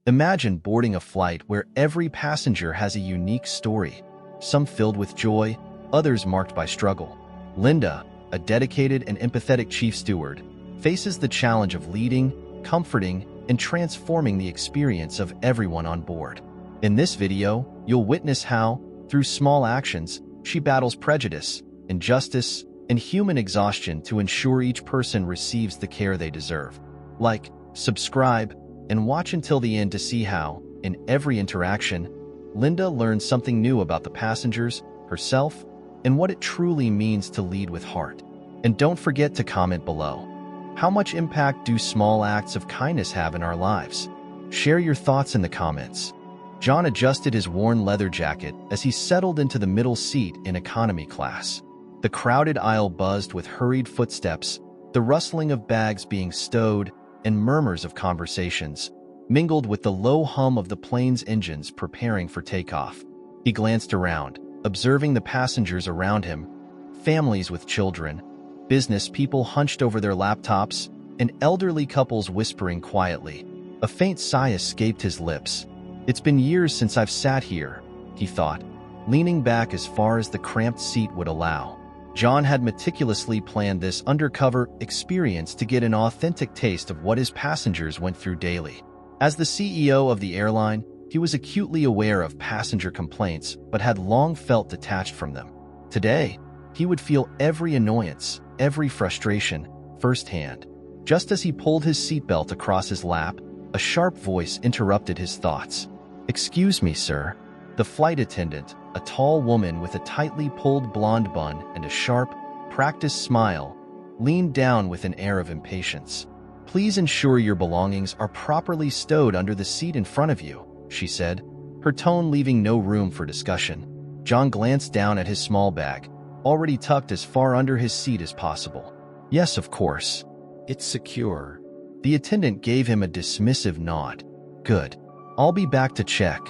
Imagine boarding a flight where every passenger has a unique story, some filled with joy, others marked by struggle. Linda, a dedicated and empathetic chief steward, faces the challenge of leading, comforting, and transforming the experience of everyone on board. In this video, you'll witness how, through small actions, she battles prejudice, injustice, and human exhaustion to ensure each person receives the care they deserve. Like, subscribe, and watch until the end to see how, in every interaction, Linda learns something new about the passengers, herself, and what it truly means to lead with heart. And don't forget to comment below. How much impact do small acts of kindness have in our lives? Share your thoughts in the comments. John adjusted his worn leather jacket as he settled into the middle seat in economy class. The crowded aisle buzzed with hurried footsteps, the rustling of bags being stowed, and murmurs of conversations, mingled with the low hum of the plane's engines preparing for takeoff. He glanced around, observing the passengers around him, families with children, business people hunched over their laptops, and elderly couples whispering quietly. A faint sigh escaped his lips. "It's been years since I've sat here," he thought, leaning back as far as the cramped seat would allow. John had meticulously planned this undercover experience to get an authentic taste of what his passengers went through daily. As the CEO of the airline, he was acutely aware of passenger complaints but had long felt detached from them. Today, he would feel every annoyance, every frustration, firsthand. Just as he pulled his seatbelt across his lap, a sharp voice interrupted his thoughts. "Excuse me, sir." The flight attendant, a tall woman with a tightly pulled blonde bun and a sharp, practiced smile, leaned down with an air of impatience. "Please ensure your belongings are properly stowed under the seat in front of you," she said, her tone leaving no room for discussion. John glanced down at his small bag, already tucked as far under his seat as possible. "Yes, of course. It's secure." The attendant gave him a dismissive nod. "Good. I'll be back to check."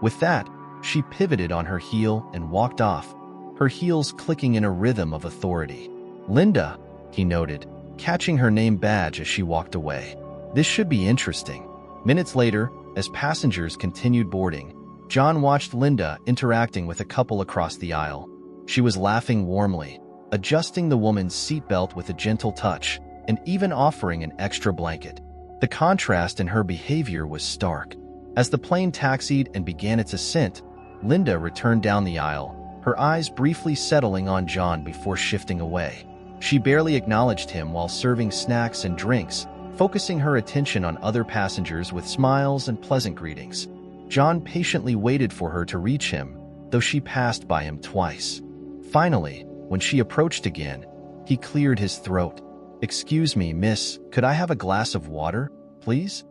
With that, she pivoted on her heel and walked off, her heels clicking in a rhythm of authority. "Linda," he noted, catching her name badge as she walked away. "This should be interesting." Minutes later, as passengers continued boarding, John watched Linda interacting with a couple across the aisle. She was laughing warmly, adjusting the woman's seatbelt with a gentle touch, and even offering an extra blanket. The contrast in her behavior was stark. As the plane taxied and began its ascent, Linda returned down the aisle, her eyes briefly settling on John before shifting away. She barely acknowledged him while serving snacks and drinks, focusing her attention on other passengers with smiles and pleasant greetings. John patiently waited for her to reach him, though she passed by him twice. Finally, when she approached again, he cleared his throat. "Excuse me, miss, could I have a glass of water, please?"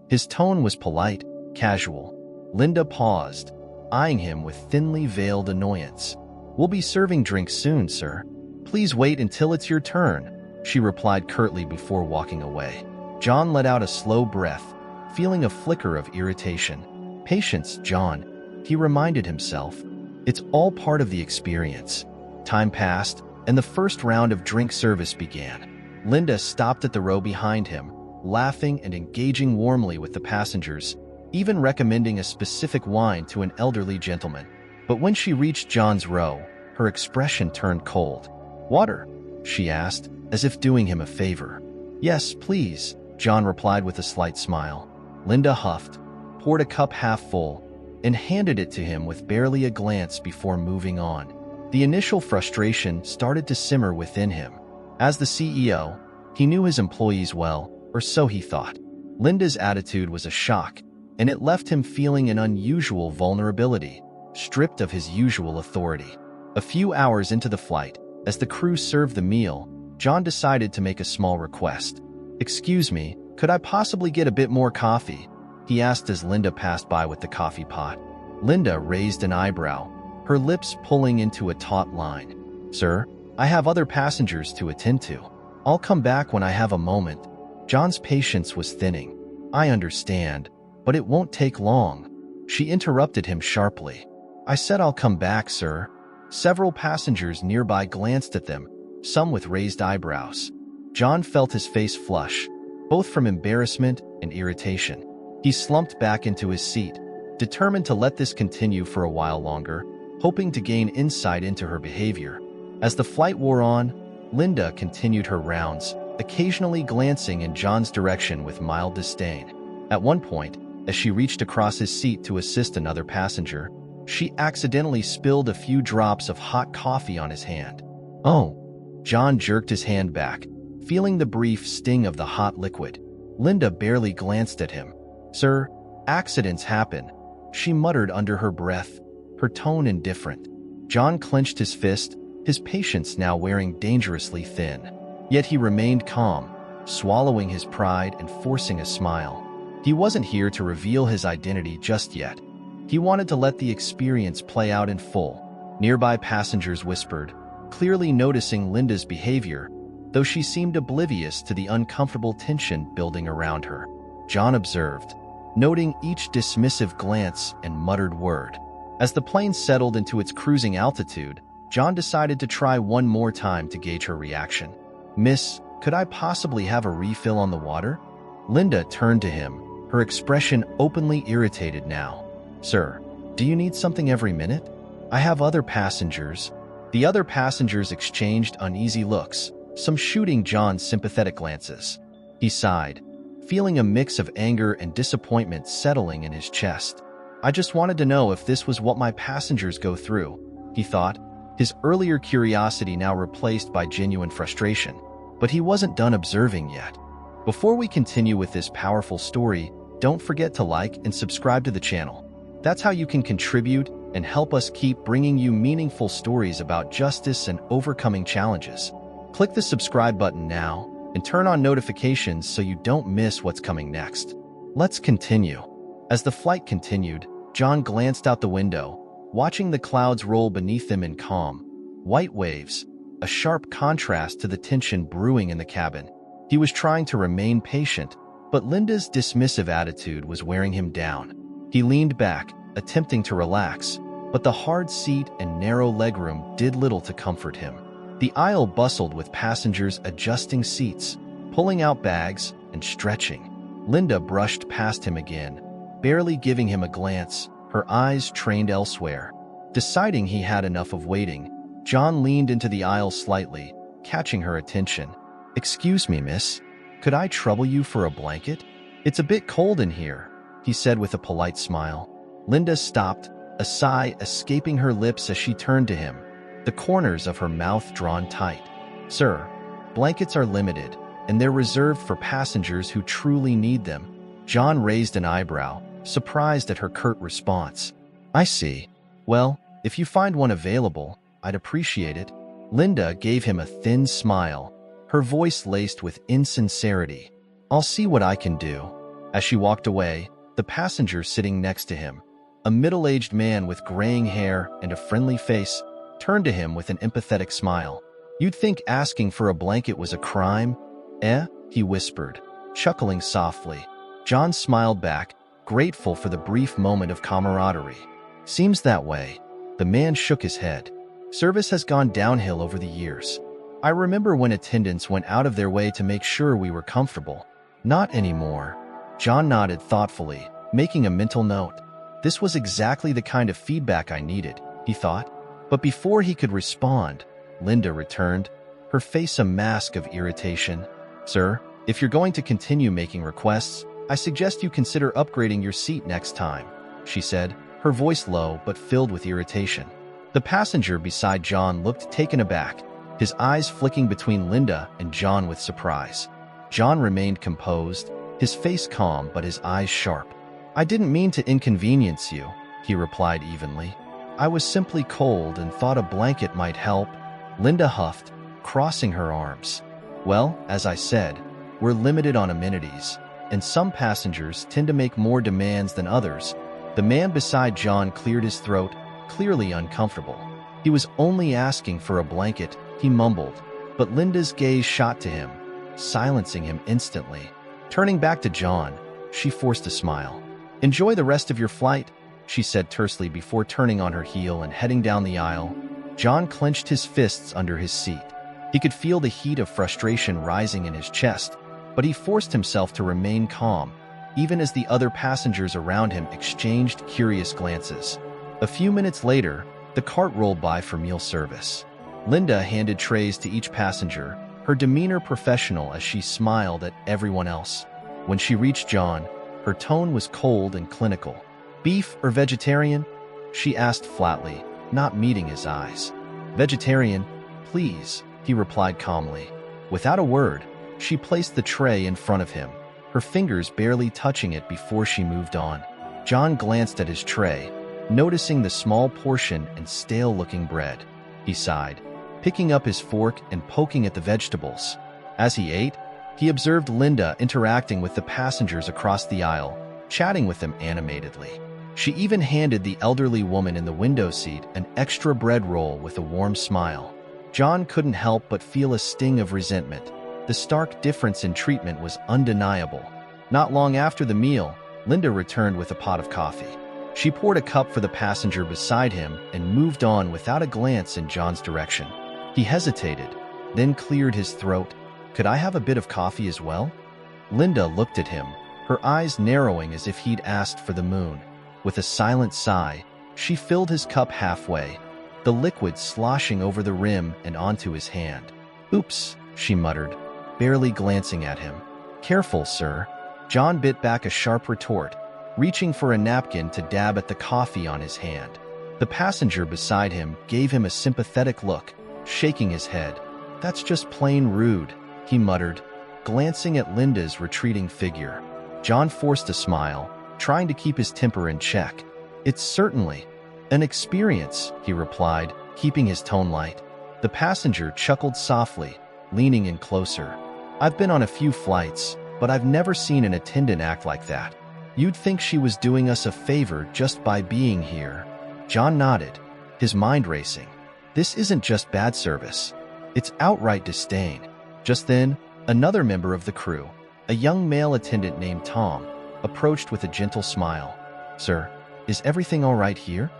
His tone was polite, casual. Linda paused, eyeing him with thinly veiled annoyance. "We'll be serving drinks soon, sir. Please wait until it's your turn," she replied curtly before walking away. John let out a slow breath, feeling a flicker of irritation. "Patience, John," he reminded himself. "It's all part of the experience." Time passed, and the first round of drink service began. Linda stopped at the row behind him, laughing and engaging warmly with the passengers, even recommending a specific wine to an elderly gentleman. But when she reached John's row, her expression turned cold. "Water?" she asked, as if doing him a favor. "Yes, please," John replied with a slight smile. Linda huffed, poured a cup half full, and handed it to him with barely a glance before moving on. The initial frustration started to simmer within him. As the CEO, he knew his employees well, or so he thought. Linda's attitude was a shock, and it left him feeling an unusual vulnerability, stripped of his usual authority. A few hours into the flight, as the crew served the meal, John decided to make a small request. "Excuse me, could I possibly get a bit more coffee?" he asked as Linda passed by with the coffee pot. Linda raised an eyebrow, her lips pulling into a taut line. "Sir, I have other passengers to attend to. I'll come back when I have a moment." John's patience was thinning. "I understand, but it won't take long." She interrupted him sharply. "I said I'll come back, sir." Several passengers nearby glanced at them, some with raised eyebrows. John felt his face flush, both from embarrassment and irritation. He slumped back into his seat, determined to let this continue for a while longer, hoping to gain insight into her behavior. As the flight wore on, Linda continued her rounds, occasionally glancing in John's direction with mild disdain. At one point, as she reached across his seat to assist another passenger, she accidentally spilled a few drops of hot coffee on his hand. "Oh." John jerked his hand back, feeling the brief sting of the hot liquid. Linda barely glanced at him. "Sir, accidents happen," she muttered under her breath, her tone indifferent. John clenched his fist, his patience now wearing dangerously thin. Yet he remained calm, swallowing his pride and forcing a smile. He wasn't here to reveal his identity just yet. He wanted to let the experience play out in full. Nearby passengers whispered, clearly noticing Linda's behavior, though she seemed oblivious to the uncomfortable tension building around her. John observed, noting each dismissive glance and muttered word. As the plane settled into its cruising altitude, John decided to try one more time to gauge her reaction. "Miss, could I possibly have a refill on the water?" Linda turned to him, her expression openly irritated now. "Sir, do you need something every minute? I have other passengers." The other passengers exchanged uneasy looks, some shooting John sympathetic glances. He sighed, feeling a mix of anger and disappointment settling in his chest. "I just wanted to know if this was what my passengers go through," he thought, his earlier curiosity now replaced by genuine frustration. But he wasn't done observing yet. Before we continue with this powerful story, don't forget to like and subscribe to the channel. That's how you can contribute and help us keep bringing you meaningful stories about justice and overcoming challenges. Click the subscribe button now and turn on notifications so you don't miss what's coming next. Let's continue. As the flight continued, John glanced out the window, watching the clouds roll beneath them in calm, white waves, a sharp contrast to the tension brewing in the cabin. He was trying to remain patient, but Linda's dismissive attitude was wearing him down. He leaned back, attempting to relax, but the hard seat and narrow legroom did little to comfort him. The aisle bustled with passengers adjusting seats, pulling out bags, and stretching. Linda brushed past him again, barely giving him a glance, her eyes trained elsewhere. Deciding he had enough of waiting, John leaned into the aisle slightly, catching her attention. "Excuse me, miss. Could I trouble you for a blanket? It's a bit cold in here," he said with a polite smile. Linda stopped, a sigh escaping her lips as she turned to him, the corners of her mouth drawn tight. "Sir, blankets are limited, and they're reserved for passengers who truly need them." John raised an eyebrow, surprised at her curt response. "I see. Well, if you find one available, I'd appreciate it." Linda gave him a thin smile, her voice laced with insincerity. "I'll see what I can do." As she walked away, the passenger sitting next to him, a middle-aged man with graying hair and a friendly face, turned to him with an empathetic smile. "You'd think asking for a blanket was a crime, eh?" he whispered, chuckling softly. John smiled back, grateful for the brief moment of camaraderie. "Seems that way." The man shook his head. "Service has gone downhill over the years. I remember when attendants went out of their way to make sure we were comfortable. Not anymore." John nodded thoughtfully, making a mental note. This was exactly the kind of feedback I needed, he thought. But before he could respond, Linda returned, her face a mask of irritation. "Sir, if you're going to continue making requests, I suggest you consider upgrading your seat next time," she said, her voice low but filled with irritation. The passenger beside John looked taken aback, his eyes flicking between Linda and John with surprise. John remained composed, his face calm but his eyes sharp. "I didn't mean to inconvenience you," he replied evenly. "I was simply cold and thought a blanket might help." Linda huffed, crossing her arms. "Well, as I said, we're limited on amenities, and some passengers tend to make more demands than others." The man beside John cleared his throat, clearly uncomfortable. He was only asking for a blanket, he mumbled, but Linda's gaze shot to him, silencing him instantly. Turning back to John, she forced a smile. "Enjoy the rest of your flight," she said tersely before turning on her heel and heading down the aisle. John clenched his fists under his seat. He could feel the heat of frustration rising in his chest, but he forced himself to remain calm, even as the other passengers around him exchanged curious glances. A few minutes later, the cart rolled by for meal service. Linda handed trays to each passenger, her demeanor professional as she smiled at everyone else. When she reached John, her tone was cold and clinical. "Beef or vegetarian?" she asked flatly, not meeting his eyes. "Vegetarian, please," he replied calmly. Without a word, she placed the tray in front of him, her fingers barely touching it before she moved on. John glanced at his tray, noticing the small portion and stale-looking bread. He sighed, picking up his fork and poking at the vegetables. As he ate, he observed Linda interacting with the passengers across the aisle, chatting with them animatedly. She even handed the elderly woman in the window seat an extra bread roll with a warm smile. John couldn't help but feel a sting of resentment. The stark difference in treatment was undeniable. Not long after the meal, Linda returned with a pot of coffee. She poured a cup for the passenger beside him and moved on without a glance in John's direction. He hesitated, then cleared his throat. "Could I have a bit of coffee as well?" Linda looked at him, her eyes narrowing as if he'd asked for the moon. With a silent sigh, she filled his cup halfway, the liquid sloshing over the rim and onto his hand. "Oops," she muttered, barely glancing at him. "Careful, sir." John bit back a sharp retort, reaching for a napkin to dab at the coffee on his hand. The passenger beside him gave him a sympathetic look, shaking his head. "That's just plain rude," he muttered, glancing at Linda's retreating figure. John forced a smile, trying to keep his temper in check. "It's certainly an experience," he replied, keeping his tone light. The passenger chuckled softly, leaning in closer. "I've been on a few flights, but I've never seen an attendant act like that. You'd think she was doing us a favor just by being here." John nodded, his mind racing. This isn't just bad service. It's outright disdain. Just then, another member of the crew, a young male attendant named Tom, approached with a gentle smile. "Sir, is everything all right here?"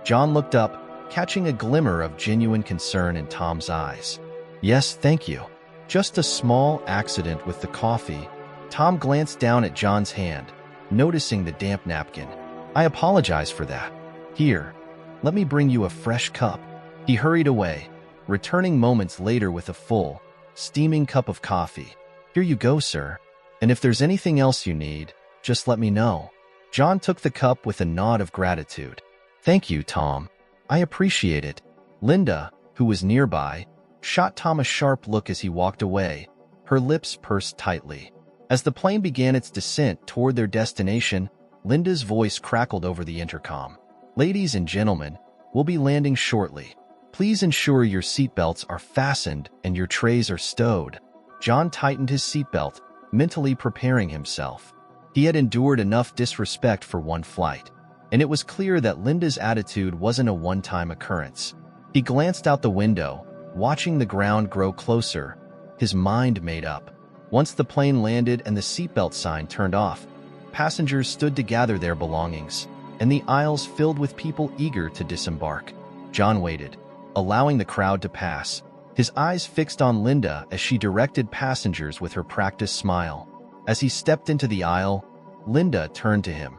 John looked up, catching a glimmer of genuine concern in Tom's eyes. "Yes, thank you. Just a small accident with the coffee." Tom glanced down at John's hand, noticing the damp napkin. "I apologize for that. Here, let me bring you a fresh cup." He hurried away, returning moments later with a full, steaming cup of coffee. "Here you go, sir. And if there's anything else you need, just let me know." John took the cup with a nod of gratitude. "Thank you, Tom. I appreciate it." Linda, who was nearby, shot Tom a sharp look as he walked away, her lips pursed tightly. As the plane began its descent toward their destination, Linda's voice crackled over the intercom. "Ladies and gentlemen, we'll be landing shortly. Please ensure your seatbelts are fastened and your trays are stowed." John tightened his seatbelt, mentally preparing himself. He had endured enough disrespect for one flight, and it was clear that Linda's attitude wasn't a one-time occurrence. He glanced out the window, watching the ground grow closer, his mind made up. Once the plane landed and the seatbelt sign turned off, passengers stood to gather their belongings, and the aisles filled with people eager to disembark. John waited, allowing the crowd to pass, his eyes fixed on Linda as she directed passengers with her practiced smile. As he stepped into the aisle, Linda turned to him,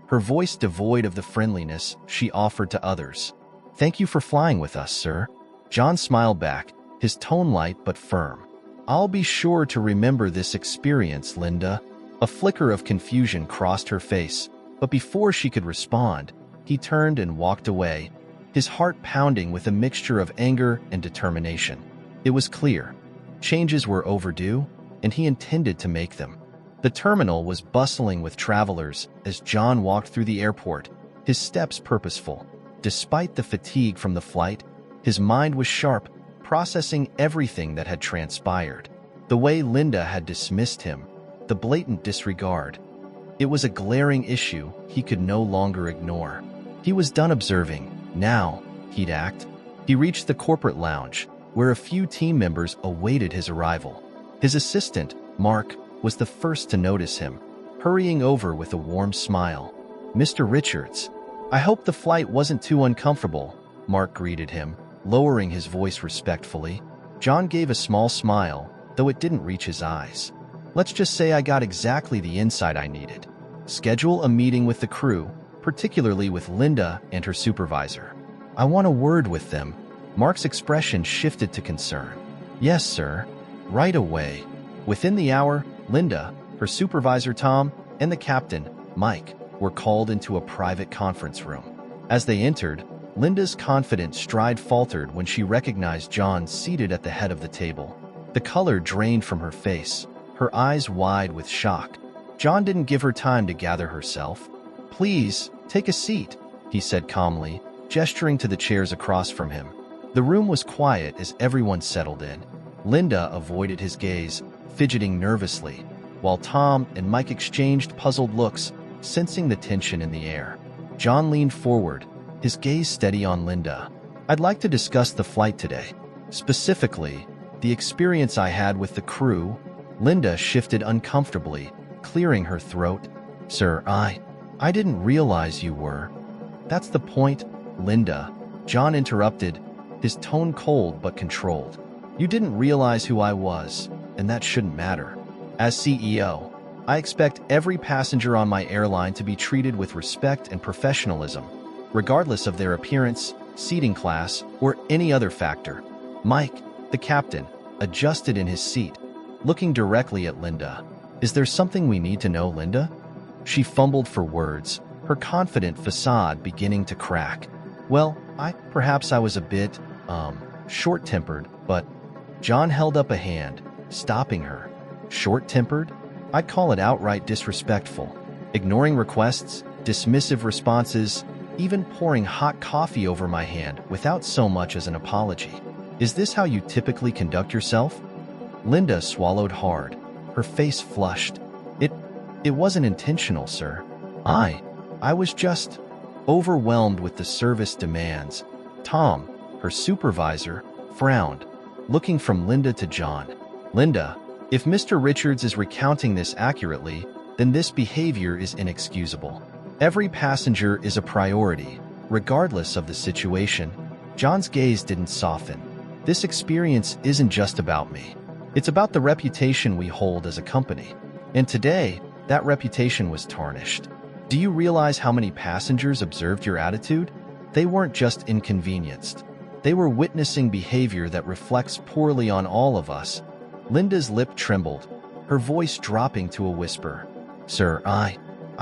her voice devoid of the friendliness she offered to others. "Thank you for flying with us, sir." John smiled back, his tone light but firm. "I'll be sure to remember this experience, Linda." A flicker of confusion crossed her face, but before she could respond, he turned and walked away, his heart pounding with a mixture of anger and determination. It was clear. Changes were overdue, and he intended to make them. The terminal was bustling with travelers as John walked through the airport, his steps purposeful. Despite the fatigue from the flight, his mind was sharp, processing everything that had transpired. The way Linda had dismissed him, the blatant disregard. It was a glaring issue he could no longer ignore. He was done observing. Now, he'd act. He reached the corporate lounge, where a few team members awaited his arrival. His assistant, Mark, was the first to notice him, hurrying over with a warm smile. "Mr. Richards, I hope the flight wasn't too uncomfortable," Mark greeted him, lowering his voice respectfully. John gave a small smile, though it didn't reach his eyes. "Let's just say I got exactly the insight I needed." Schedule a meeting with the crew, particularly with Linda and her supervisor. I want a word with them. Mark's expression shifted to concern. Yes, sir. Right away. Within the hour, Linda, her supervisor Tom, and the captain, Mike, were called into a private conference room. As they entered, Linda's confident stride faltered when she recognized John seated at the head of the table. The color drained from her face, her eyes wide with shock. John didn't give her time to gather herself. "Please, take a seat," he said calmly, gesturing to the chairs across from him. The room was quiet as everyone settled in. Linda avoided his gaze, fidgeting nervously, while Tom and Mike exchanged puzzled looks, sensing the tension in the air. John leaned forward, his gaze steady on Linda. "I'd like to discuss the flight today. Specifically, the experience I had with the crew." Linda shifted uncomfortably, clearing her throat. "Sir, I didn't realize you were." "That's the point, Linda," John interrupted, his tone cold but controlled. "You didn't realize who I was, and that shouldn't matter. As CEO, I expect every passenger on my airline to be treated with respect and professionalism, regardless of their appearance, seating class, or any other factor." Mike, the captain, adjusted in his seat, looking directly at Linda. "Is there something we need to know, Linda?" She fumbled for words, her confident facade beginning to crack. "Well, perhaps I was a bit, short-tempered, but..." John held up a hand, stopping her. "Short-tempered? I'd call it outright disrespectful. Ignoring requests, dismissive responses, even pouring hot coffee over my hand without so much as an apology. Is this how you typically conduct yourself?" Linda swallowed hard, her face flushed. It wasn't intentional, sir. I was just overwhelmed with the service demands." Tom, her supervisor, frowned, looking from Linda to John. "Linda, if Mr. Richards is recounting this accurately, then this behavior is inexcusable. Every passenger is a priority, regardless of the situation." John's gaze didn't soften. "This experience isn't just about me. It's about the reputation we hold as a company. And today, that reputation was tarnished. Do you realize how many passengers observed your attitude? They weren't just inconvenienced. They were witnessing behavior that reflects poorly on all of us." Linda's lip trembled, her voice dropping to a whisper. "Sir, I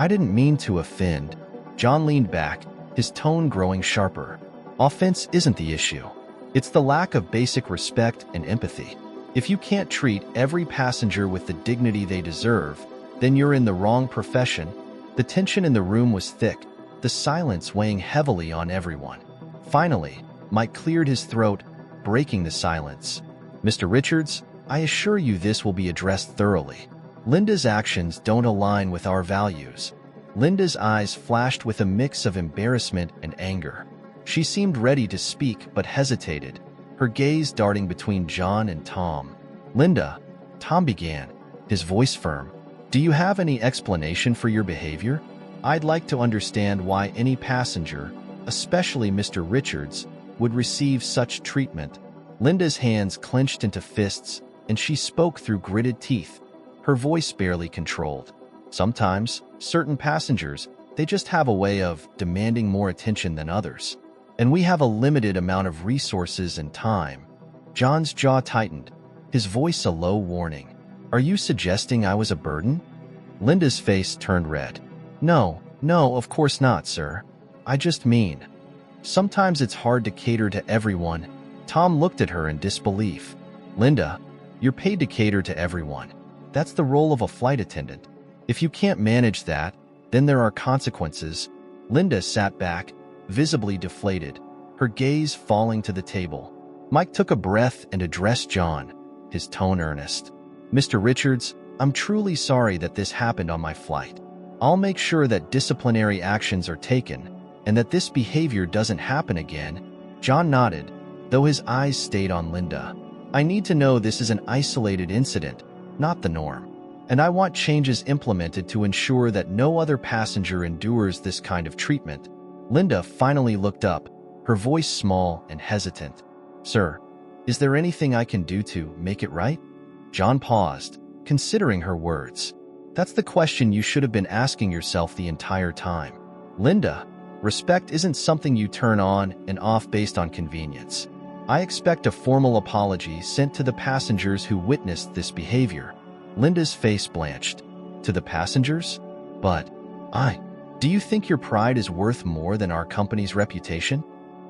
didn't mean to offend." John leaned back, his tone growing sharper. "Offense isn't the issue. It's the lack of basic respect and empathy. If you can't treat every passenger with the dignity they deserve, then you're in the wrong profession." The tension in the room was thick, the silence weighing heavily on everyone. Finally, Mike cleared his throat, breaking the silence. "Mr. Richards, I assure you this will be addressed thoroughly. Linda's actions don't align with our values." Linda's eyes flashed with a mix of embarrassment and anger. She seemed ready to speak but hesitated, her gaze darting between John and Tom. "Linda," Tom began, his voice firm, "do you have any explanation for your behavior? I'd like to understand why any passenger, especially Mr. Richards, would receive such treatment." Linda's hands clenched into fists, and she spoke through gritted teeth, her voice barely controlled. "Sometimes, certain passengers, they just have a way of demanding more attention than others. And we have a limited amount of resources and time." John's jaw tightened, his voice a low warning. "Are you suggesting I was a burden?" Linda's face turned red. No, of course not, sir. I just mean, sometimes it's hard to cater to everyone." Tom looked at her in disbelief. "Linda, you're paid to cater to everyone. That's the role of a flight attendant. If you can't manage that, then there are consequences." Linda sat back, visibly deflated, her gaze falling to the table. Mike took a breath and addressed John, his tone earnest. "Mr. Richards, I'm truly sorry that this happened on my flight. I'll make sure that disciplinary actions are taken and that this behavior doesn't happen again." John nodded, though his eyes stayed on Linda. "I need to know this is an isolated incident, not the norm. And I want changes implemented to ensure that no other passenger endures this kind of treatment." Linda finally looked up, her voice small and hesitant. "Sir, is there anything I can do to make it right?" John paused, considering her words. That's the question you should have been asking yourself the entire time. Linda, respect isn't something you turn on and off based on convenience. I expect a formal apology sent to the passengers who witnessed this behavior. Linda's face blanched. To the passengers? But, do you think your pride is worth more than our company's reputation?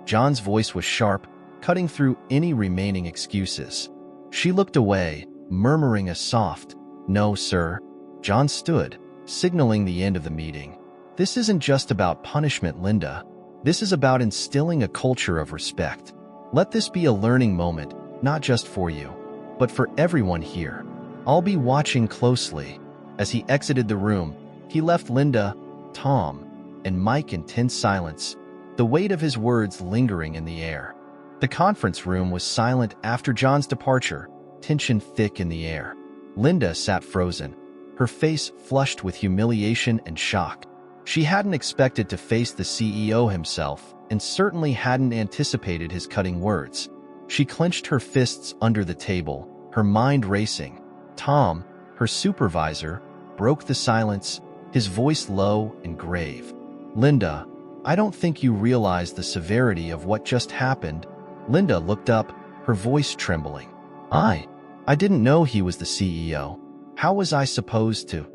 John's voice was sharp, cutting through any remaining excuses. She looked away, murmuring a soft, "No, sir." John stood, signaling the end of the meeting. This isn't just about punishment, Linda. This is about instilling a culture of respect. Let this be a learning moment, not just for you, but for everyone here. I'll be watching closely. As he exited the room, he left Linda, Tom, and Mike in tense silence, the weight of his words lingering in the air. The conference room was silent after John's departure, tension thick in the air. Linda sat frozen, her face flushed with humiliation and shock. She hadn't expected to face the CEO himself, and certainly hadn't anticipated his cutting words. She clenched her fists under the table, her mind racing. Tom, her supervisor, broke the silence, his voice low and grave. "Linda, I don't think you realize the severity of what just happened." Linda looked up, her voice trembling. I didn't know he was the CEO. How was I supposed to?"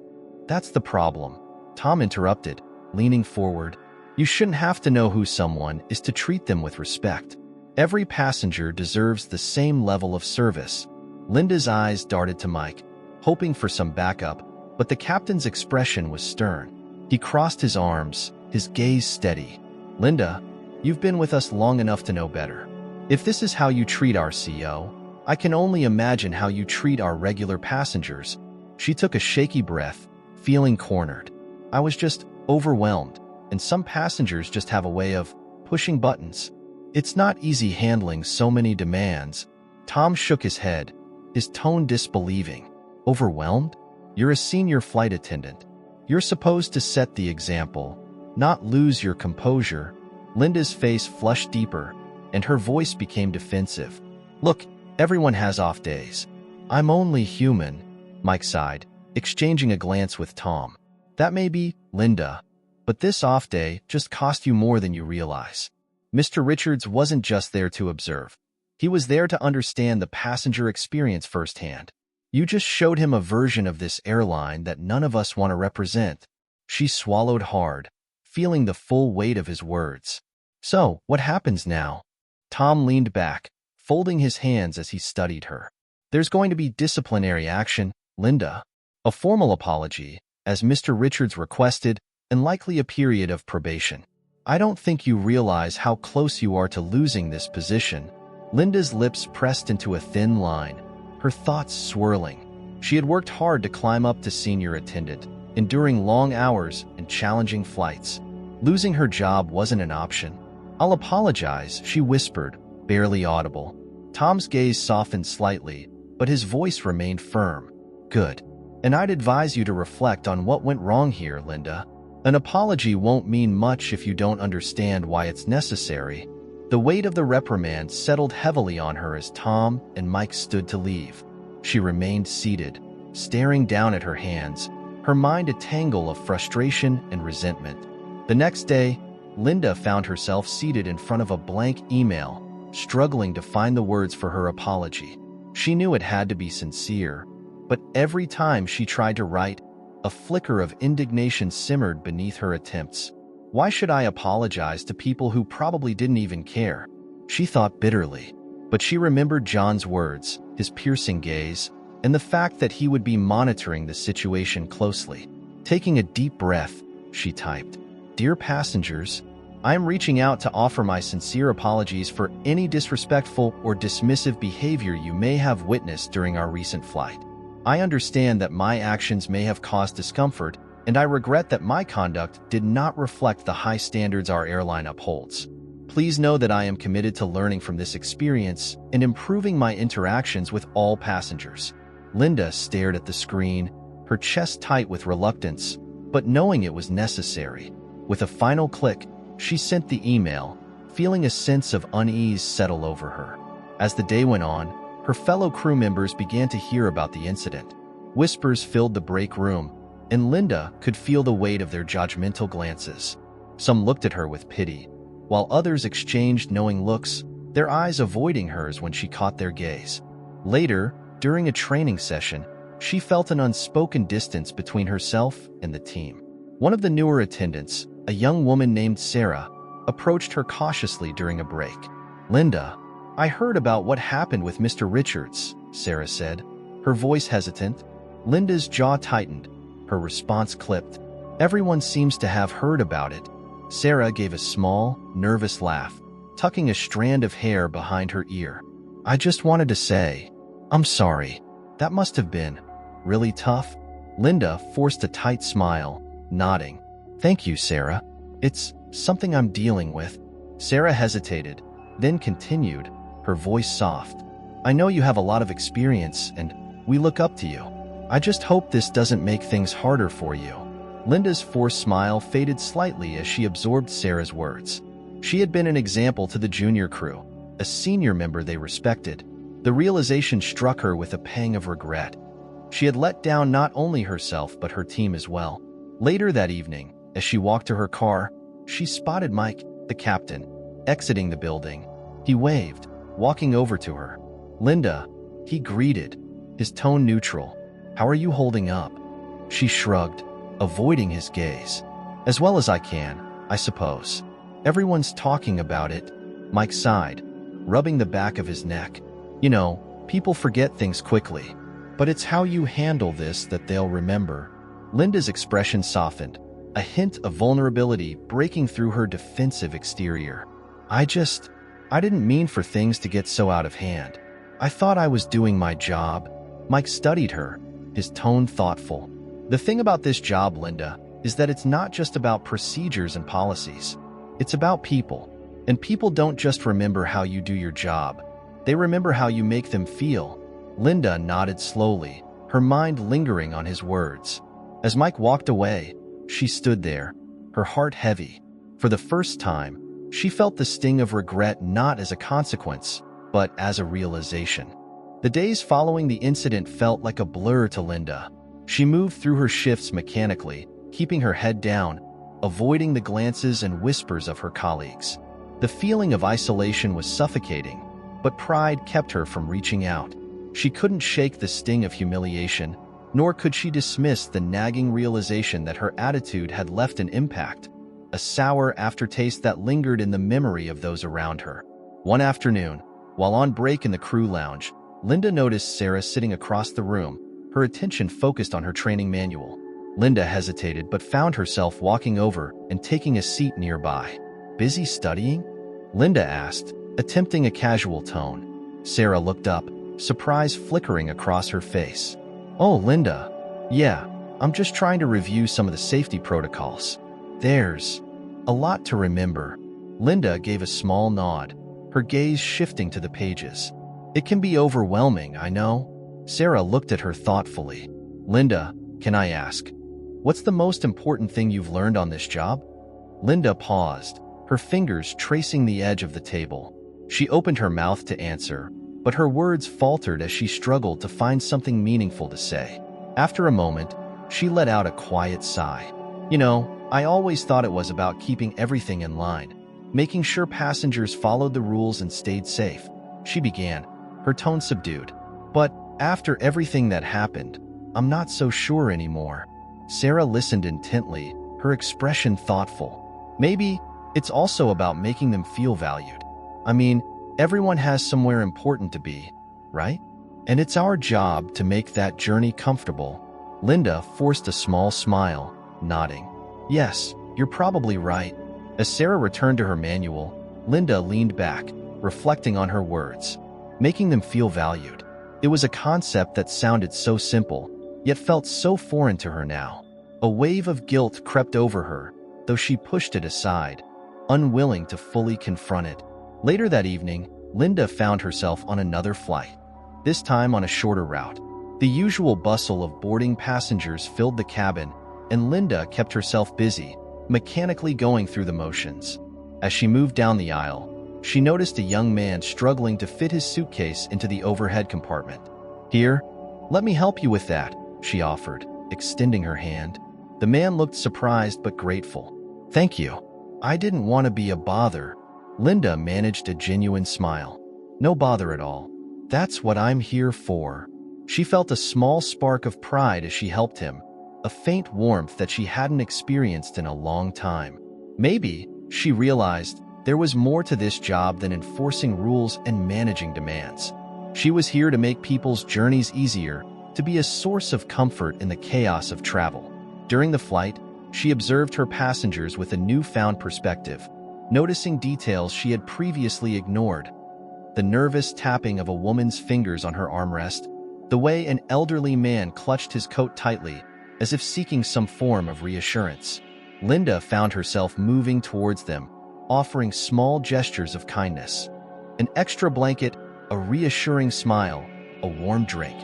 "That's the problem," Tom interrupted, leaning forward. "You shouldn't have to know who someone is to treat them with respect. Every passenger deserves the same level of service." Linda's eyes darted to Mike, hoping for some backup, but the captain's expression was stern. He crossed his arms, his gaze steady. "Linda, you've been with us long enough to know better. If this is how you treat our CEO, I can only imagine how you treat our regular passengers." She took a shaky breath, feeling cornered. "I was just overwhelmed, and some passengers just have a way of pushing buttons. It's not easy handling so many demands." Tom shook his head, his tone disbelieving. "Overwhelmed? You're a senior flight attendant. You're supposed to set the example, not lose your composure." Linda's face flushed deeper, and her voice became defensive. "Look, everyone has off days. I'm only human." Mike sighed, exchanging a glance with Tom. "That may be, Linda, but this off day just cost you more than you realize." Mr. Richards wasn't just there to observe. He was there to understand the passenger experience firsthand. "You just showed him a version of this airline that none of us want to represent." She swallowed hard, feeling the full weight of his words. "So, what happens now?" Tom leaned back, folding his hands as he studied her. "There's going to be disciplinary action, Linda. A formal apology, as Mr. Richards requested, and likely a period of probation. I don't think you realize how close you are to losing this position." Linda's lips pressed into a thin line, her thoughts swirling. She had worked hard to climb up to senior attendant, enduring long hours and challenging flights. Losing her job wasn't an option. "I'll apologize," she whispered, barely audible. Tom's gaze softened slightly, but his voice remained firm. "Good. And I'd advise you to reflect on what went wrong here, Linda. An apology won't mean much if you don't understand why it's necessary." The weight of the reprimand settled heavily on her as Tom and Mike stood to leave. She remained seated, staring down at her hands, her mind a tangle of frustration and resentment. The next day, Linda found herself seated in front of a blank email, struggling to find the words for her apology. She knew it had to be sincere, but every time she tried to write, a flicker of indignation simmered beneath her attempts. "Why should I apologize to people who probably didn't even care?" she thought bitterly. But she remembered John's words, his piercing gaze, and the fact that he would be monitoring the situation closely. Taking a deep breath, she typed, "Dear passengers, I am reaching out to offer my sincere apologies for any disrespectful or dismissive behavior you may have witnessed during our recent flight. I understand that my actions may have caused discomfort, and I regret that my conduct did not reflect the high standards our airline upholds. Please know that I am committed to learning from this experience and improving my interactions with all passengers." Linda stared at the screen, her chest tight with reluctance, but knowing it was necessary. With a final click, she sent the email, feeling a sense of unease settle over her. As the day went on, her fellow crew members began to hear about the incident. Whispers filled the break room, and Linda could feel the weight of their judgmental glances. Some looked at her with pity, while others exchanged knowing looks, their eyes avoiding hers when she caught their gaze. Later, during a training session, she felt an unspoken distance between herself and the team. One of the newer attendants, a young woman named Sarah, approached her cautiously during a break. "Linda, I heard about what happened with Mr. Richards," Sarah said, her voice hesitant. Linda's jaw tightened, her response clipped. "Everyone seems to have heard about it." Sarah gave a small, nervous laugh, tucking a strand of hair behind her ear. "I just wanted to say, I'm sorry. That must have been really tough." Linda forced a tight smile, nodding. "Thank you, Sarah. It's something I'm dealing with." Sarah hesitated, then continued, her voice soft. "I know you have a lot of experience, and we look up to you. I just hope this doesn't make things harder for you." Linda's forced smile faded slightly as she absorbed Sarah's words. She had been an example to the junior crew, a senior member they respected. The realization struck her with a pang of regret. She had let down not only herself but her team as well. Later that evening, as she walked to her car, she spotted Mike, the captain, exiting the building. He waved, walking over to her. "Linda," he greeted, his tone neutral. "How are you holding up?" She shrugged, avoiding his gaze. "As well as I can, I suppose. Everyone's talking about it." Mike sighed, rubbing the back of his neck. "You know, people forget things quickly, but it's how you handle this that they'll remember." Linda's expression softened, a hint of vulnerability breaking through her defensive exterior. I didn't mean for things to get so out of hand. I thought I was doing my job." Mike studied her, his tone thoughtful. "The thing about this job, Linda, is that it's not just about procedures and policies. It's about people. And people don't just remember how you do your job. They remember how you make them feel." Linda nodded slowly, her mind lingering on his words. As Mike walked away, she stood there, her heart heavy. For the first time, she felt the sting of regret not as a consequence, but as a realization. The days following the incident felt like a blur to Linda. She moved through her shifts mechanically, keeping her head down, avoiding the glances and whispers of her colleagues. The feeling of isolation was suffocating, but pride kept her from reaching out. She couldn't shake the sting of humiliation, nor could she dismiss the nagging realization that her attitude had left an impact, a sour aftertaste that lingered in the memory of those around her. One afternoon, while on break in the crew lounge, Linda noticed Sarah sitting across the room, her attention focused on her training manual. Linda hesitated but found herself walking over and taking a seat nearby. "Busy studying?" Linda asked, attempting a casual tone. Sarah looked up, surprise flickering across her face. "Oh, Linda. Yeah, I'm just trying to review some of the safety protocols. There's a lot to remember." Linda gave a small nod, her gaze shifting to the pages. "It can be overwhelming, I know." Sarah looked at her thoughtfully. "Linda, can I ask, what's the most important thing you've learned on this job?" Linda paused, her fingers tracing the edge of the table. She opened her mouth to answer, but her words faltered as she struggled to find something meaningful to say. After a moment, she let out a quiet sigh. "You know, I always thought it was about keeping everything in line, making sure passengers followed the rules and stayed safe," she began, her tone subdued. "But after everything that happened, I'm not so sure anymore." Sarah listened intently, her expression thoughtful. "Maybe it's also about making them feel valued. I mean, everyone has somewhere important to be, right? And it's our job to make that journey comfortable." Linda forced a small smile, nodding. "Yes, you're probably right." As Sarah returned to her manual, Linda leaned back, reflecting on her words. Making them feel valued. It was a concept that sounded so simple, yet felt so foreign to her now. A wave of guilt crept over her, though she pushed it aside, unwilling to fully confront it. Later that evening, Linda found herself on another flight, this time on a shorter route. The usual bustle of boarding passengers filled the cabin, and Linda kept herself busy, mechanically going through the motions. As she moved down the aisle, she noticed a young man struggling to fit his suitcase into the overhead compartment. "Here, let me help you with that," she offered. extending her hand. The man looked surprised but grateful. "Thank you. I didn't want to be a bother." Linda managed a genuine smile. "No bother at all. That's what I'm here for." She felt a small spark of pride as she helped him, a faint warmth that she hadn't experienced in a long time. Maybe, she realized, there was more to this job than enforcing rules and managing demands. She was here to make people's journeys easier, to be a source of comfort in the chaos of travel. During the flight, she observed her passengers with a newfound perspective, noticing details she had previously ignored. The nervous tapping of a woman's fingers on her armrest, the way an elderly man clutched his coat tightly, as if seeking some form of reassurance. Linda found herself moving towards them, offering small gestures of kindness. An extra blanket, a reassuring smile, a warm drink.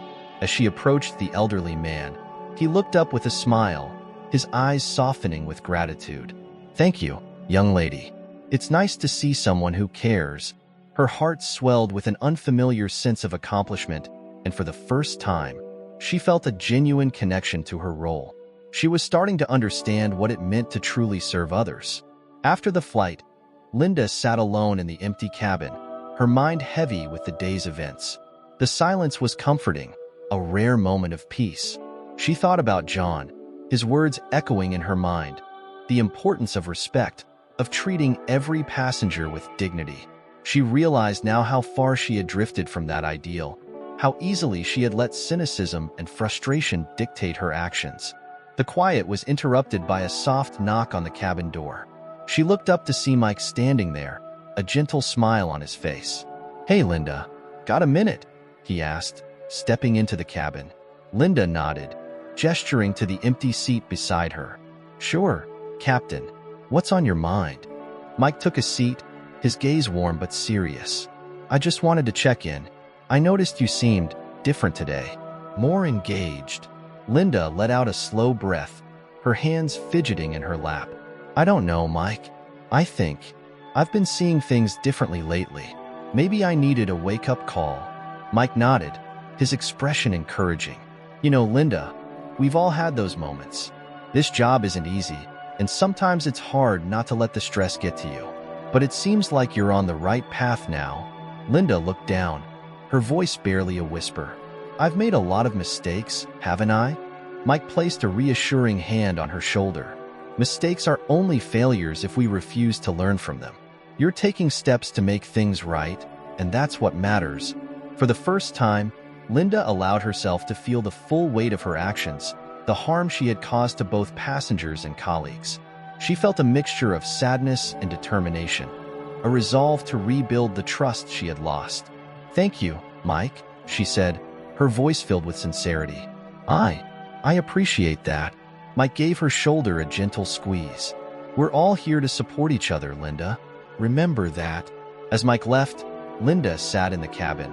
As she approached the elderly man, he looked up with a smile, his eyes softening with gratitude. "Thank you, young lady. It's nice to see someone who cares." Her heart swelled with an unfamiliar sense of accomplishment, and for the first time, she felt a genuine connection to her role. She was starting to understand what it meant to truly serve others. After the flight, Linda sat alone in the empty cabin, her mind heavy with the day's events. The silence was comforting, a rare moment of peace. She thought about John, his words echoing in her mind, the importance of respect, of treating every passenger with dignity. She realized now how far she had drifted from that ideal, how easily she had let cynicism and frustration dictate her actions. The quiet was interrupted by a soft knock on the cabin door. She looked up to see Mike standing there, a gentle smile on his face. "Hey, Linda, got a minute?" he asked, stepping into the cabin. Linda nodded, gesturing to the empty seat beside her. "Sure, Captain. What's on your mind?" Mike took a seat, his gaze warm but serious. "I just wanted to check in. I noticed you seemed different today, more engaged." Linda let out a slow breath, her hands fidgeting in her lap. "I don't know, Mike. I think I've been seeing things differently lately. Maybe I needed a wake-up call." Mike nodded, his expression encouraging. "You know, Linda, we've all had those moments. This job isn't easy, and sometimes it's hard not to let the stress get to you. But it seems like you're on the right path now." Linda looked down, her voice barely a whisper. "I've made a lot of mistakes, haven't I?" Mike placed a reassuring hand on her shoulder. "Mistakes are only failures if we refuse to learn from them. You're taking steps to make things right, and that's what matters." For the first time, Linda allowed herself to feel the full weight of her actions, the harm she had caused to both passengers and colleagues. She felt a mixture of sadness and determination, a resolve to rebuild the trust she had lost. "Thank you, Mike," she said, her voice filled with sincerity. I appreciate that." Mike gave her shoulder a gentle squeeze. "We're all here to support each other, Linda. Remember that." As Mike left, Linda sat in the cabin,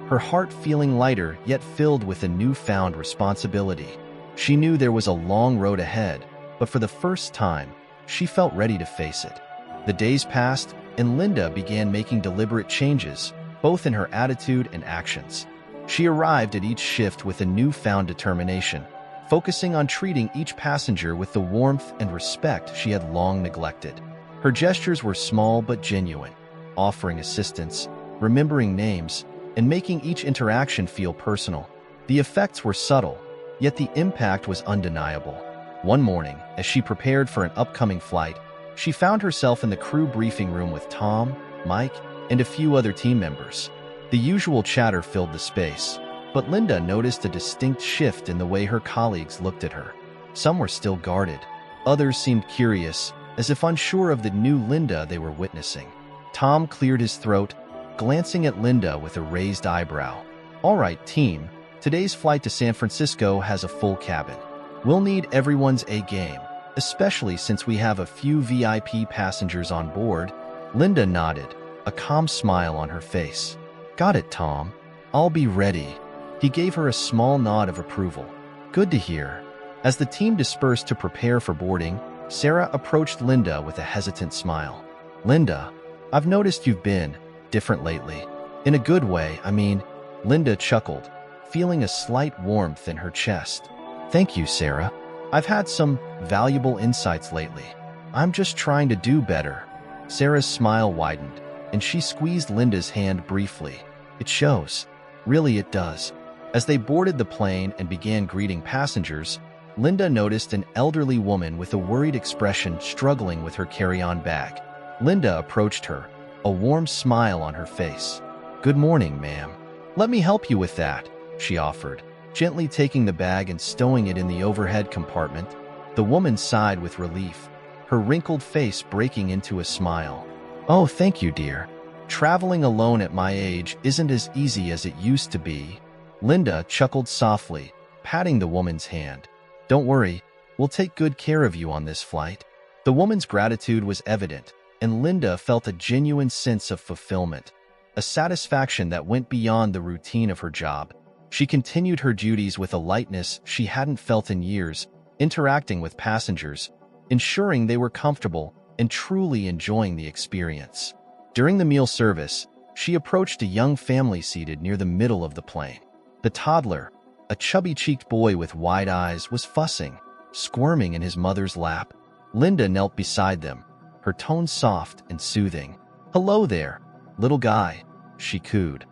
her heart feeling lighter yet filled with a newfound responsibility. She knew there was a long road ahead, but for the first time, she felt ready to face it. The days passed, and Linda began making deliberate changes, both in her attitude and actions. She arrived at each shift with a newfound determination, focusing on treating each passenger with the warmth and respect she had long neglected. Her gestures were small but genuine, offering assistance, remembering names, and making each interaction feel personal. The effects were subtle, yet the impact was undeniable. One morning, as she prepared for an upcoming flight, she found herself in the crew briefing room with Tom, Mike, and a few other team members. The usual chatter filled the space, but Linda noticed a distinct shift in the way her colleagues looked at her. Some were still guarded. Others seemed curious, as if unsure of the new Linda they were witnessing. Tom cleared his throat, glancing at Linda with a raised eyebrow. "All right, team, today's flight to San Francisco has a full cabin. We'll need everyone's A game, especially since we have a few VIP passengers on board." Linda nodded, a calm smile on her face. "Got it, Tom. I'll be ready." He gave her a small nod of approval. "Good to hear." As the team dispersed to prepare for boarding, Sarah approached Linda with a hesitant smile. "Linda, I've noticed you've been different lately. In a good way, I mean." Linda chuckled, feeling a slight warmth in her chest. Thank you, Sarah. I've had some valuable insights lately. I'm just trying to do better. Sarah's smile widened, and she squeezed Linda's hand briefly. It shows. Really, it does. As they boarded the plane and began greeting passengers, Linda noticed an elderly woman with a worried expression struggling with her carry-on bag. Linda approached her, a warm smile on her face. "Good morning, ma'am. Let me help you with that," she offered, gently taking the bag and stowing it in the overhead compartment. The woman sighed with relief, her wrinkled face breaking into a smile. "Oh, thank you, dear. Traveling alone at my age isn't as easy as it used to be." Linda chuckled softly, patting the woman's hand. "Don't worry, we'll take good care of you on this flight." The woman's gratitude was evident, and Linda felt a genuine sense of fulfillment, a satisfaction that went beyond the routine of her job. She continued her duties with a lightness she hadn't felt in years, interacting with passengers, ensuring they were comfortable and truly enjoying the experience. During the meal service, she approached a young family seated near the middle of the plane. The toddler, a chubby-cheeked boy with wide eyes, was fussing, squirming in his mother's lap. Linda knelt beside them, her tone soft and soothing. "Hello there, little guy," she cooed,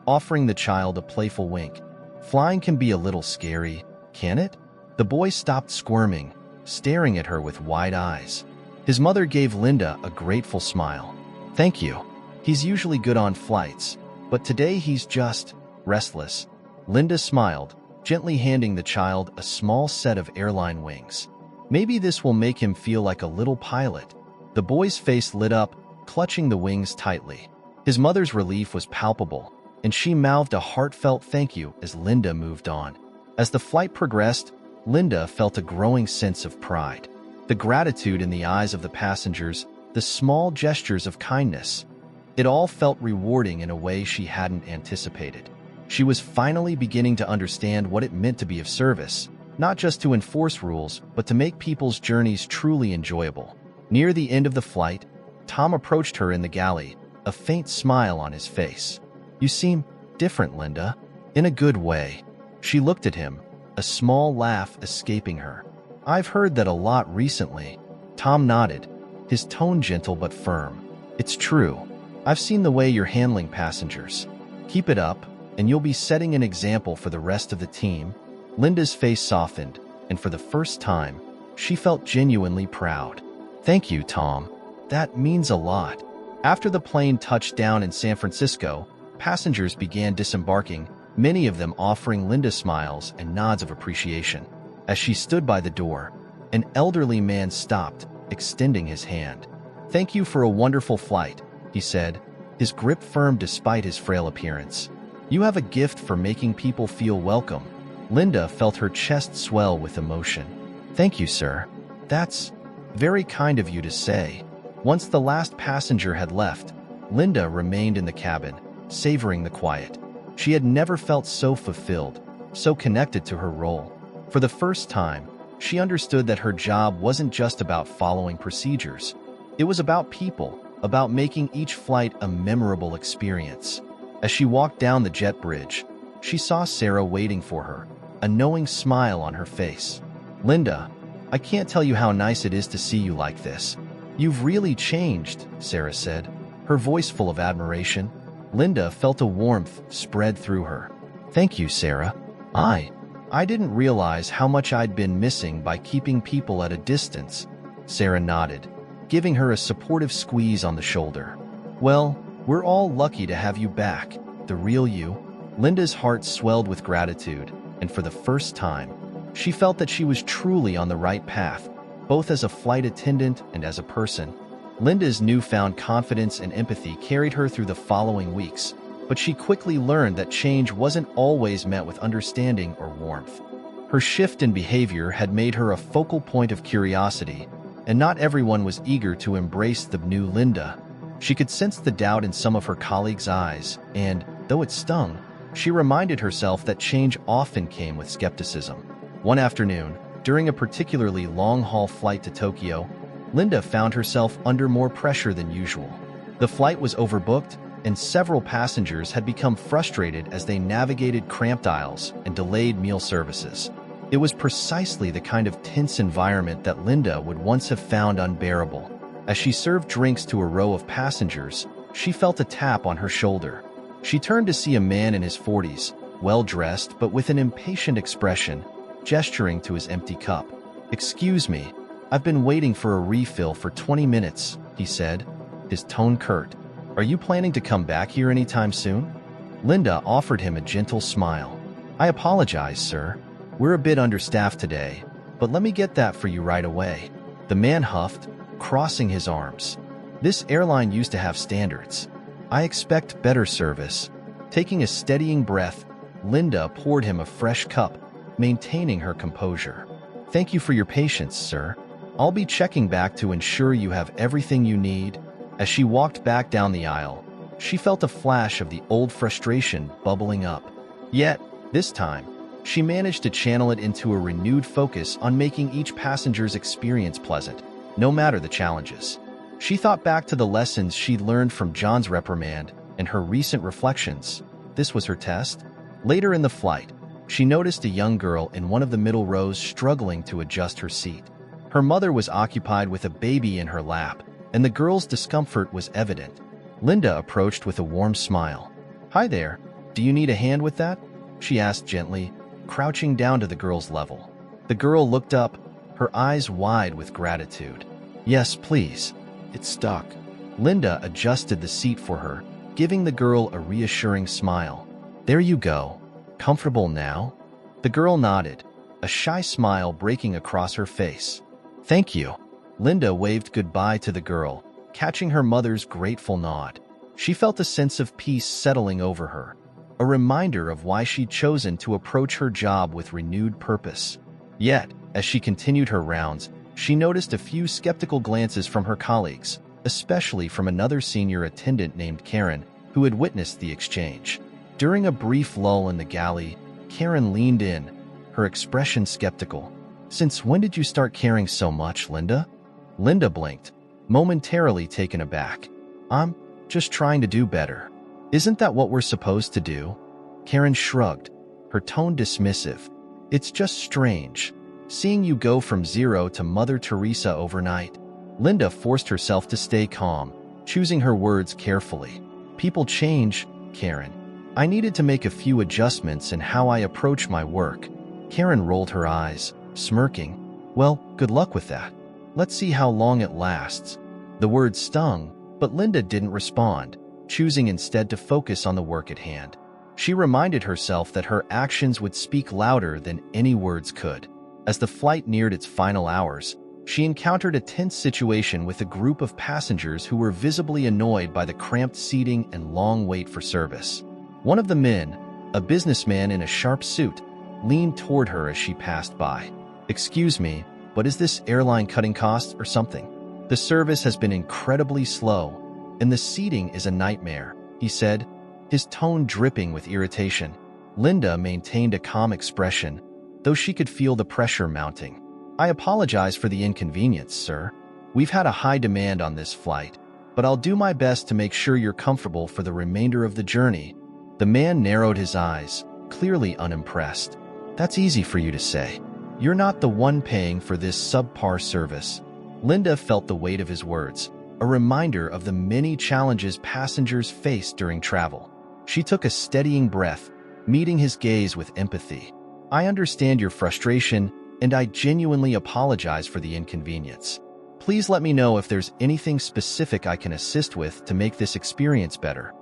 offering the child a playful wink. "Flying can be a little scary, can it?" The boy stopped squirming, staring at her with wide eyes. His mother gave Linda a grateful smile. "Thank you. He's usually good on flights, but today he's just restless." Linda smiled, gently handing the child a small set of airline wings. "Maybe this will make him feel like a little pilot." The boy's face lit up, clutching the wings tightly. His mother's relief was palpable, and she mouthed a heartfelt thank you as Linda moved on. As the flight progressed, Linda felt a growing sense of pride. The gratitude in the eyes of the passengers, the small gestures of kindness. It all felt rewarding in a way she hadn't anticipated. She was finally beginning to understand what it meant to be of service, not just to enforce rules, but to make people's journeys truly enjoyable. Near the end of the flight, Tom approached her in the galley, a faint smile on his face. "You seem different, Linda." "In a good way." She looked at him, a small laugh escaping her. "I've heard that a lot recently." Tom nodded, his tone gentle but firm. "It's true. I've seen the way you're handling passengers. Keep it up, and you'll be setting an example for the rest of the team." Linda's face softened, and for the first time, she felt genuinely proud. "Thank you, Tom. That means a lot." After the plane touched down in San Francisco, passengers began disembarking, many of them offering Linda smiles and nods of appreciation. As she stood by the door, an elderly man stopped, extending his hand. "Thank you for a wonderful flight," he said, his grip firm despite his frail appearance. "You have a gift for making people feel welcome." Linda felt her chest swell with emotion. "Thank you, sir. That's very kind of you to say." Once the last passenger had left, Linda remained in the cabin, savoring the quiet. She had never felt so fulfilled, so connected to her role. For the first time, she understood that her job wasn't just about following procedures. It was about people, about making each flight a memorable experience. As she walked down the jet bridge, she saw Sarah waiting for her, a knowing smile on her face. "Linda, I can't tell you how nice it is to see you like this. You've really changed," Sarah said, her voice full of admiration. Linda felt a warmth spread through her. "Thank you, Sarah. I didn't realize how much I'd been missing by keeping people at a distance." Sarah nodded, giving her a supportive squeeze on the shoulder. "Well, we're all lucky to have you back, the real you." Linda's heart swelled with gratitude, and for the first time, she felt that she was truly on the right path, both as a flight attendant and as a person. Linda's newfound confidence and empathy carried her through the following weeks, but she quickly learned that change wasn't always met with understanding or warmth. Her shift in behavior had made her a focal point of curiosity, and not everyone was eager to embrace the new Linda. She could sense the doubt in some of her colleagues' eyes, and, though it stung, she reminded herself that change often came with skepticism. One afternoon, during a particularly long-haul flight to Tokyo, Linda found herself under more pressure than usual. The flight was overbooked, and several passengers had become frustrated as they navigated cramped aisles and delayed meal services. It was precisely the kind of tense environment that Linda would once have found unbearable. As she served drinks to a row of passengers, she felt a tap on her shoulder. She turned to see a man in his 40s, well-dressed but with an impatient expression, gesturing to his empty cup. "Excuse me, I've been waiting for a refill for 20 minutes, he said, his tone curt. "Are you planning to come back here anytime soon?" Linda offered him a gentle smile. "I apologize, sir. We're a bit understaffed today, but let me get that for you right away." The man huffed, crossing his arms. "This airline used to have standards. I expect better service." Taking a steadying breath, Linda poured him a fresh cup, maintaining her composure. "Thank you for your patience, sir. I'll be checking back to ensure you have everything you need." As she walked back down the aisle, she felt a flash of the old frustration bubbling up. Yet, this time, she managed to channel it into a renewed focus on making each passenger's experience pleasant, no matter the challenges. She thought back to the lessons she'd learned from John's reprimand and her recent reflections. This was her test? Later in the flight, she noticed a young girl in one of the middle rows struggling to adjust her seat. Her mother was occupied with a baby in her lap, and the girl's discomfort was evident. Linda approached with a warm smile. "Hi there, do you need a hand with that?" she asked gently, crouching down to the girl's level. The girl looked up, her eyes wide with gratitude. "Yes, please. It's stuck." Linda adjusted the seat for her, giving the girl a reassuring smile. "There you go. Comfortable now?" The girl nodded, a shy smile breaking across her face. "Thank you." Linda waved goodbye to the girl, catching her mother's grateful nod. She felt a sense of peace settling over her, a reminder of why she'd chosen to approach her job with renewed purpose. Yet, as she continued her rounds, she noticed a few skeptical glances from her colleagues, especially from another senior attendant named Karen, who had witnessed the exchange. During a brief lull in the galley, Karen leaned in, her expression skeptical. "Since when did you start caring so much, Linda?" Linda blinked, momentarily taken aback. "I'm just trying to do better." "Isn't that what we're supposed to do?" Karen shrugged, her tone dismissive. "It's just strange, seeing you go from zero to Mother Teresa overnight." Linda forced herself to stay calm, choosing her words carefully. "People change, Karen. I needed to make a few adjustments in how I approach my work." Karen rolled her eyes, smirking. "Well, good luck with that. Let's see how long it lasts." The words stung, but Linda didn't respond, choosing instead to focus on the work at hand. She reminded herself that her actions would speak louder than any words could. As the flight neared its final hours, she encountered a tense situation with a group of passengers who were visibly annoyed by the cramped seating and long wait for service. One of the men, a businessman in a sharp suit, leaned toward her as she passed by. "Excuse me, but is this airline cutting costs or something? The service has been incredibly slow, and the seating is a nightmare," he said, his tone dripping with irritation. Linda maintained a calm expression, though she could feel the pressure mounting. "I apologize for the inconvenience, sir. We've had a high demand on this flight, but I'll do my best to make sure you're comfortable for the remainder of the journey." The man narrowed his eyes, clearly unimpressed. "That's easy for you to say. You're not the one paying for this subpar service." Linda felt the weight of his words, a reminder of the many challenges passengers face during travel. She took a steadying breath, meeting his gaze with empathy. "I understand your frustration, and I genuinely apologize for the inconvenience. Please let me know if there's anything specific I can assist with to make this experience better."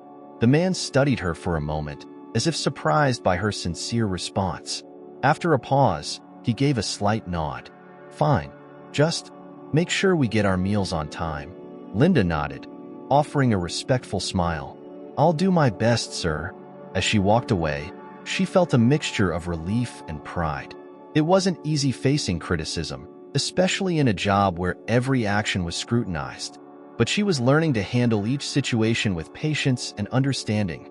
The man studied her for a moment, as if surprised by her sincere response. After a pause, he gave a slight nod. "Fine. Just make sure we get our meals on time." Linda nodded, offering a respectful smile. "I'll do my best, sir." As she walked away, she felt a mixture of relief and pride. It wasn't easy facing criticism, especially in a job where every action was scrutinized. But she was learning to handle each situation with patience and understanding,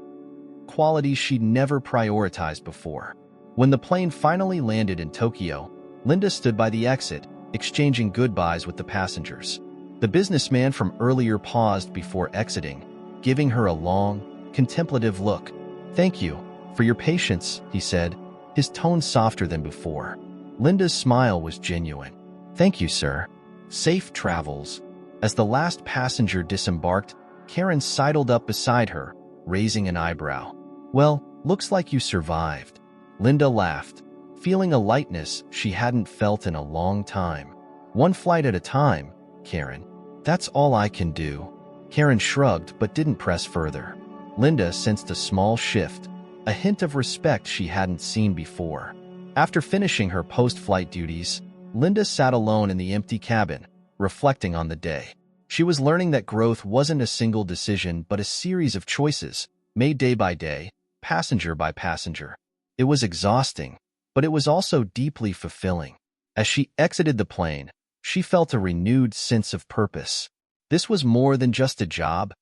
qualities she'd never prioritized before. When the plane finally landed in Tokyo, Linda stood by the exit, exchanging goodbyes with the passengers. The businessman from earlier paused before exiting, giving her a long, contemplative look. "Thank you for your patience," he said, his tone softer than before. Linda's smile was genuine. "Thank you, sir. Safe travels." As the last passenger disembarked, Karen sidled up beside her, raising an eyebrow. "Well, looks like you survived." Linda laughed, feeling a lightness she hadn't felt in a long time. "One flight at a time, Karen. That's all I can do." Karen shrugged but didn't press further. Linda sensed a small shift, a hint of respect she hadn't seen before. After finishing her post-flight duties, Linda sat alone in the empty cabin, reflecting on the day. She was learning that growth wasn't a single decision but a series of choices, made day by day, passenger by passenger. It was exhausting, but it was also deeply fulfilling. As she exited the plane, she felt a renewed sense of purpose. This was more than just a job.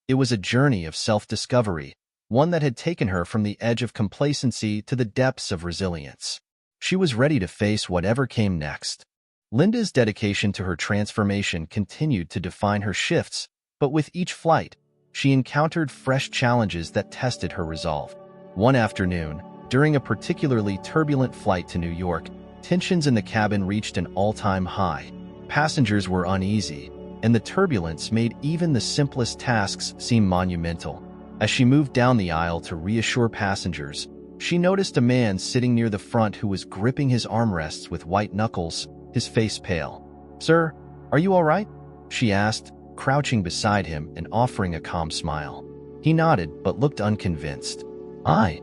It was a journey of self-discovery, one that had taken her from the edge of complacency to the depths of resilience. She was ready to face whatever came next. Linda's dedication to her transformation continued to define her shifts, but with each flight, she encountered fresh challenges that tested her resolve. One afternoon, during a particularly turbulent flight to New York, tensions in the cabin reached an all-time high. Passengers were uneasy, and the turbulence made even the simplest tasks seem monumental. As she moved down the aisle to reassure passengers, she noticed a man sitting near the front who was gripping his armrests with white knuckles, his face pale. "Sir, are you all right?" she asked, crouching beside him and offering a calm smile. He nodded but looked unconvinced. I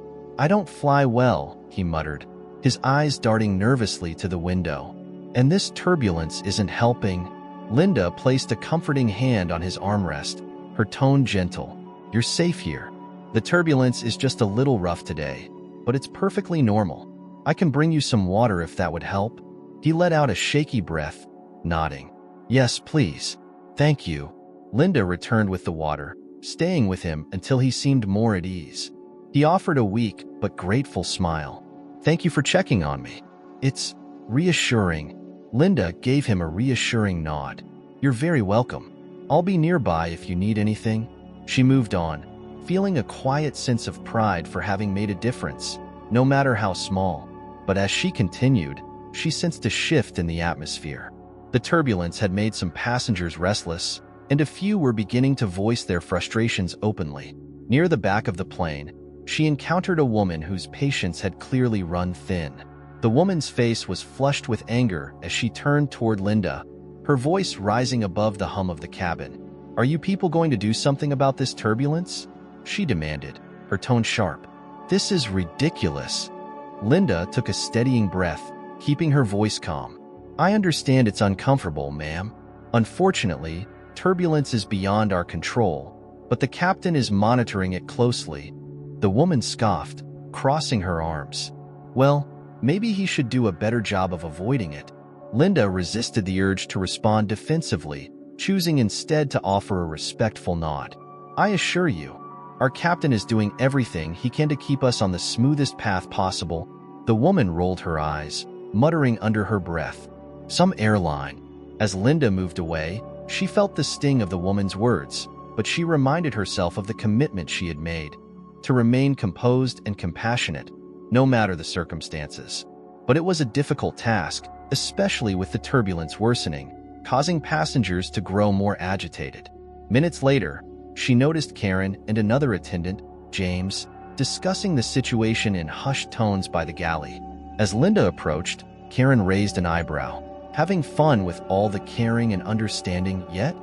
don't fly well," he muttered, his eyes darting nervously to the window. "And this turbulence isn't helping." Linda placed a comforting hand on his armrest, her tone gentle. "You're safe here. The turbulence is just a little rough today, but it's perfectly normal. I can bring you some water if that would help." He let out a shaky breath, nodding. "Yes, please. Thank you." Linda returned with the water, staying with him until he seemed more at ease. He offered a weak but grateful smile. "Thank you for checking on me. It's reassuring." Linda gave him a reassuring nod. "You're very welcome. I'll be nearby if you need anything." She moved on, feeling a quiet sense of pride for having made a difference, no matter how small. But as she continued, she sensed a shift in the atmosphere. The turbulence had made some passengers restless, and a few were beginning to voice their frustrations openly. Near the back of the plane, she encountered a woman whose patience had clearly run thin. The woman's face was flushed with anger as she turned toward Linda, her voice rising above the hum of the cabin. "Are you people going to do something about this turbulence?" she demanded, her tone sharp. "This is ridiculous." Linda took a steadying breath, keeping her voice calm. "I understand it's uncomfortable, ma'am. Unfortunately, turbulence is beyond our control, but the captain is monitoring it closely." The woman scoffed, crossing her arms. "Well, maybe he should do a better job of avoiding it." Linda resisted the urge to respond defensively, choosing instead to offer a respectful nod. "I assure you, our captain is doing everything he can to keep us on the smoothest path possible." The woman rolled her eyes, muttering under her breath, "Some airline." As Linda moved away, she felt the sting of the woman's words, but she reminded herself of the commitment she had made, to remain composed and compassionate, no matter the circumstances. But it was a difficult task, especially with the turbulence worsening, causing passengers to grow more agitated. Minutes later, she noticed Karen and another attendant, James, discussing the situation in hushed tones by the galley. As Linda approached, Karen raised an eyebrow. "Having fun with all the caring and understanding yet?"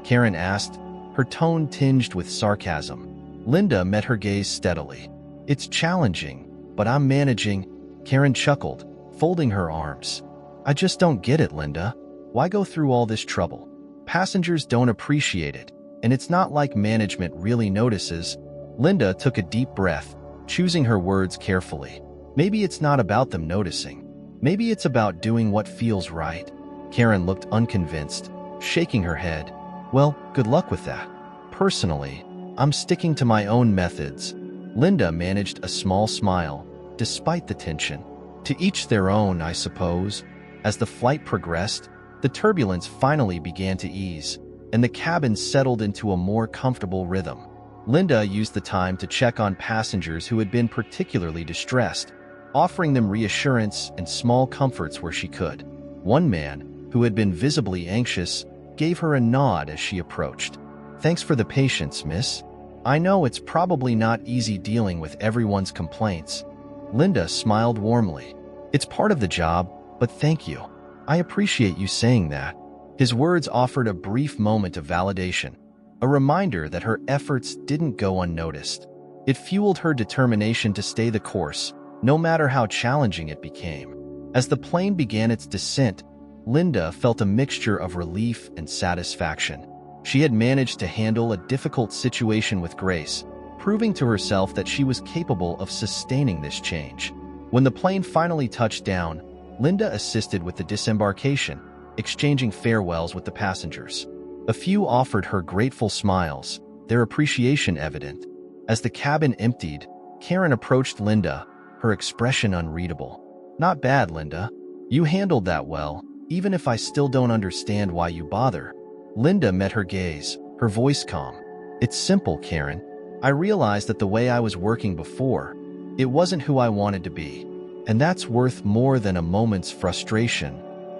Karen asked, her tone tinged with sarcasm. Linda met her gaze steadily. "It's challenging, but I'm managing." Karen chuckled, folding her arms. "I just don't get it, Linda. Why go through all this trouble? Passengers don't appreciate it, and it's not like management really notices." Linda took a deep breath, choosing her words carefully. "Maybe it's not about them noticing. Maybe it's about doing what feels right." Karen looked unconvinced, shaking her head. "Well, good luck with that. Personally, I'm sticking to my own methods." Linda managed a small smile, despite the tension. "To each their own, I suppose." As the flight progressed, the turbulence finally began to ease, and the cabin settled into a more comfortable rhythm. Linda used the time to check on passengers who had been particularly distressed, offering them reassurance and small comforts where she could. One man, who had been visibly anxious, gave her a nod as she approached. "Thanks for the patience, miss. I know it's probably not easy dealing with everyone's complaints." Linda smiled warmly. "It's part of the job, but thank you. I appreciate you saying that." His words offered a brief moment of validation, a reminder that her efforts didn't go unnoticed. It fueled her determination to stay the course, no matter how challenging it became. As the plane began its descent, Linda felt a mixture of relief and satisfaction. She had managed to handle a difficult situation with grace, proving to herself that she was capable of sustaining this change. When the plane finally touched down, Linda assisted with the disembarkation, exchanging farewells with the passengers. A few offered her grateful smiles, their appreciation evident. As the cabin emptied, Karen approached Linda, her expression unreadable. "Not bad, Linda. You handled that well, even if I still don't understand why you bother." Linda met her gaze, her voice calm. "It's simple, Karen. I realized that the way I was working before, it wasn't who I wanted to be. And that's worth more than a moment's frustration."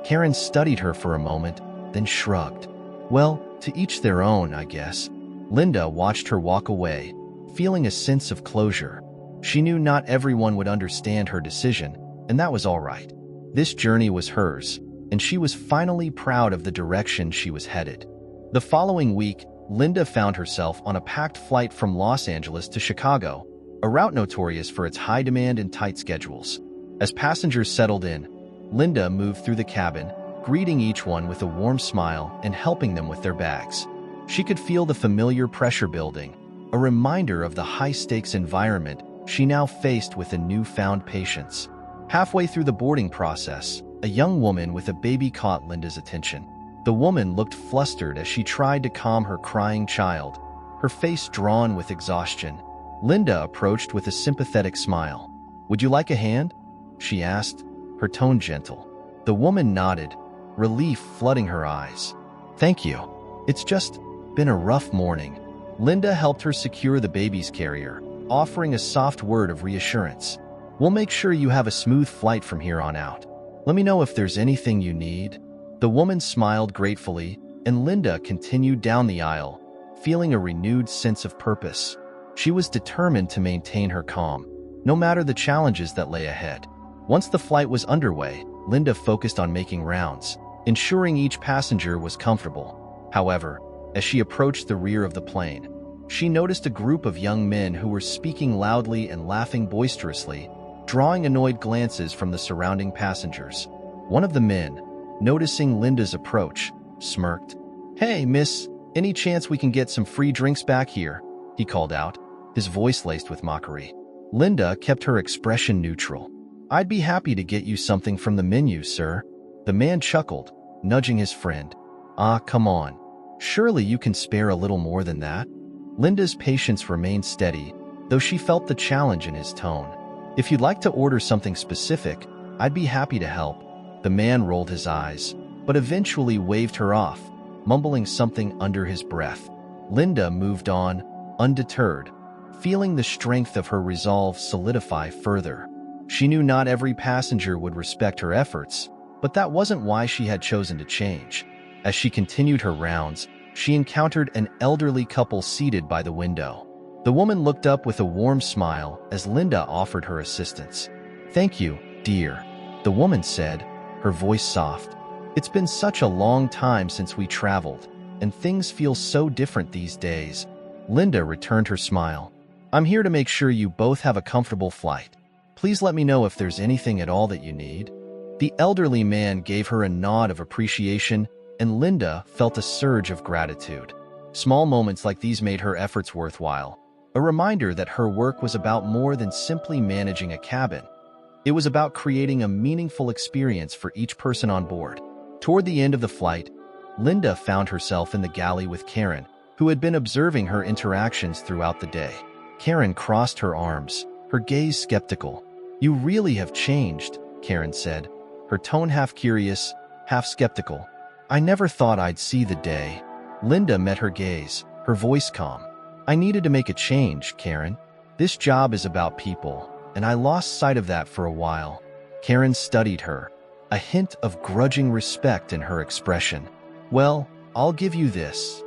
Karen studied her for a moment, then shrugged. "Well, to each their own, I guess." Linda watched her walk away, feeling a sense of closure. She knew not everyone would understand her decision, and that was all right. This journey was hers, and she was finally proud of the direction she was headed. The following week, Linda found herself on a packed flight from Los Angeles to Chicago, a route notorious for its high demand and tight schedules. As passengers settled in, Linda moved through the cabin, greeting each one with a warm smile and helping them with their bags. She could feel the familiar pressure building, a reminder of the high-stakes environment she now faced with a newfound patience. Halfway through the boarding process, a young woman with a baby caught Linda's attention. The woman looked flustered as she tried to calm her crying child, her face drawn with exhaustion. Linda approached with a sympathetic smile. "Would you like a hand?" she asked, her tone gentle. The woman nodded, relief flooding her eyes. "Thank you. It's just been a rough morning." Linda helped her secure the baby's carrier, offering a soft word of reassurance. "We'll make sure you have a smooth flight from here on out. Let me know if there's anything you need." The woman smiled gratefully, and Linda continued down the aisle, feeling a renewed sense of purpose. She was determined to maintain her calm, no matter the challenges that lay ahead. Once the flight was underway, Linda focused on making rounds, ensuring each passenger was comfortable. However, as she approached the rear of the plane, she noticed a group of young men who were speaking loudly and laughing boisterously, drawing annoyed glances from the surrounding passengers. One of the men, noticing Linda's approach, smirked. "Hey, miss, any chance we can get some free drinks back here?" he called out, his voice laced with mockery. Linda kept her expression neutral. "I'd be happy to get you something from the menu, sir." The man chuckled, nudging his friend. "Ah, come on. Surely you can spare a little more than that?" Linda's patience remained steady, though she felt the challenge in his tone. "If you'd like to order something specific, I'd be happy to help." The man rolled his eyes, but eventually waved her off, mumbling something under his breath. Linda moved on, undeterred, feeling the strength of her resolve solidify further. She knew not every passenger would respect her efforts, but that wasn't why she had chosen to change. As she continued her rounds, she encountered an elderly couple seated by the window. The woman looked up with a warm smile as Linda offered her assistance. "Thank you, dear," the woman said, her voice soft. "It's been such a long time since we traveled, and things feel so different these days." Linda returned her smile. "I'm here to make sure you both have a comfortable flight. Please let me know if there's anything at all that you need." The elderly man gave her a nod of appreciation, and Linda felt a surge of gratitude. Small moments like these made her efforts worthwhile, a reminder that her work was about more than simply managing a cabin. It was about creating a meaningful experience for each person on board. Toward the end of the flight, Linda found herself in the galley with Karen, who had been observing her interactions throughout the day. Karen crossed her arms, her gaze skeptical. "You really have changed," Karen said, her tone half curious, half skeptical. "I never thought I'd see the day." Linda met her gaze, her voice calm. "I needed to make a change, Karen. This job is about people, and I lost sight of that for a while. Karen studied her, a hint of grudging respect in her expression. Well, I'll give you this.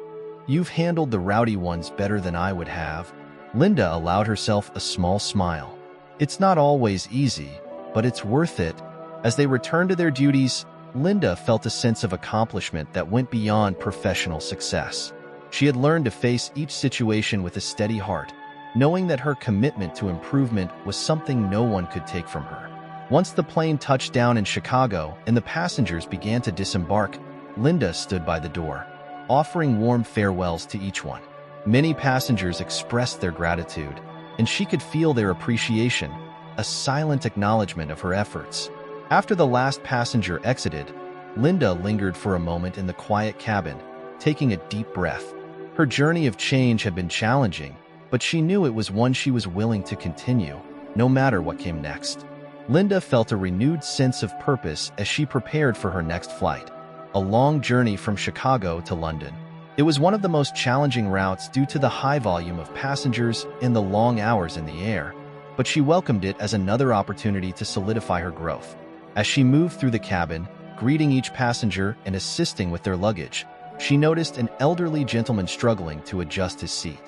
You've handled the rowdy ones better than I would have. Linda allowed herself a small smile. It's not always easy, but it's worth it. As they returned to their duties, Linda felt a sense of accomplishment that went beyond professional success. She had learned to face each situation with a steady heart, knowing that her commitment to improvement was something no one could take from her. Once the plane touched down in Chicago and the passengers began to disembark, Linda stood by the door, offering warm farewells to each one. Many passengers expressed their gratitude, and she could feel their appreciation, a silent acknowledgement of her efforts. After the last passenger exited, Linda lingered for a moment in the quiet cabin, taking a deep breath. Her journey of change had been challenging, but she knew it was one she was willing to continue, no matter what came next. Linda felt a renewed sense of purpose as she prepared for her next flight, a long journey from Chicago to London. It was one of the most challenging routes due to the high volume of passengers and the long hours in the air, but she welcomed it as another opportunity to solidify her growth. As she moved through the cabin, greeting each passenger and assisting with their luggage, she noticed an elderly gentleman struggling to adjust his seat.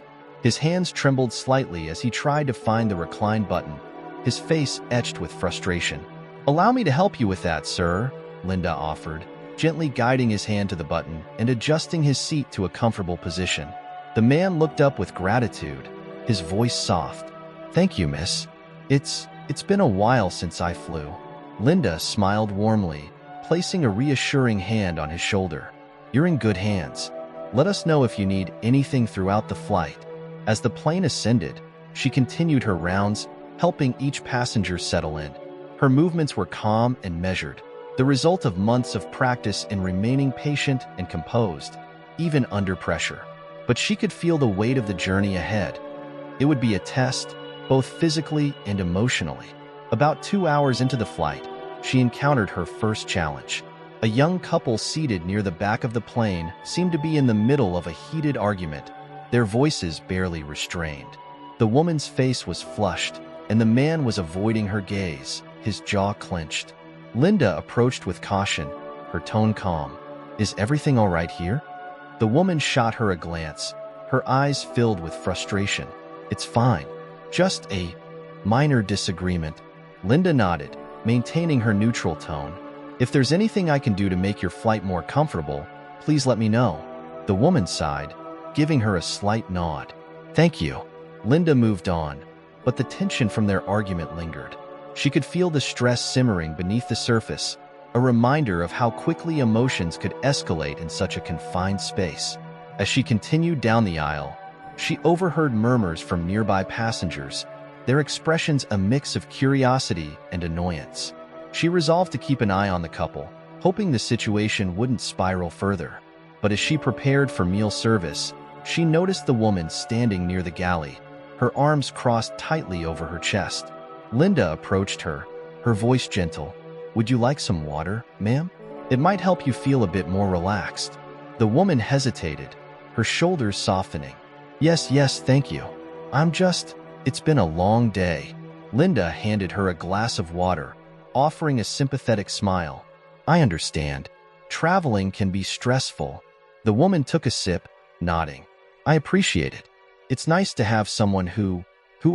His hands trembled slightly as he tried to find the recline button, his face etched with frustration. "Allow me to help you with that, sir," Linda offered, gently guiding his hand to the button and adjusting his seat to a comfortable position. The man looked up with gratitude, his voice soft. "Thank you, miss. It's been a while since I flew." Linda smiled warmly, placing a reassuring hand on his shoulder. "You're in good hands. Let us know if you need anything throughout the flight." As the plane ascended, she continued her rounds, helping each passenger settle in. Her movements were calm and measured, the result of months of practice in remaining patient and composed, even under pressure. But she could feel the weight of the journey ahead. It would be a test, both physically and emotionally. About 2 hours into the flight, she encountered her first challenge. A young couple seated near the back of the plane seemed to be in the middle of a heated argument, their voices barely restrained. The woman's face was flushed, and the man was avoiding her gaze, his jaw clenched. Linda approached with caution, her tone calm. "Is everything all right here?" The woman shot her a glance, her eyes filled with frustration. "It's fine. Just a minor disagreement." Linda nodded, maintaining her neutral tone. "If there's anything I can do to make your flight more comfortable, please let me know." The woman sighed, giving her a slight nod. "Thank you." Linda moved on, but the tension from their argument lingered. She could feel the stress simmering beneath the surface, a reminder of how quickly emotions could escalate in such a confined space. As she continued down the aisle, she overheard murmurs from nearby passengers, their expressions a mix of curiosity and annoyance. She resolved to keep an eye on the couple, hoping the situation wouldn't spiral further. But as she prepared for meal service, she noticed the woman standing near the galley, her arms crossed tightly over her chest. Linda approached her, her voice gentle. "Would you like some water, ma'am? It might help you feel a bit more relaxed." The woman hesitated, her shoulders softening. Yes, thank you. It's been a long day." Linda handed her a glass of water, offering a sympathetic smile. "I understand. Traveling can be stressful." The woman took a sip, nodding. "I appreciate it. It's nice to have someone who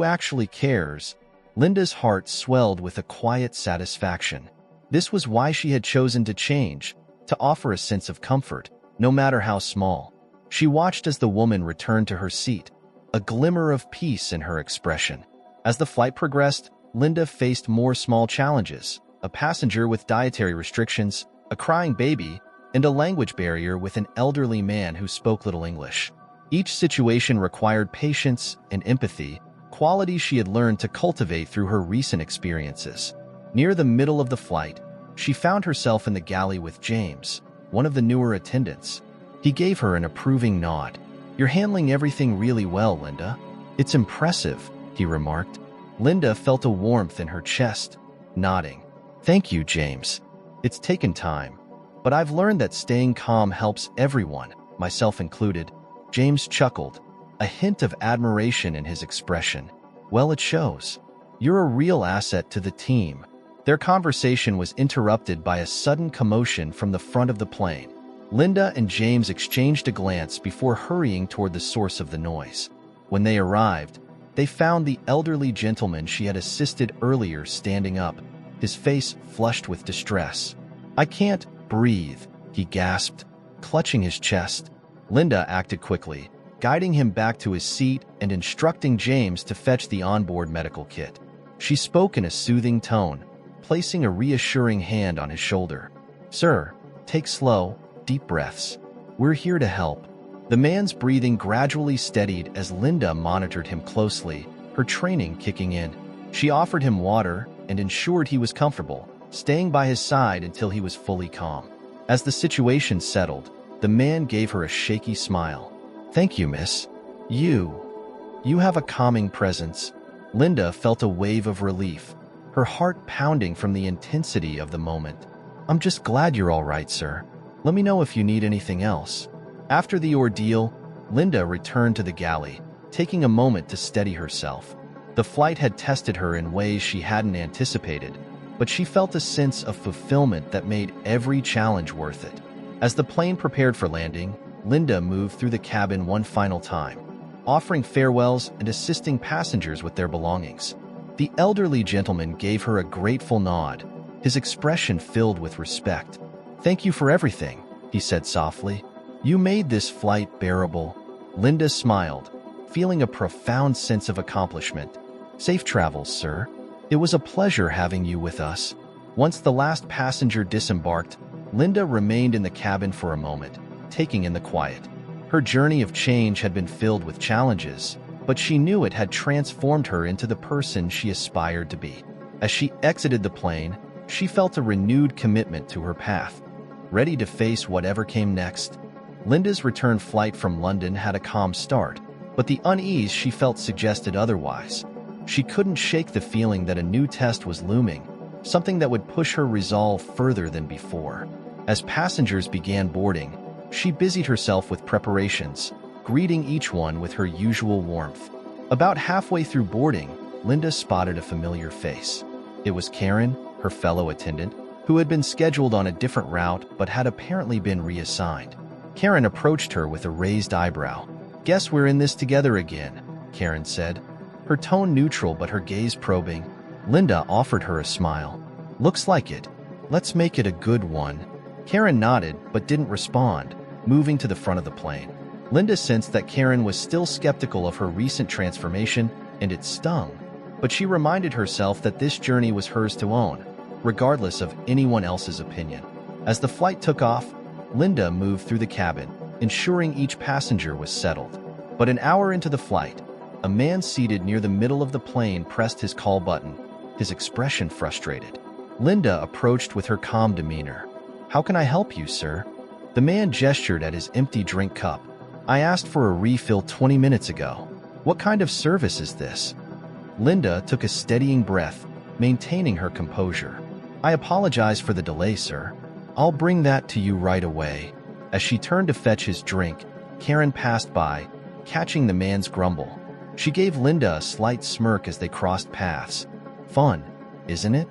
actually cares." Linda's heart swelled with a quiet satisfaction. This was why she had chosen to change, to offer a sense of comfort, no matter how small. She watched as the woman returned to her seat, a glimmer of peace in her expression. As the flight progressed, Linda faced more small challenges: a passenger with dietary restrictions, a crying baby, and a language barrier with an elderly man who spoke little English. Each situation required patience and empathy, qualities she had learned to cultivate through her recent experiences. Near the middle of the flight, she found herself in the galley with James, one of the newer attendants. He gave her an approving nod. "You're handling everything really well, Linda. It's impressive," he remarked. Linda felt a warmth in her chest, nodding. "Thank you, James. It's taken time, but I've learned that staying calm helps everyone, myself included." James chuckled, a hint of admiration in his expression. "Well, it shows. You're a real asset to the team. Their conversation was interrupted by a sudden commotion from the front of the plane. Linda and James exchanged a glance before hurrying toward the source of the noise. When they arrived, they found the elderly gentleman she had assisted earlier standing up, his face flushed with distress. "I can't breathe," he gasped, clutching his chest. Linda acted quickly, guiding him back to his seat and instructing James to fetch the onboard medical kit. She spoke in a soothing tone, placing a reassuring hand on his shoulder. "Sir, take slow, deep breaths. We're here to help." The man's breathing gradually steadied as Linda monitored him closely, her training kicking in. She offered him water and ensured he was comfortable, staying by his side until he was fully calm. As the situation settled, the man gave her a shaky smile. "Thank you, miss. You have a calming presence." Linda felt a wave of relief, her heart pounding from the intensity of the moment. "I'm just glad you're all right, sir. Let me know if you need anything else." After the ordeal, Linda returned to the galley, taking a moment to steady herself. The flight had tested her in ways she hadn't anticipated, but she felt a sense of fulfillment that made every challenge worth it. As the plane prepared for landing, Linda moved through the cabin one final time, offering farewells and assisting passengers with their belongings. The elderly gentleman gave her a grateful nod, his expression filled with respect. "Thank you for everything," he said softly. "You made this flight bearable." Linda smiled, feeling a profound sense of accomplishment. "Safe travels, sir. It was a pleasure having you with us." Once the last passenger disembarked, Linda remained in the cabin for a moment, taking in the quiet. Her journey of change had been filled with challenges, but she knew it had transformed her into the person she aspired to be. As she exited the plane, she felt a renewed commitment to her path, ready to face whatever came next. Linda's return flight from London had a calm start, but the unease she felt suggested otherwise. She couldn't shake the feeling that a new test was looming, something that would push her resolve further than before. As passengers began boarding, she busied herself with preparations, greeting each one with her usual warmth. About halfway through boarding, Linda spotted a familiar face. It was Karen, her fellow attendant, who had been scheduled on a different route but had apparently been reassigned. Karen approached her with a raised eyebrow. "Guess we're in this together again," Karen said, her tone neutral but her gaze probing. Linda offered her a smile. "Looks like it. Let's make it a good one." Karen nodded but didn't respond, moving to the front of the plane. Linda sensed that Karen was still skeptical of her recent transformation, and it stung. But she reminded herself that this journey was hers to own, regardless of anyone else's opinion. As the flight took off, Linda moved through the cabin, ensuring each passenger was settled. But an hour into the flight, a man seated near the middle of the plane pressed his call button, his expression frustrated. Linda approached with her calm demeanor. "How can I help you, sir?" The man gestured at his empty drink cup. "I asked for a refill 20 minutes ago. What kind of service is this?" Linda took a steadying breath, maintaining her composure. "I apologize for the delay, sir. I'll bring that to you right away." As she turned to fetch his drink, Karen passed by, catching the man's grumble. She gave Linda a slight smirk as they crossed paths. "Fun, isn't it?"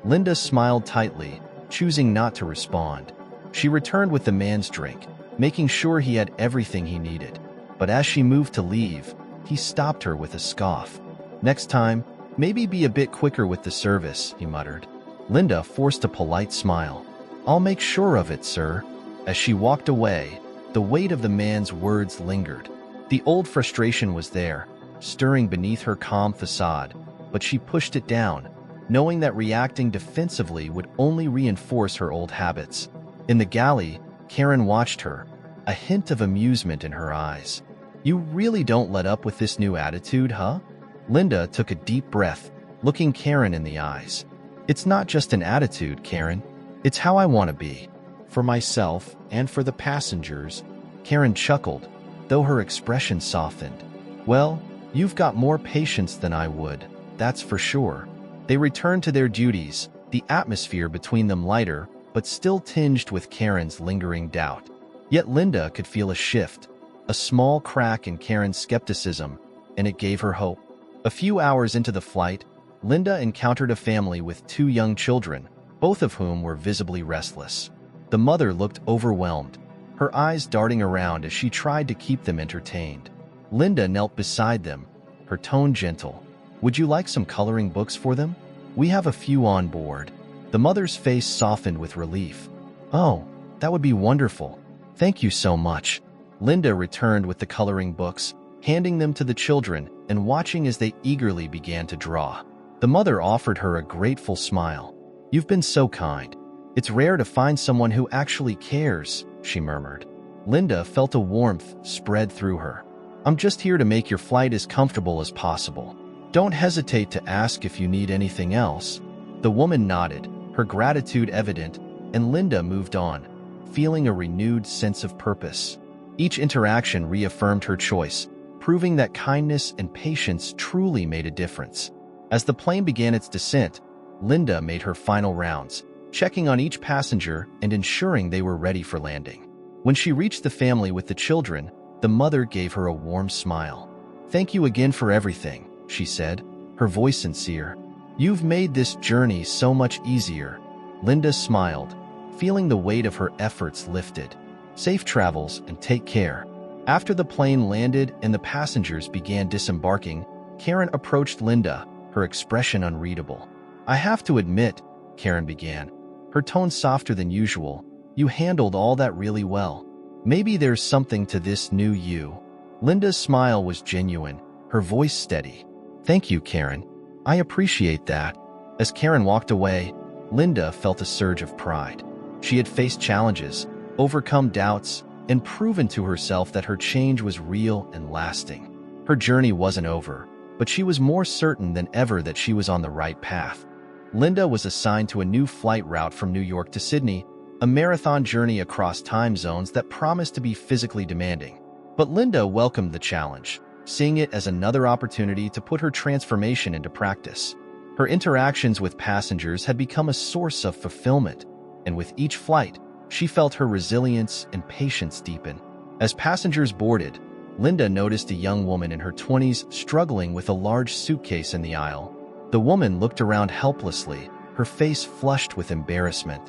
Linda smiled tightly, choosing not to respond. She returned with the man's drink, making sure he had everything he needed. But as she moved to leave, he stopped her with a scoff. "Next time, maybe be a bit quicker with the service," he muttered. Linda forced a polite smile. "I'll make sure of it, sir." As she walked away, the weight of the man's words lingered. The old frustration was there, stirring beneath her calm facade, but she pushed it down, knowing that reacting defensively would only reinforce her old habits. In the galley, Karen watched her, a hint of amusement in her eyes. "You really don't let up with this new attitude, huh?" Linda took a deep breath, looking Karen in the eyes. "It's not just an attitude, Karen. It's how I want to be. For myself and for the passengers." Karen chuckled, though her expression softened. "Well, you've got more patience than I would, that's for sure." They returned to their duties, the atmosphere between them lighter, but still tinged with Karen's lingering doubt. Yet Linda could feel a shift, a small crack in Karen's skepticism, and it gave her hope. A few hours into the flight, Linda encountered a family with 2 young children, both of whom were visibly restless. The mother looked overwhelmed, her eyes darting around as she tried to keep them entertained. Linda knelt beside them, her tone gentle. "Would you like some coloring books for them? We have a few on board." The mother's face softened with relief. "Oh, that would be wonderful. Thank you so much." Linda returned with the coloring books, handing them to the children and watching as they eagerly began to draw. The mother offered her a grateful smile. "You've been so kind. It's rare to find someone who actually cares," she murmured. Linda felt a warmth spread through her. "I'm just here to make your flight as comfortable as possible. Don't hesitate to ask if you need anything else." The woman nodded, her gratitude evident, and Linda moved on, feeling a renewed sense of purpose. Each interaction reaffirmed her choice, proving that kindness and patience truly made a difference. As the plane began its descent, Linda made her final rounds, checking on each passenger and ensuring they were ready for landing. When she reached the family with the children, the mother gave her a warm smile. "Thank you again for everything," she said, her voice sincere. "You've made this journey so much easier." Linda smiled, feeling the weight of her efforts lifted. "Safe travels and take care." After the plane landed and the passengers began disembarking, Karen approached Linda, her expression unreadable. "I have to admit," Karen began, her tone softer than usual, "you handled all that really well. Maybe there's something to this new you." Linda's smile was genuine, her voice steady. "Thank you, Karen. I appreciate that." As Karen walked away, Linda felt a surge of pride. She had faced challenges, overcome doubts, and proven to herself that her change was real and lasting. Her journey wasn't over, but she was more certain than ever that she was on the right path. Linda was assigned to a new flight route from New York to Sydney, a marathon journey across time zones that promised to be physically demanding. But Linda welcomed the challenge, seeing it as another opportunity to put her transformation into practice. Her interactions with passengers had become a source of fulfillment, and with each flight, she felt her resilience and patience deepen. As passengers boarded, Linda noticed a young woman in her 20s struggling with a large suitcase in the aisle. The woman looked around helplessly, her face flushed with embarrassment.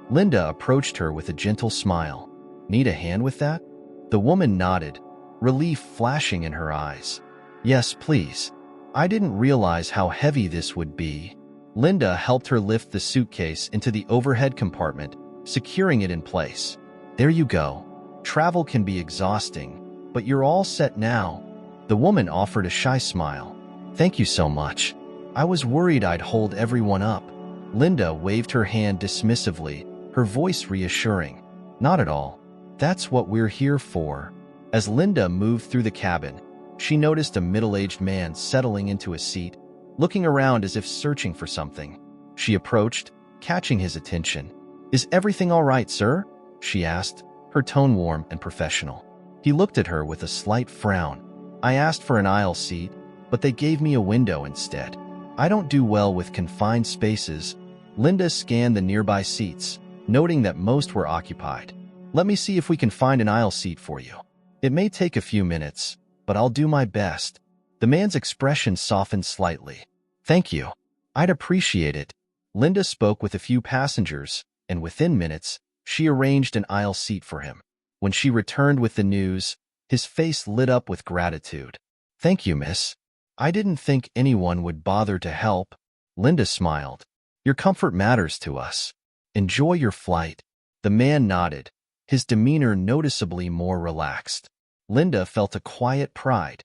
Linda approached her with a gentle smile. "Need a hand with that?" The woman nodded, relief flashing in her eyes. "Yes, please. I didn't realize how heavy this would be." Linda helped her lift the suitcase into the overhead compartment, securing it in place. "There you go. Travel can be exhausting, but you're all set now." The woman offered a shy smile. "Thank you so much. I was worried I'd hold everyone up." Linda waved her hand dismissively, her voice reassuring. "Not at all. That's what we're here for." As Linda moved through the cabin, she noticed a middle-aged man settling into a seat, looking around as if searching for something. She approached, catching his attention. "Is everything all right, sir?" she asked, her tone warm and professional. He looked at her with a slight frown. "I asked for an aisle seat, but they gave me a window instead. I don't do well with confined spaces." Linda scanned the nearby seats, noting that most were occupied. "Let me see if we can find an aisle seat for you. It may take a few minutes, but I'll do my best." The man's expression softened slightly. "Thank you. I'd appreciate it." Linda spoke with a few passengers, and within minutes, she arranged an aisle seat for him. When she returned with the news, his face lit up with gratitude. "Thank you, miss. I didn't think anyone would bother to help." Linda smiled. "Your comfort matters to us. Enjoy your flight." The man nodded, his demeanor noticeably more relaxed. Linda felt a quiet pride.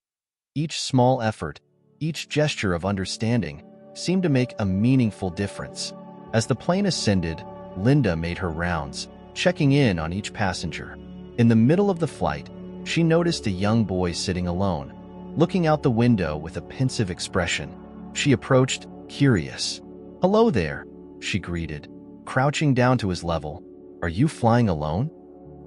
Each small effort, each gesture of understanding, seemed to make a meaningful difference. As the plane ascended, Linda made her rounds, checking in on each passenger. In the middle of the flight, she noticed a young boy sitting alone, looking out the window with a pensive expression. She approached, curious. "Hello there," she greeted, crouching down to his level. "Are you flying alone?"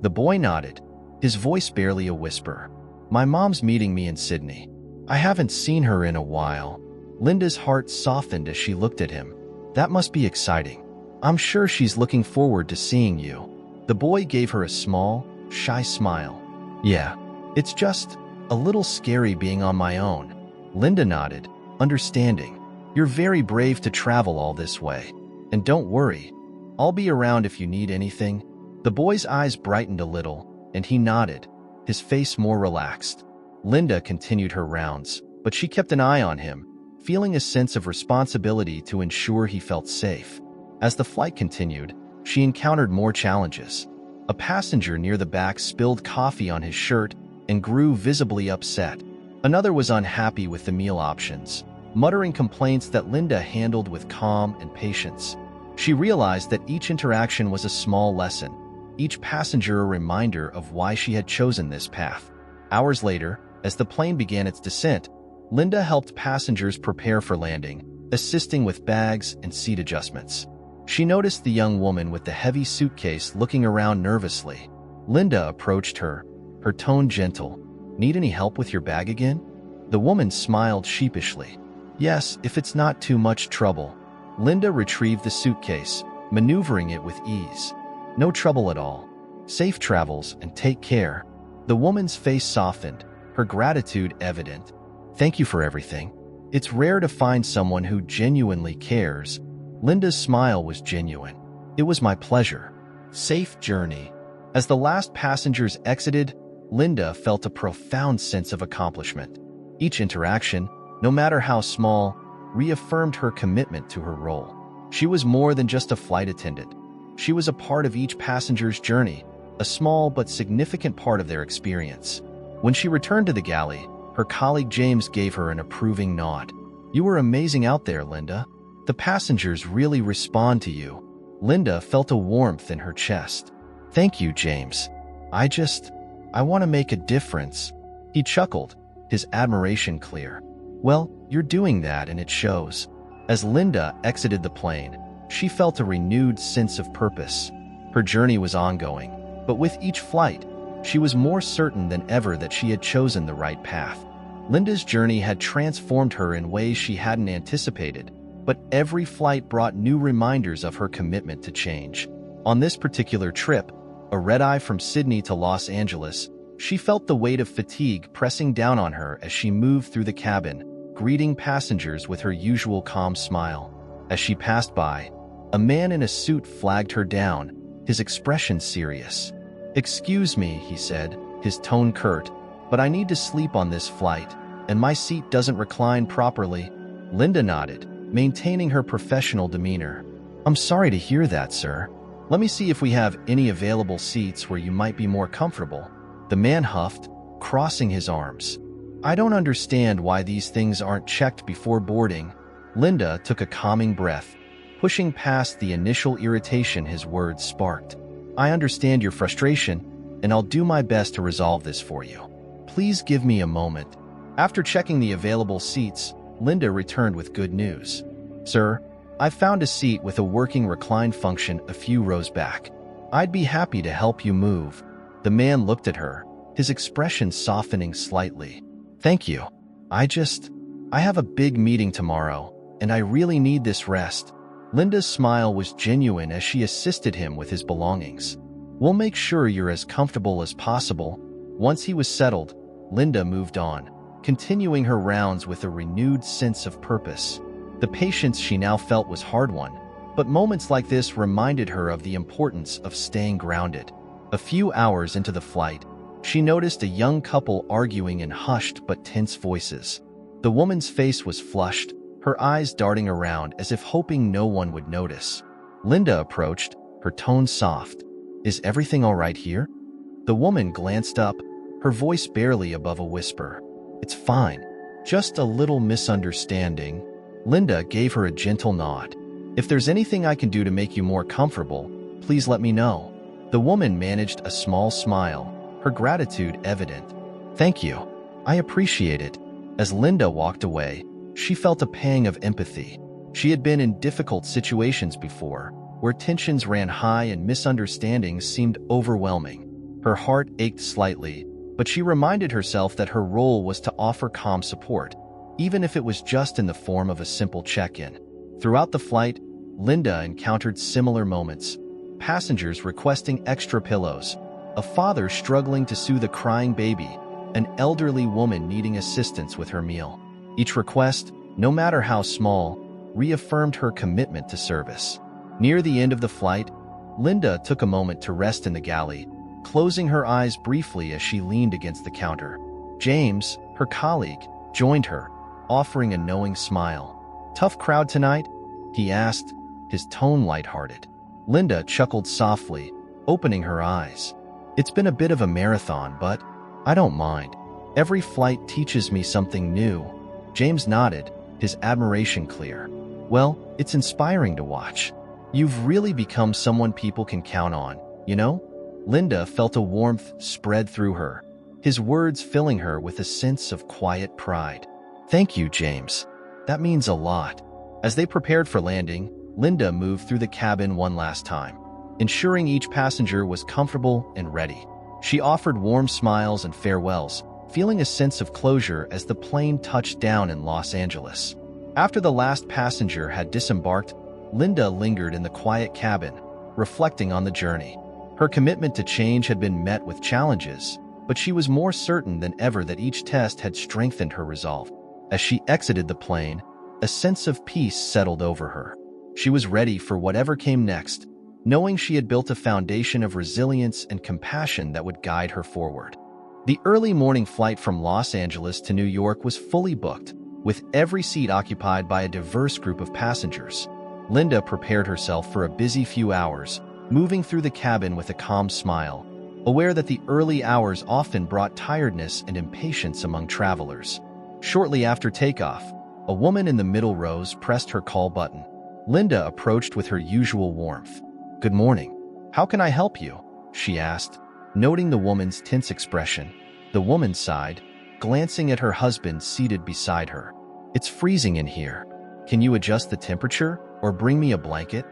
The boy nodded, his voice barely a whisper. "My mom's meeting me in Sydney. I haven't seen her in a while." Linda's heart softened as she looked at him. "That must be exciting. I'm sure she's looking forward to seeing you." The boy gave her a small, shy smile. "Yeah, it's just a little scary being on my own." Linda nodded, understanding. You're very brave to travel all this way. And don't worry, I'll be around if you need anything." The boy's eyes brightened a little, and he nodded, his face more relaxed. Linda continued her rounds, but she kept an eye on him, feeling a sense of responsibility to ensure he felt safe. As the flight continued, she encountered more challenges. A passenger near the back spilled coffee on his shirt and grew visibly upset. Another was unhappy with the meal options, muttering complaints that Linda handled with calm and patience. She realized that each interaction was a small lesson, each passenger a reminder of why she had chosen this path. Hours later, as the plane began its descent, Linda helped passengers prepare for landing, assisting with bags and seat adjustments. She noticed the young woman with the heavy suitcase looking around nervously. Linda approached her, her tone gentle. "Need any help with your bag again?" The woman smiled sheepishly. "Yes, if it's not too much trouble." Linda retrieved the suitcase, maneuvering it with ease. "No trouble at all. Safe travels and take care." The woman's face softened, her gratitude evident. "Thank you for everything. It's rare to find someone who genuinely cares." Linda's smile was genuine. "It was my pleasure. Safe journey." As the last passengers exited, Linda felt a profound sense of accomplishment. Each interaction, no matter how small, reaffirmed her commitment to her role. She was more than just a flight attendant. She was a part of each passenger's journey, a small but significant part of their experience. When she returned to the galley, her colleague James gave her an approving nod. "You were amazing out there, Linda. The passengers really respond to you." Linda felt a warmth in her chest. "Thank you, James. I want to make a difference." He chuckled, his admiration clear. "Well, you're doing that and it shows." As Linda exited the plane, she felt a renewed sense of purpose. Her journey was ongoing, but with each flight, she was more certain than ever that she had chosen the right path. Linda's journey had transformed her in ways she hadn't anticipated, but every flight brought new reminders of her commitment to change. On this particular trip, a red-eye from Sydney to Los Angeles, she felt the weight of fatigue pressing down on her as she moved through the cabin, greeting passengers with her usual calm smile. As she passed by, a man in a suit flagged her down, his expression serious. "Excuse me," he said, his tone curt, "but I need to sleep on this flight, and my seat doesn't recline properly." Linda nodded, maintaining her professional demeanor. "I'm sorry to hear that, sir. Let me see if we have any available seats where you might be more comfortable." The man huffed, crossing his arms. "I don't understand why these things aren't checked before boarding." Linda took a calming breath, pushing past the initial irritation his words sparked. "I understand your frustration, and I'll do my best to resolve this for you. Please give me a moment." After checking the available seats, Linda returned with good news. "Sir, I found a seat with a working recline function a few rows back. I'd be happy to help you move." The man looked at her, his expression softening slightly. "Thank you. I have a big meeting tomorrow, and I really need this rest." Linda's smile was genuine as she assisted him with his belongings. "We'll make sure you're as comfortable as possible." Once he was settled, Linda moved on, continuing her rounds with a renewed sense of purpose. The patience she now felt was hard-won, but moments like this reminded her of the importance of staying grounded. A few hours into the flight, she noticed a young couple arguing in hushed but tense voices. The woman's face was flushed, her eyes darting around as if hoping no one would notice. Linda approached, her tone soft. "Is everything all right here?" The woman glanced up, her voice barely above a whisper. "It's fine. Just a little misunderstanding." Linda gave her a gentle nod. "If there's anything I can do to make you more comfortable, please let me know." The woman managed a small smile, her gratitude evident. "Thank you. I appreciate it." As Linda walked away, she felt a pang of empathy. She had been in difficult situations before, where tensions ran high and misunderstandings seemed overwhelming. Her heart ached slightly, but she reminded herself that her role was to offer calm support, even if it was just in the form of a simple check-in. Throughout the flight, Linda encountered similar moments. Passengers requesting extra pillows, a father struggling to soothe a crying baby, an elderly woman needing assistance with her meal. Each request, no matter how small, reaffirmed her commitment to service. Near the end of the flight, Linda took a moment to rest in the galley, closing her eyes briefly as she leaned against the counter. James, her colleague, joined her, offering a knowing smile. "Tough crowd tonight?" he asked, his tone lighthearted. Linda chuckled softly, opening her eyes. "It's been a bit of a marathon, but I don't mind. Every flight teaches me something new." James nodded, his admiration clear. "Well, it's inspiring to watch. You've really become someone people can count on, you know?" Linda felt a warmth spread through her, his words filling her with a sense of quiet pride. "Thank you, James. That means a lot." As they prepared for landing, Linda moved through the cabin one last time, ensuring each passenger was comfortable and ready. She offered warm smiles and farewells, feeling a sense of closure as the plane touched down in Los Angeles. After the last passenger had disembarked, Linda lingered in the quiet cabin, reflecting on the journey. Her commitment to change had been met with challenges, but she was more certain than ever that each test had strengthened her resolve. As she exited the plane, a sense of peace settled over her. She was ready for whatever came next, knowing she had built a foundation of resilience and compassion that would guide her forward. The early morning flight from Los Angeles to New York was fully booked, with every seat occupied by a diverse group of passengers. Linda prepared herself for a busy few hours, moving through the cabin with a calm smile, aware that the early hours often brought tiredness and impatience among travelers. Shortly after takeoff, a woman in the middle rows pressed her call button. Linda approached with her usual warmth. "Good morning. How can I help you?" she asked, noting the woman's tense expression. The woman sighed, glancing at her husband seated beside her. "It's freezing in here. Can you adjust the temperature or bring me a blanket?"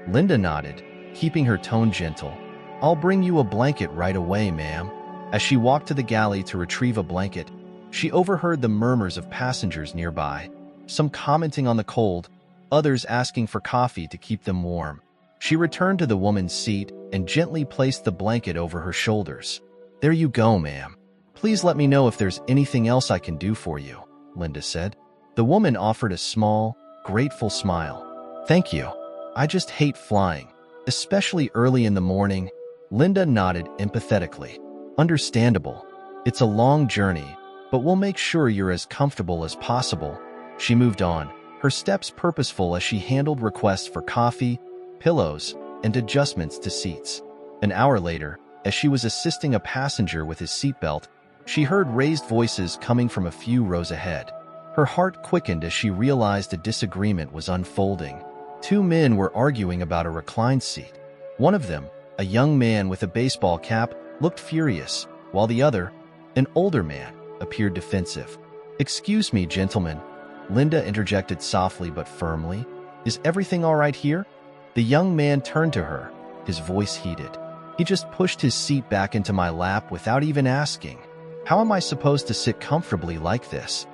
Linda nodded, keeping her tone gentle. "I'll bring you a blanket right away, ma'am." As she walked to the galley to retrieve a blanket, she overheard the murmurs of passengers nearby, some commenting on the cold, others asking for coffee to keep them warm. She returned to the woman's seat and gently placed the blanket over her shoulders. "There you go, ma'am. Please let me know if there's anything else I can do for you," Linda said. The woman offered a small, grateful smile. "Thank you. I just hate flying, especially early in the morning." Linda nodded empathetically. "Understandable. It's a long journey, but we'll make sure you're as comfortable as possible." She moved on, her steps purposeful as she handled requests for coffee, pillows, and adjustments to seats. An hour later, as she was assisting a passenger with his seatbelt, she heard raised voices coming from a few rows ahead. Her heart quickened as she realized a disagreement was unfolding. Two men were arguing about a reclined seat. One of them, a young man with a baseball cap, looked furious, while the other, an older man, appeared defensive. "Excuse me, gentlemen," Linda interjected softly but firmly. "Is everything all right here?" The young man turned to her, his voice heated. "He just pushed his seat back into my lap without even asking. How am I supposed to sit comfortably like this?"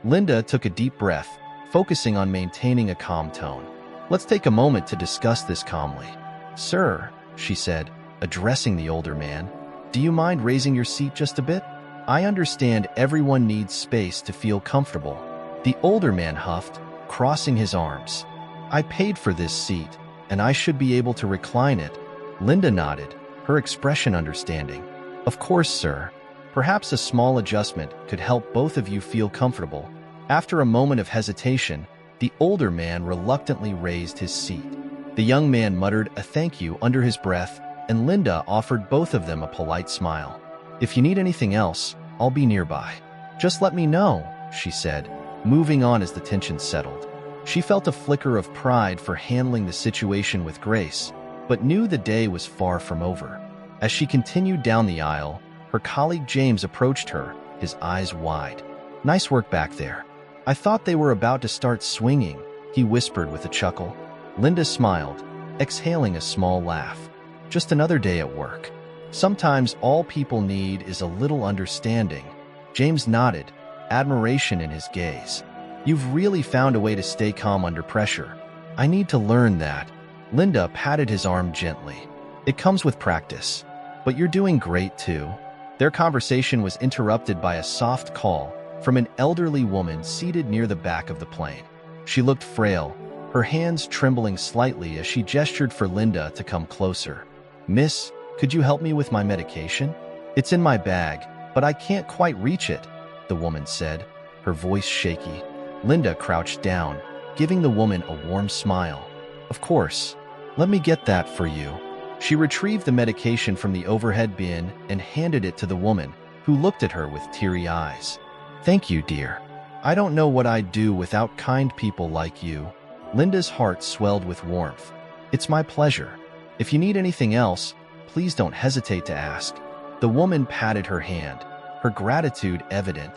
Linda took a deep breath, focusing on maintaining a calm tone. "Let's take a moment to discuss this calmly." "Sir," she said, addressing the older man, "do you mind raising your seat just a bit? I understand everyone needs space to feel comfortable." The older man huffed, crossing his arms. "I paid for this seat, and I should be able to recline it." Linda nodded, her expression understanding. "Of course, sir. Perhaps a small adjustment could help both of you feel comfortable." After a moment of hesitation, the older man reluctantly raised his seat. The young man muttered a thank you under his breath, and Linda offered both of them a polite smile. "If you need anything else, I'll be nearby. Just let me know," she said, moving on as the tension settled. She felt a flicker of pride for handling the situation with grace, but knew the day was far from over. As she continued down the aisle, her colleague James approached her, his eyes wide. "Nice work back there. I thought they were about to start swinging," he whispered with a chuckle. Linda smiled, exhaling a small laugh. "Just another day at work. Sometimes all people need is a little understanding." James nodded, admiration in his gaze. "You've really found a way to stay calm under pressure. I need to learn that." Linda patted his arm gently. "It comes with practice. But you're doing great too." Their conversation was interrupted by a soft call, from an elderly woman seated near the back of the plane. She looked frail, her hands trembling slightly as she gestured for Linda to come closer. "Miss, could you help me with my medication? It's in my bag, but I can't quite reach it," the woman said, her voice shaky. Linda crouched down, giving the woman a warm smile. "Of course. Let me get that for you." She retrieved the medication from the overhead bin and handed it to the woman, who looked at her with teary eyes. "Thank you, dear. I don't know what I'd do without kind people like you." Linda's heart swelled with warmth. "It's my pleasure. If you need anything else, please don't hesitate to ask." The woman patted her hand, her gratitude evident.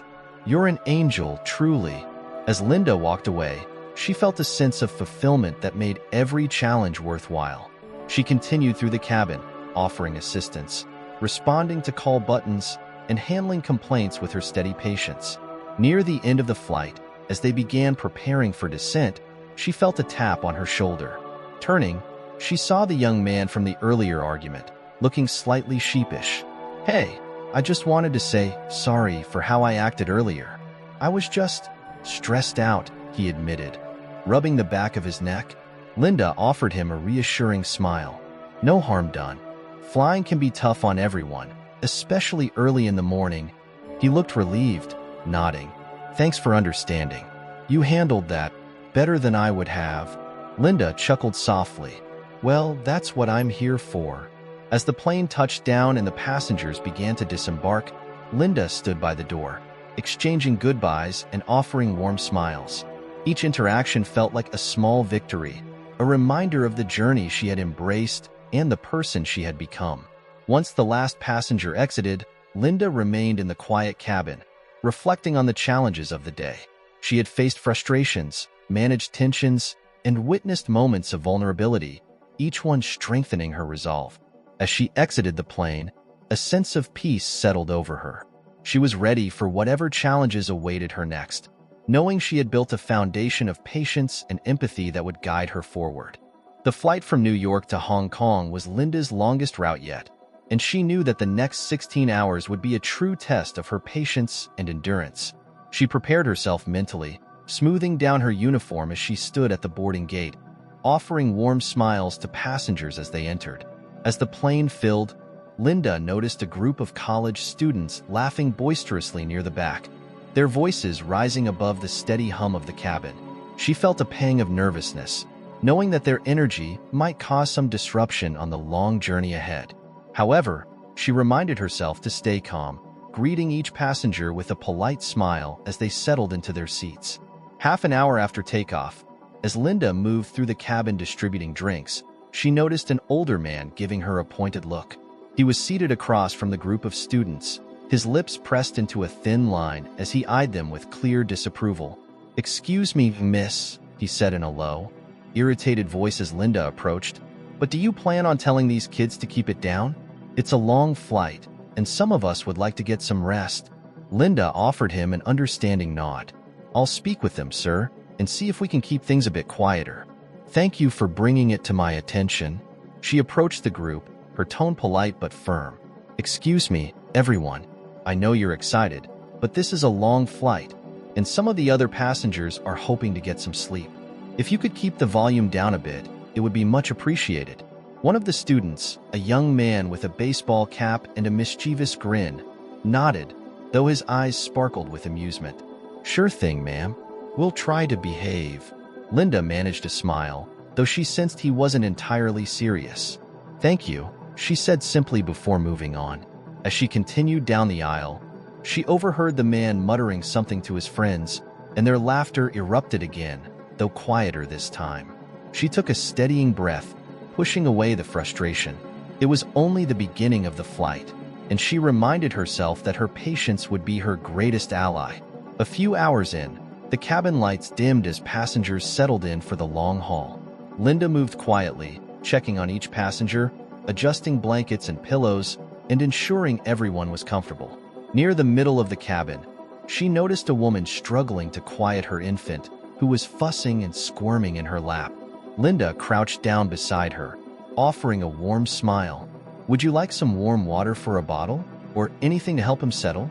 "You're an angel, truly." As Linda walked away, she felt a sense of fulfillment that made every challenge worthwhile. She continued through the cabin, offering assistance, responding to call buttons, and handling complaints with her steady patience. Near the end of the flight, as they began preparing for descent, she felt a tap on her shoulder. Turning, she saw the young man from the earlier argument, looking slightly sheepish. "Hey, I just wanted to say sorry for how I acted earlier. I was just stressed out," he admitted. Rubbing the back of his neck, Linda offered him a reassuring smile. "No harm done. Flying can be tough on everyone, especially early in the morning." He looked relieved, nodding. "Thanks for understanding. You handled that better than I would have." Linda chuckled softly. "Well, that's what I'm here for." As the plane touched down and the passengers began to disembark, Linda stood by the door, exchanging goodbyes and offering warm smiles. Each interaction felt like a small victory, a reminder of the journey she had embraced and the person she had become. Once the last passenger exited, Linda remained in the quiet cabin, reflecting on the challenges of the day. She had faced frustrations, managed tensions, and witnessed moments of vulnerability, each one strengthening her resolve. As she exited the plane, a sense of peace settled over her. She was ready for whatever challenges awaited her next, knowing she had built a foundation of patience and empathy that would guide her forward. The flight from New York to Hong Kong was Linda's longest route yet, and she knew that the next 16 hours would be a true test of her patience and endurance. She prepared herself mentally, smoothing down her uniform as she stood at the boarding gate, offering warm smiles to passengers as they entered. As the plane filled, Linda noticed a group of college students laughing boisterously near the back, their voices rising above the steady hum of the cabin. She felt a pang of nervousness, knowing that their energy might cause some disruption on the long journey ahead. However, she reminded herself to stay calm, greeting each passenger with a polite smile as they settled into their seats. Half an hour after takeoff, as Linda moved through the cabin distributing drinks, she noticed an older man giving her a pointed look. He was seated across from the group of students, his lips pressed into a thin line as he eyed them with clear disapproval. "Excuse me, miss," he said in a low, irritated voice as Linda approached, "but do you plan on telling these kids to keep it down? It's a long flight, and some of us would like to get some rest." Linda offered him an understanding nod. "I'll speak with them, sir, and see if we can keep things a bit quieter. Thank you for bringing it to my attention." She approached the group, her tone polite but firm. "Excuse me, everyone. I know you're excited, but this is a long flight, and some of the other passengers are hoping to get some sleep. If you could keep the volume down a bit, it would be much appreciated." One of the students, a young man with a baseball cap and a mischievous grin, nodded, though his eyes sparkled with amusement. "Sure thing, ma'am. We'll try to behave." Linda managed a smile, though she sensed he wasn't entirely serious. "Thank you," she said simply before moving on. As she continued down the aisle, she overheard the man muttering something to his friends, and their laughter erupted again, though quieter this time. She took a steadying breath, pushing away the frustration. It was only the beginning of the flight, and she reminded herself that her patience would be her greatest ally. A few hours in, the cabin lights dimmed as passengers settled in for the long haul. Linda moved quietly, checking on each passenger, adjusting blankets and pillows, and ensuring everyone was comfortable. Near the middle of the cabin, she noticed a woman struggling to quiet her infant, who was fussing and squirming in her lap. Linda crouched down beside her, offering a warm smile. "Would you like some warm water for a bottle, or anything to help him settle?"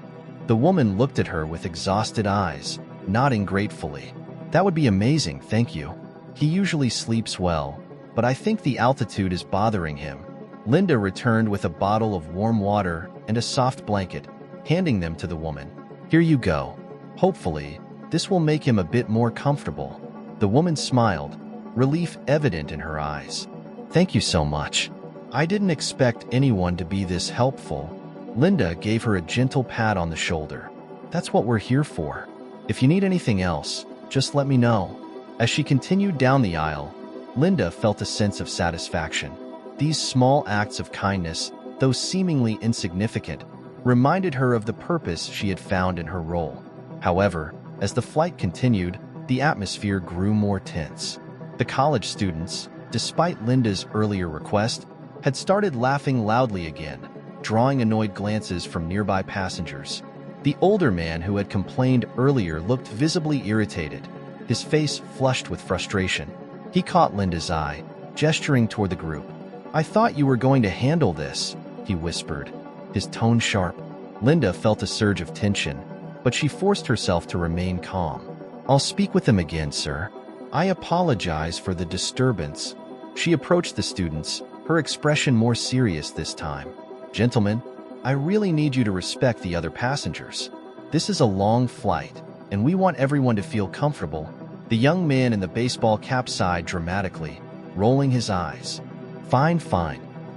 The woman looked at her with exhausted eyes, nodding gratefully. That would be amazing, thank you. He usually sleeps well, but I think the altitude is bothering him. Linda returned with a bottle of warm water and a soft blanket, handing them to the woman. Here you go. Hopefully, this will make him a bit more comfortable. The woman smiled, relief evident in her eyes. Thank you so much. I didn't expect anyone to be this helpful. Linda gave her a gentle pat on the shoulder. That's what we're here for. If you need anything else, just let me know. As she continued down the aisle, Linda felt a sense of satisfaction. These small acts of kindness, though seemingly insignificant, reminded her of the purpose she had found in her role. However, as the flight continued, the atmosphere grew more tense. The college students, despite Linda's earlier request, had started laughing loudly again, drawing annoyed glances from nearby passengers. The older man who had complained earlier looked visibly irritated, his face flushed with frustration. He caught Linda's eye, gesturing toward the group. I thought you were going to handle this, he whispered, his tone sharp. Linda felt a surge of tension, but she forced herself to remain calm. I'll speak with him again, sir. I apologize for the disturbance. She approached the students, her expression more serious this time. Gentlemen, I really need you to respect the other passengers. This is a long flight, and we want everyone to feel comfortable. The young man in the baseball cap sighed dramatically, rolling his eyes. Fine.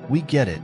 We get it.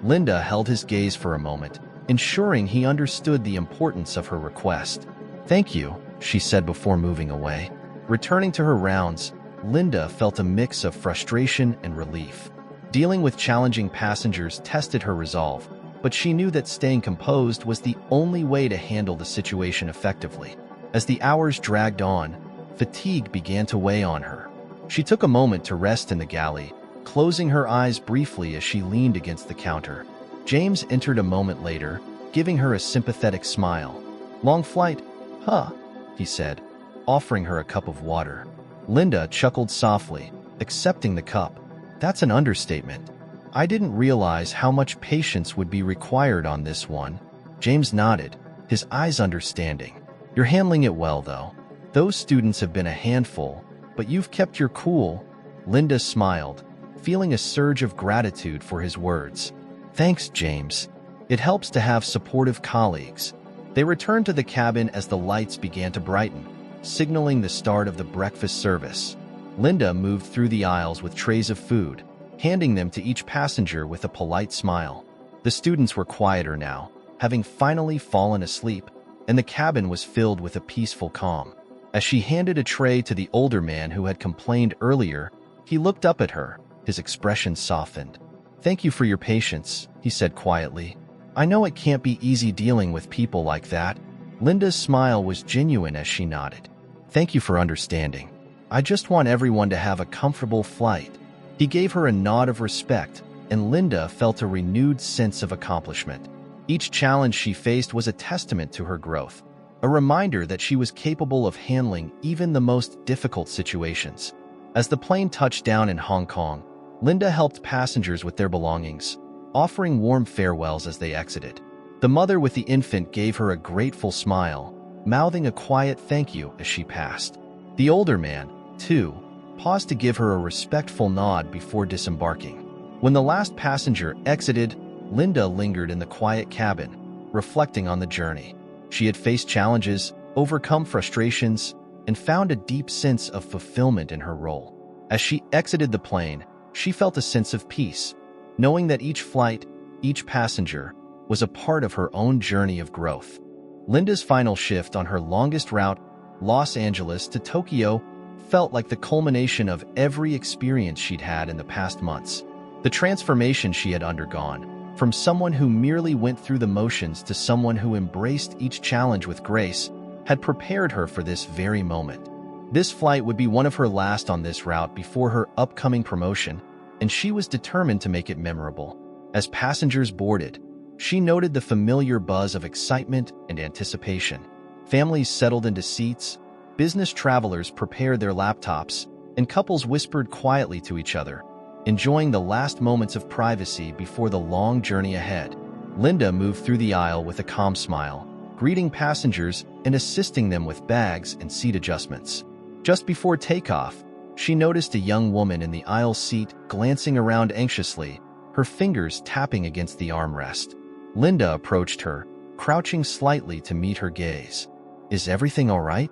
Linda held his gaze for a moment, ensuring he understood the importance of her request. Thank you, she said before moving away. Returning to her rounds, Linda felt a mix of frustration and relief. Dealing with challenging passengers tested her resolve, but she knew that staying composed was the only way to handle the situation effectively. As the hours dragged on, fatigue began to weigh on her. She took a moment to rest in the galley, closing her eyes briefly as she leaned against the counter. James entered a moment later, giving her a sympathetic smile. Long flight, huh? He said, offering her a cup of water. Linda chuckled softly, accepting the cup. That's an understatement. I didn't realize how much patience would be required on this one. James nodded, his eyes understanding. You're handling it well, though. Those students have been a handful, but you've kept your cool. Linda smiled, feeling a surge of gratitude for his words. Thanks, James. It helps to have supportive colleagues. They returned to the cabin as the lights began to brighten, signaling the start of the breakfast service. Linda moved through the aisles with trays of food, handing them to each passenger with a polite smile. The students were quieter now, having finally fallen asleep, and the cabin was filled with a peaceful calm. As she handed a tray to the older man who had complained earlier, he looked up at her, his expression softened. Thank you for your patience, he said quietly. I know it can't be easy dealing with people like that. Linda's smile was genuine as she nodded. Thank you for understanding. I just want everyone to have a comfortable flight. He gave her a nod of respect, and Linda felt a renewed sense of accomplishment. Each challenge she faced was a testament to her growth, a reminder that she was capable of handling even the most difficult situations. As the plane touched down in Hong Kong, Linda helped passengers with their belongings, offering warm farewells as they exited. The mother with the infant gave her a grateful smile, mouthing a quiet thank you as she passed. The older man, too, paused to give her a respectful nod before disembarking. When the last passenger exited, Linda lingered in the quiet cabin, reflecting on the journey. She had faced challenges, overcome frustrations, and found a deep sense of fulfillment in her role. As she exited the plane, she felt a sense of peace, knowing that each flight, each passenger, was a part of her own journey of growth. Linda's final shift on her longest route, Los Angeles to Tokyo, felt like the culmination of every experience she'd had in the past months. The transformation she had undergone, from someone who merely went through the motions to someone who embraced each challenge with grace, had prepared her for this very moment. This flight would be one of her last on this route before her upcoming promotion, and she was determined to make it memorable. As passengers boarded, she noted the familiar buzz of excitement and anticipation. Families settled into seats, business travelers prepared their laptops, and couples whispered quietly to each other, enjoying the last moments of privacy before the long journey ahead. Linda moved through the aisle with a calm smile, greeting passengers and assisting them with bags and seat adjustments. Just before takeoff, she noticed a young woman in the aisle seat glancing around anxiously, her fingers tapping against the armrest. Linda approached her, crouching slightly to meet her gaze. "Is everything all right?"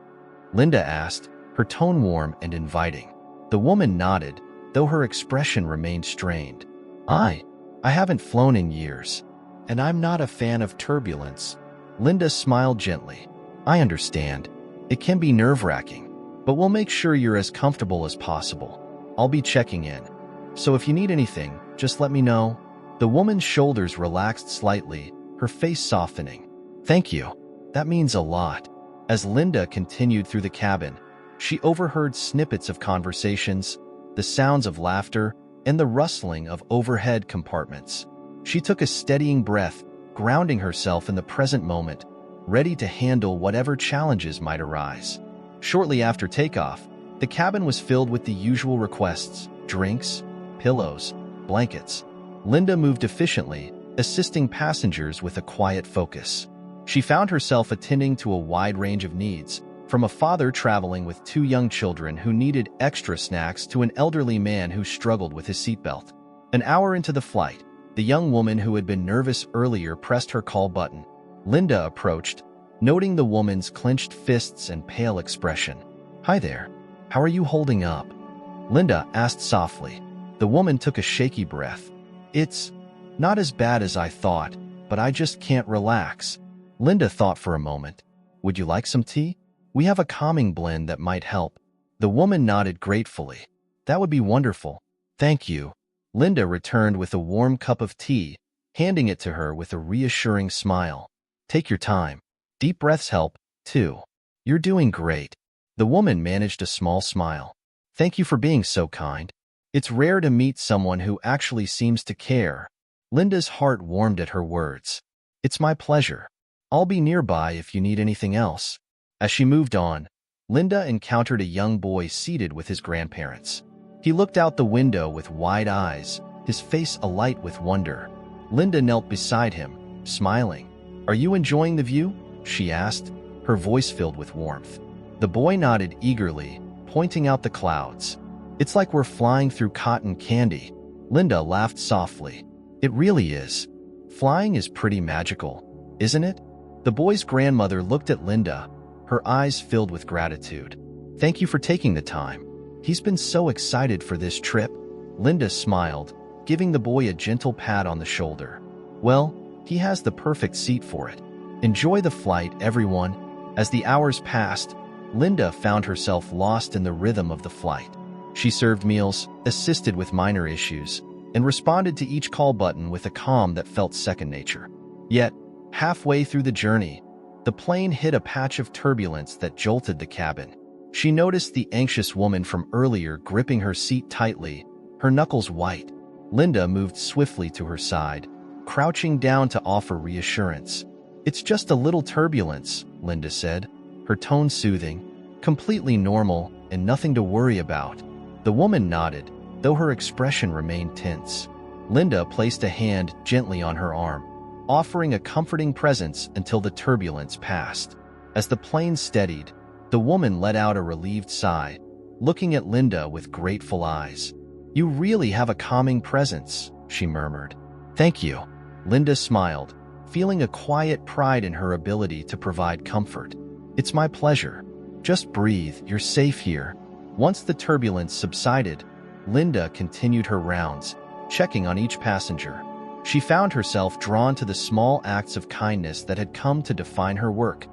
Linda asked, her tone warm and inviting. The woman nodded, though her expression remained strained. I haven't flown in years, and I'm not a fan of turbulence." Linda smiled gently. "I understand. It can be nerve-wracking, but we'll make sure you're as comfortable as possible. I'll be checking in. So if you need anything, just let me know." The woman's shoulders relaxed slightly, her face softening. "Thank you. That means a lot." As Linda continued through the cabin, she overheard snippets of conversations, the sounds of laughter, and the rustling of overhead compartments. She took a steadying breath, grounding herself in the present moment, ready to handle whatever challenges might arise. Shortly after takeoff, the cabin was filled with the usual requests: drinks, pillows, blankets. Linda moved efficiently, assisting passengers with a quiet focus. She found herself attending to a wide range of needs, from a father traveling with 2 young children who needed extra snacks to an elderly man who struggled with his seatbelt. An hour into the flight, the young woman who had been nervous earlier pressed her call button. Linda approached, noting the woman's clenched fists and pale expression. "Hi there. How are you holding up?" Linda asked softly. The woman took a shaky breath. "It's not as bad as I thought, but I just can't relax." Linda thought for a moment. "Would you like some tea? We have a calming blend that might help." The woman nodded gratefully. "That would be wonderful. Thank you." Linda returned with a warm cup of tea, handing it to her with a reassuring smile. "Take your time. Deep breaths help, too. You're doing great." The woman managed a small smile. "Thank you for being so kind. It's rare to meet someone who actually seems to care." Linda's heart warmed at her words. "It's my pleasure. I'll be nearby if you need anything else." As she moved on, Linda encountered a young boy seated with his grandparents. He looked out the window with wide eyes, his face alight with wonder. Linda knelt beside him, smiling. "Are you enjoying the view?" she asked, her voice filled with warmth. The boy nodded eagerly, pointing out the clouds. "It's like we're flying through cotton candy." Linda laughed softly. "It really is. Flying is pretty magical, isn't it?" The boy's grandmother looked at Linda, her eyes filled with gratitude. "Thank you for taking the time. He's been so excited for this trip." Linda smiled, giving the boy a gentle pat on the shoulder. "Well, he has the perfect seat for it. Enjoy the flight, everyone." As the hours passed, Linda found herself lost in the rhythm of the flight. She served meals, assisted with minor issues, and responded to each call button with a calm that felt second nature. Yet, halfway through the journey, the plane hit a patch of turbulence that jolted the cabin. She noticed the anxious woman from earlier gripping her seat tightly, her knuckles white. Linda moved swiftly to her side, crouching down to offer reassurance. "It's just a little turbulence," Linda said, her tone soothing. "Completely normal and nothing to worry about." The woman nodded, though her expression remained tense. Linda placed a hand gently on her arm, offering a comforting presence until the turbulence passed. As the plane steadied, the woman let out a relieved sigh, looking at Linda with grateful eyes. "You really have a calming presence," she murmured. "Thank you." Linda smiled, feeling a quiet pride in her ability to provide comfort. "It's my pleasure. Just breathe, you're safe here." Once the turbulence subsided, Linda continued her rounds, checking on each passenger. She found herself drawn to the small acts of kindness that had come to define her work: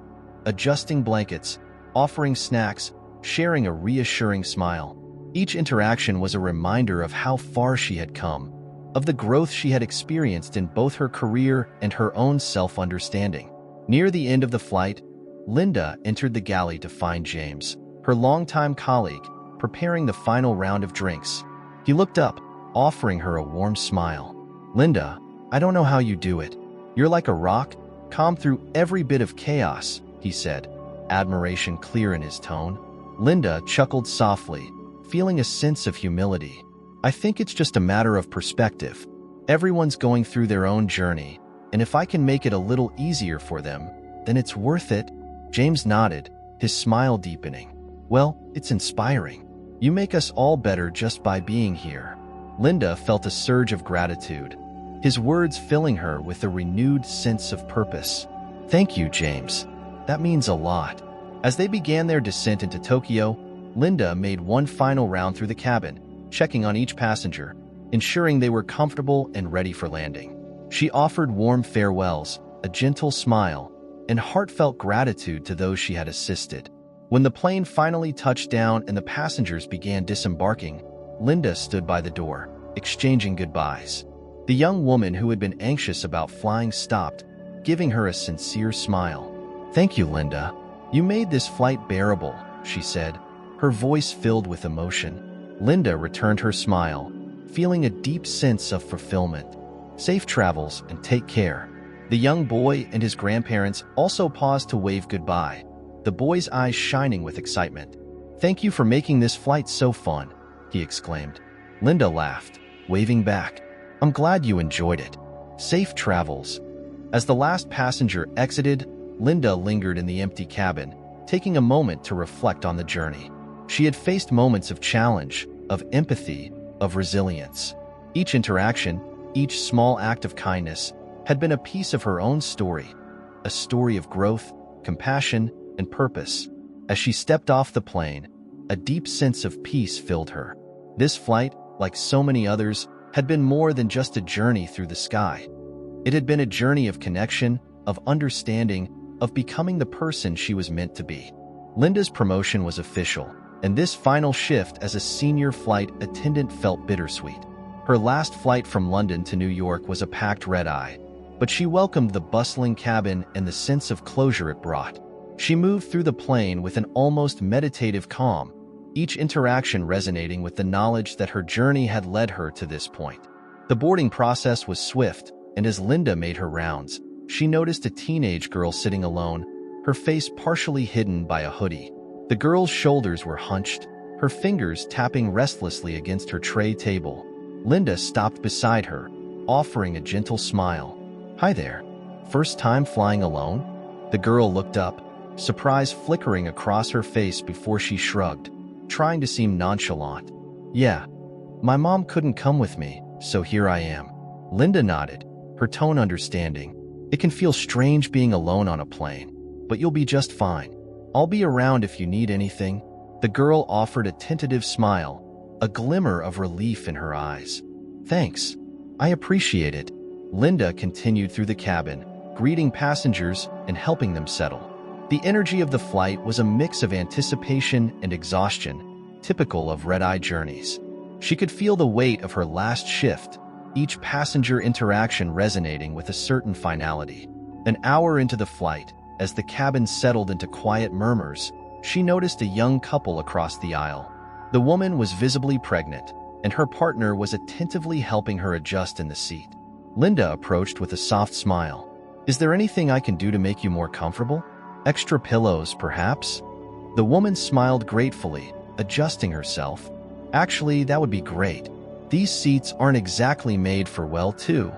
adjusting blankets, offering snacks, sharing a reassuring smile. Each interaction was a reminder of how far she had come, of the growth she had experienced in both her career and her own self-understanding. Near the end of the flight, Linda entered the galley to find James, her longtime colleague, preparing the final round of drinks. He looked up, offering her a warm smile. "Linda, I don't know how you do it. You're like a rock, calm through every bit of chaos," he said, admiration clear in his tone. Linda chuckled softly, feeling a sense of humility. "I think it's just a matter of perspective. Everyone's going through their own journey, and if I can make it a little easier for them, Then it's worth it. James nodded, his smile deepening. Well, it's inspiring. You make us all better just by being here. Linda felt a surge of gratitude, his words filling her with a renewed sense of purpose. Thank you, James. That means a lot. As they began their descent into Tokyo, Linda made one final round through the cabin, checking on each passenger, ensuring they were comfortable and ready for landing. She offered warm farewells, a gentle smile, and heartfelt gratitude to those she had assisted. When the plane finally touched down and the passengers began disembarking, Linda stood by the door, exchanging goodbyes. The young woman who had been anxious about flying stopped, giving her a sincere smile. Thank you, Linda. You made this flight bearable, she said, her voice filled with emotion. Linda returned her smile, feeling a deep sense of fulfillment. Safe travels and take care. The young boy and his grandparents also paused to wave goodbye, the boy's eyes shining with excitement. Thank you for making this flight so fun, he exclaimed. Linda laughed, waving back. I'm glad you enjoyed it. Safe travels. As the last passenger exited, Linda lingered in the empty cabin, taking a moment to reflect on the journey. She had faced moments of challenge, of empathy, of resilience. Each interaction, each small act of kindness, had been a piece of her own story, a story of growth, compassion, and purpose. As she stepped off the plane, a deep sense of peace filled her. This flight, like so many others, had been more than just a journey through the sky. It had been a journey of connection, of understanding, of becoming the person she was meant to be. Linda's promotion was official, and this final shift as a senior flight attendant felt bittersweet. Her last flight from London to New York was a packed red-eye, but she welcomed the bustling cabin and the sense of closure it brought. She moved through the plane with an almost meditative calm, each interaction resonating with the knowledge that her journey had led her to this point. The boarding process was swift, and as Linda made her rounds, she noticed a teenage girl sitting alone, her face partially hidden by a hoodie. The girl's shoulders were hunched, her fingers tapping restlessly against her tray table. Linda stopped beside her, offering a gentle smile. Hi there. First time flying alone? The girl looked up, surprise flickering across her face before she shrugged, trying to seem nonchalant. Yeah, my mom couldn't come with me, so here I am. Linda nodded, her tone understanding. It can feel strange being alone on a plane, but you'll be just fine. I'll be around if you need anything. The girl offered a tentative smile, a glimmer of relief in her eyes. Thanks. I appreciate it. Linda continued through the cabin, greeting passengers and helping them settle. The energy of the flight was a mix of anticipation and exhaustion, typical of red-eye journeys. She could feel the weight of her last shift, each passenger interaction resonating with a certain finality. An hour into the flight, as the cabin settled into quiet murmurs, she noticed a young couple across the aisle. The woman was visibly pregnant, and her partner was attentively helping her adjust in the seat. Linda approached with a soft smile. Is there anything I can do to make you more comfortable? Extra pillows, perhaps? The woman smiled gratefully, adjusting herself. Actually, that would be great. These seats aren't exactly made for well, too.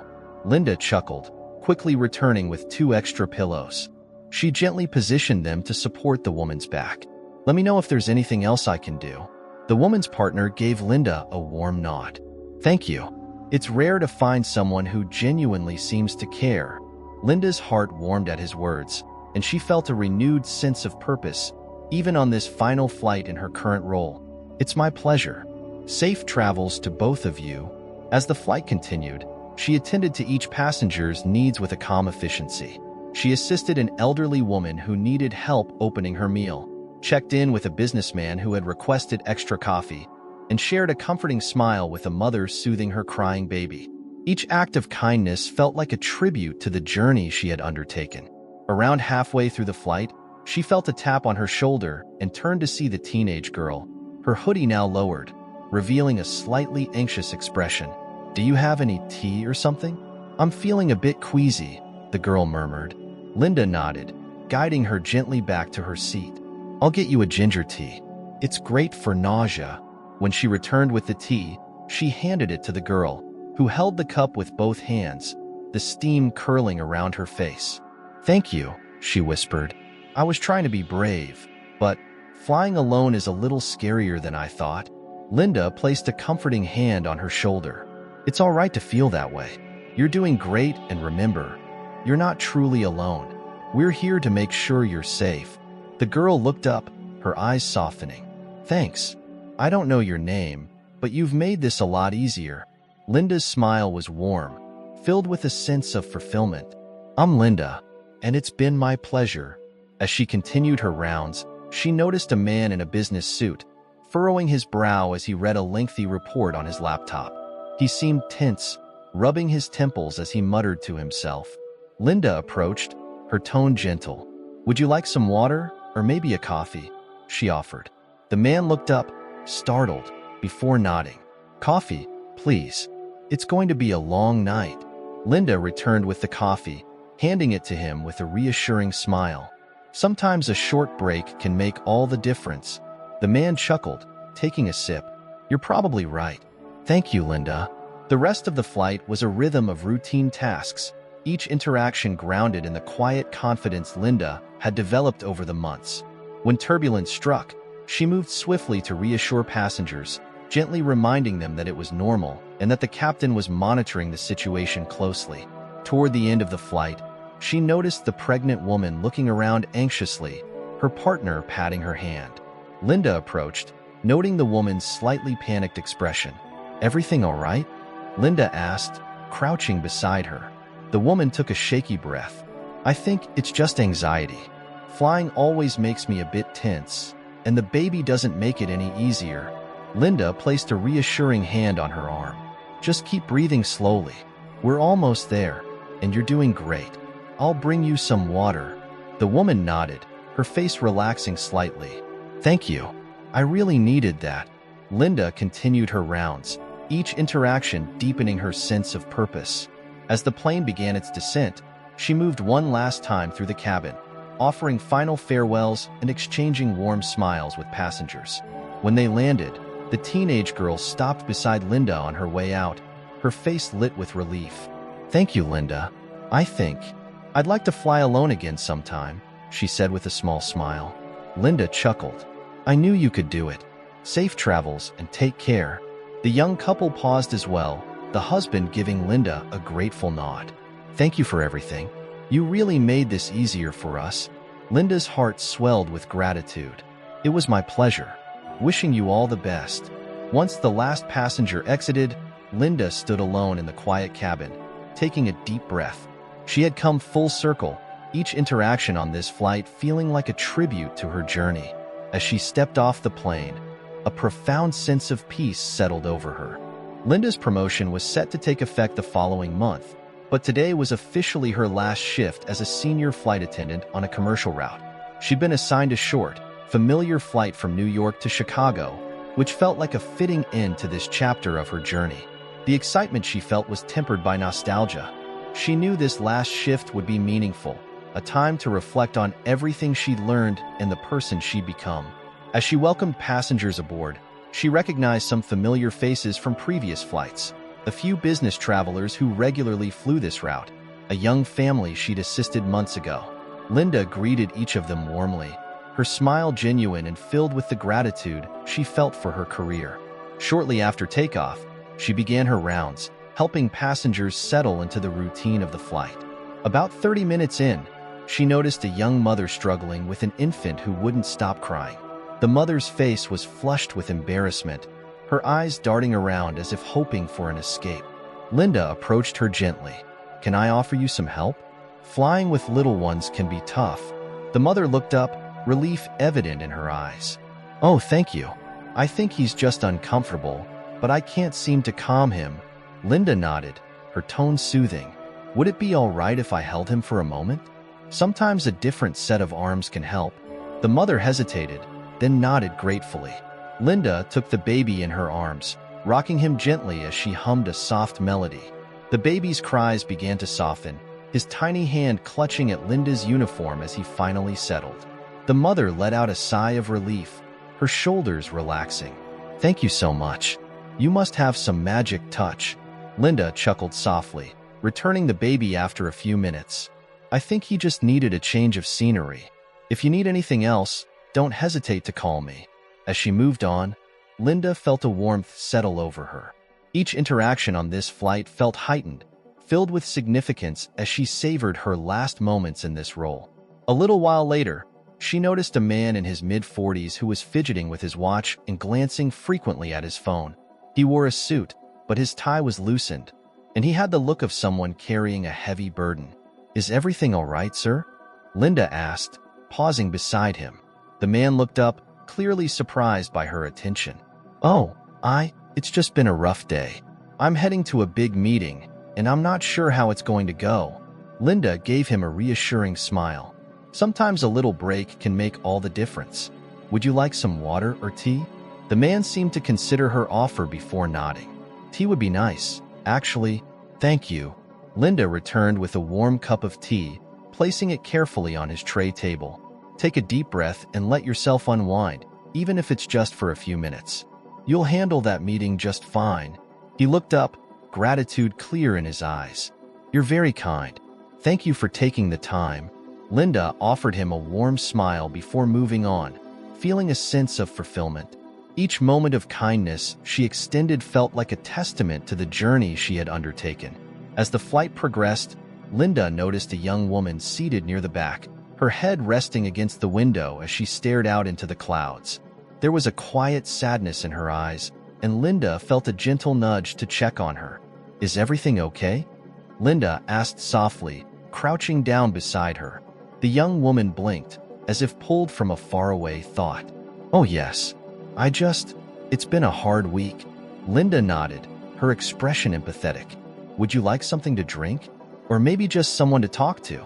Linda chuckled, quickly returning with 2 extra pillows. She gently positioned them to support the woman's back. Let me know if there's anything else I can do. The woman's partner gave Linda a warm nod. Thank you. It's rare to find someone who genuinely seems to care. Linda's heart warmed at his words, and she felt a renewed sense of purpose, even on this final flight in her current role. It's my pleasure. Safe travels to both of you. As the flight continued, she attended to each passenger's needs with a calm efficiency. She assisted an elderly woman who needed help opening her meal, checked in with a businessman who had requested extra coffee, and shared a comforting smile with a mother soothing her crying baby. Each act of kindness felt like a tribute to the journey she had undertaken. Around halfway through the flight, she felt a tap on her shoulder and turned to see the teenage girl, her hoodie now lowered, revealing a slightly anxious expression. Do you have any tea or something? I'm feeling a bit queasy, the girl murmured. Linda nodded, guiding her gently back to her seat. I'll get you a ginger tea. It's great for nausea. When she returned with the tea, she handed it to the girl, who held the cup with both hands, the steam curling around her face. Thank you, she whispered. I was trying to be brave, but flying alone is a little scarier than I thought. Linda placed a comforting hand on her shoulder. It's all right to feel that way. You're doing great, and remember, you're not truly alone. We're here to make sure you're safe. The girl looked up, her eyes softening. Thanks. I don't know your name, but you've made this a lot easier. Linda's smile was warm, filled with a sense of fulfillment. I'm Linda, and it's been my pleasure. As she continued her rounds, she noticed a man in a business suit, furrowing his brow as he read a lengthy report on his laptop. He seemed tense, rubbing his temples as he muttered to himself. Linda approached, her tone gentle. Would you like some water, or maybe a coffee? She offered. The man looked up, startled, before nodding. Coffee, please. It's going to be a long night. Linda returned with the coffee, handing it to him with a reassuring smile. Sometimes a short break can make all the difference. The man chuckled, taking a sip. You're probably right. Thank you, Linda. The rest of the flight was a rhythm of routine tasks, each interaction grounded in the quiet confidence Linda had developed over the months. When turbulence struck, she moved swiftly to reassure passengers, gently reminding them that it was normal and that the captain was monitoring the situation closely. Toward the end of the flight, she noticed the pregnant woman looking around anxiously, her partner patting her hand. Linda approached, noting the woman's slightly panicked expression. Everything all right? Linda asked, crouching beside her. The woman took a shaky breath. I think it's just anxiety. Flying always makes me a bit tense, and the baby doesn't make it any easier. Linda placed a reassuring hand on her arm. Just keep breathing slowly. We're almost there, and you're doing great. I'll bring you some water. The woman nodded, her face relaxing slightly. Thank you. I really needed that. Linda continued her rounds, each interaction deepening her sense of purpose. As the plane began its descent, she moved one last time through the cabin, offering final farewells and exchanging warm smiles with passengers. When they landed, the teenage girl stopped beside Linda on her way out, her face lit with relief. Thank you, Linda. I think I'd like to fly alone again sometime, she said with a small smile. Linda chuckled. I knew you could do it. Safe travels and take care. The young couple paused as well, the husband giving Linda a grateful nod. Thank you for everything. You really made this easier for us. Linda's heart swelled with gratitude. It was my pleasure. Wishing you all the best. Once the last passenger exited, Linda stood alone in the quiet cabin, taking a deep breath. She had come full circle, each interaction on this flight feeling like a tribute to her journey. As she stepped off the plane, a profound sense of peace settled over her. Linda's promotion was set to take effect the following month, but today was officially her last shift as a senior flight attendant on a commercial route. She'd been assigned a short, familiar flight from New York to Chicago, which felt like a fitting end to this chapter of her journey. The excitement she felt was tempered by nostalgia. She knew this last shift would be meaningful, a time to reflect on everything she'd learned and the person she'd become. As she welcomed passengers aboard, she recognized some familiar faces from previous flights, a few business travelers who regularly flew this route, a young family she'd assisted months ago. Linda greeted each of them warmly, her smile genuine and filled with the gratitude she felt for her career. Shortly after takeoff, she began her rounds, helping passengers settle into the routine of the flight. About 30 minutes in, she noticed a young mother struggling with an infant who wouldn't stop crying. The mother's face was flushed with embarrassment, her eyes darting around as if hoping for an escape. Linda approached her gently. Can I offer you some help? Flying with little ones can be tough. The mother looked up, relief evident in her eyes. Oh, thank you. I think he's just uncomfortable, but I can't seem to calm him. Linda nodded, her tone soothing. Would it be all right if I held him for a moment? Sometimes a different set of arms can help. The mother hesitated, then nodded gratefully. Linda took the baby in her arms, rocking him gently as she hummed a soft melody. The baby's cries began to soften, his tiny hand clutching at Linda's uniform as he finally settled. The mother let out a sigh of relief, her shoulders relaxing. Thank you so much. You must have some magic touch. Linda chuckled softly, returning the baby after a few minutes. I think he just needed a change of scenery. If you need anything else, don't hesitate to call me." As she moved on, Linda felt a warmth settle over her. Each interaction on this flight felt heightened, filled with significance as she savored her last moments in this role. A little while later, she noticed a man in his mid-40s who was fidgeting with his watch and glancing frequently at his phone. He wore a suit, but his tie was loosened, and he had the look of someone carrying a heavy burden. "Is everything all right, sir?" Linda asked, pausing beside him. The man looked up, clearly surprised by her attention. "Oh, it's just been a rough day. I'm heading to a big meeting, and I'm not sure how it's going to go." Linda gave him a reassuring smile. Sometimes a little break can make all the difference. "Would you like some water or tea?" The man seemed to consider her offer before nodding. "Tea would be nice, actually. Thank you." Linda returned with a warm cup of tea, placing it carefully on his tray table. "Take a deep breath and let yourself unwind, even if it's just for a few minutes. You'll handle that meeting just fine." He looked up, gratitude clear in his eyes. "You're very kind. Thank you for taking the time." Linda offered him a warm smile before moving on, feeling a sense of fulfillment. Each moment of kindness she extended felt like a testament to the journey she had undertaken. As the flight progressed, Linda noticed a young woman seated near the back, her head resting against the window as she stared out into the clouds. There was a quiet sadness in her eyes, and Linda felt a gentle nudge to check on her. "Is everything okay?" Linda asked softly, crouching down beside her. The young woman blinked, as if pulled from a faraway thought. "Oh yes, it's been a hard week." Linda nodded, her expression empathetic. "Would you like something to drink? Or maybe just someone to talk to?"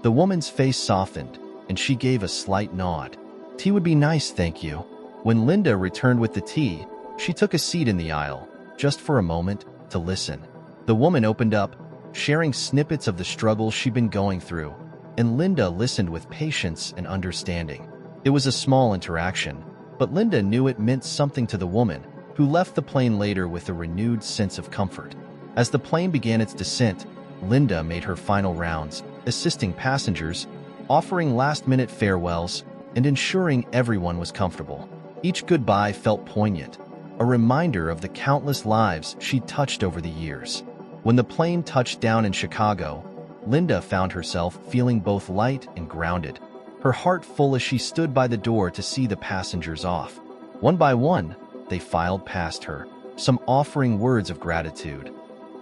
The woman's face softened, and she gave a slight nod. "Tea would be nice, thank you." When Linda returned with the tea, she took a seat in the aisle, just for a moment, to listen. The woman opened up, sharing snippets of the struggles she'd been going through, and Linda listened with patience and understanding. It was a small interaction, but Linda knew it meant something to the woman, who left the plane later with a renewed sense of comfort. As the plane began its descent, Linda made her final rounds, assisting passengers, offering last-minute farewells, and ensuring everyone was comfortable. Each goodbye felt poignant, a reminder of the countless lives she'd touched over the years. When the plane touched down in Chicago, Linda found herself feeling both light and grounded, her heart full as she stood by the door to see the passengers off. One by one, they filed past her, some offering words of gratitude,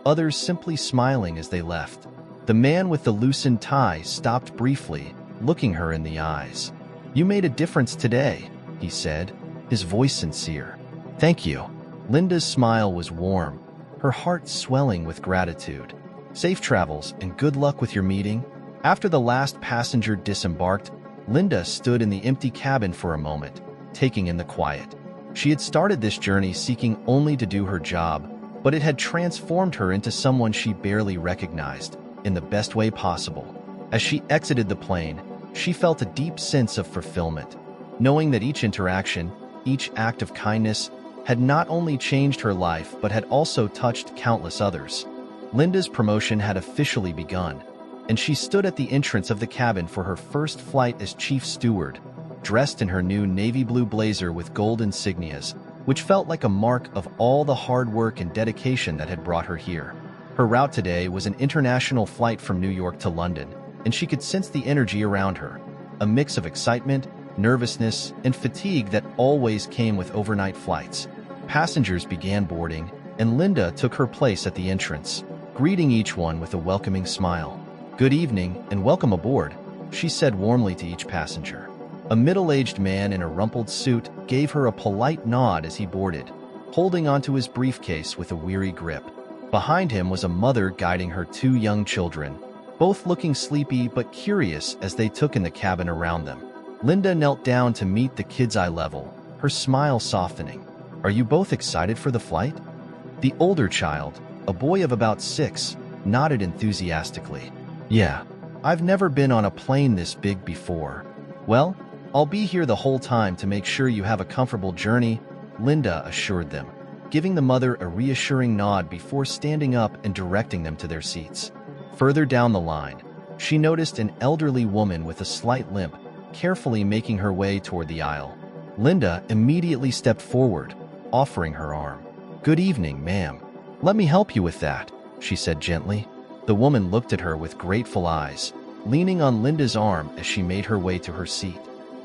others simply smiling as they left. The man with the loosened tie stopped briefly, looking her in the eyes. "You made a difference today," he said, his voice sincere. "Thank you." Linda's smile was warm, her heart swelling with gratitude. "Safe travels and good luck with your meeting." After the last passenger disembarked, Linda stood in the empty cabin for a moment, taking in the quiet. She had started this journey seeking only to do her job, but it had transformed her into someone she barely recognized, in the best way possible. As she exited the plane, she felt a deep sense of fulfillment, knowing that each interaction, each act of kindness, had not only changed her life but had also touched countless others. Linda's promotion had officially begun, and she stood at the entrance of the cabin for her first flight as Chief Steward, dressed in her new navy blue blazer with gold insignias, which felt like a mark of all the hard work and dedication that had brought her here. Her route today was an international flight from New York to London, and she could sense the energy around her, a mix of excitement, nervousness, and fatigue that always came with overnight flights. Passengers began boarding, and Linda took her place at the entrance, greeting each one with a welcoming smile. "Good evening and welcome aboard," she said warmly to each passenger. A middle-aged man in a rumpled suit gave her a polite nod as he boarded, holding onto his briefcase with a weary grip. Behind him was a mother guiding her two young children, both looking sleepy but curious as they took in the cabin around them. Linda knelt down to meet the kids eye level, her smile softening. "Are you both excited for the flight?" The older child, a boy of about 6, nodded enthusiastically. "Yeah, I've never been on a plane this big before." "Well, I'll be here the whole time to make sure you have a comfortable journey," Linda assured them, giving the mother a reassuring nod before standing up and directing them to their seats. Further down the line, she noticed an elderly woman with a slight limp, carefully making her way toward the aisle. Linda immediately stepped forward, offering her arm. "Good evening, ma'am. Let me help you with that," she said gently. The woman looked at her with grateful eyes, leaning on Linda's arm as she made her way to her seat.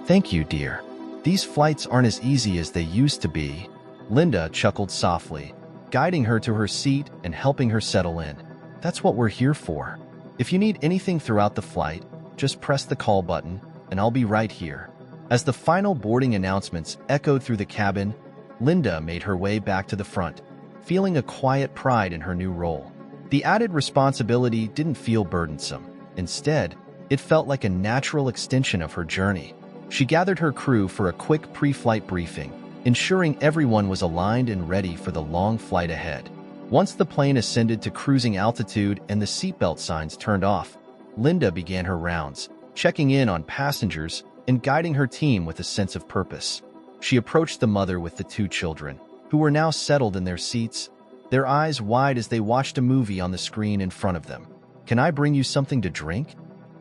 "Thank you, dear. These flights aren't as easy as they used to be." Linda chuckled softly, guiding her to her seat and helping her settle in. "That's what we're here for. If you need anything throughout the flight, just press the call button, and I'll be right here." As the final boarding announcements echoed through the cabin, Linda made her way back to the front, feeling a quiet pride in her new role. The added responsibility didn't feel burdensome. Instead, it felt like a natural extension of her journey. She gathered her crew for a quick pre-flight briefing, ensuring everyone was aligned and ready for the long flight ahead. Once the plane ascended to cruising altitude and the seatbelt signs turned off, Linda began her rounds, checking in on passengers and guiding her team with a sense of purpose. She approached the mother with the two children, who were now settled in their seats, their eyes wide as they watched a movie on the screen in front of them. "Can I bring you something to drink?"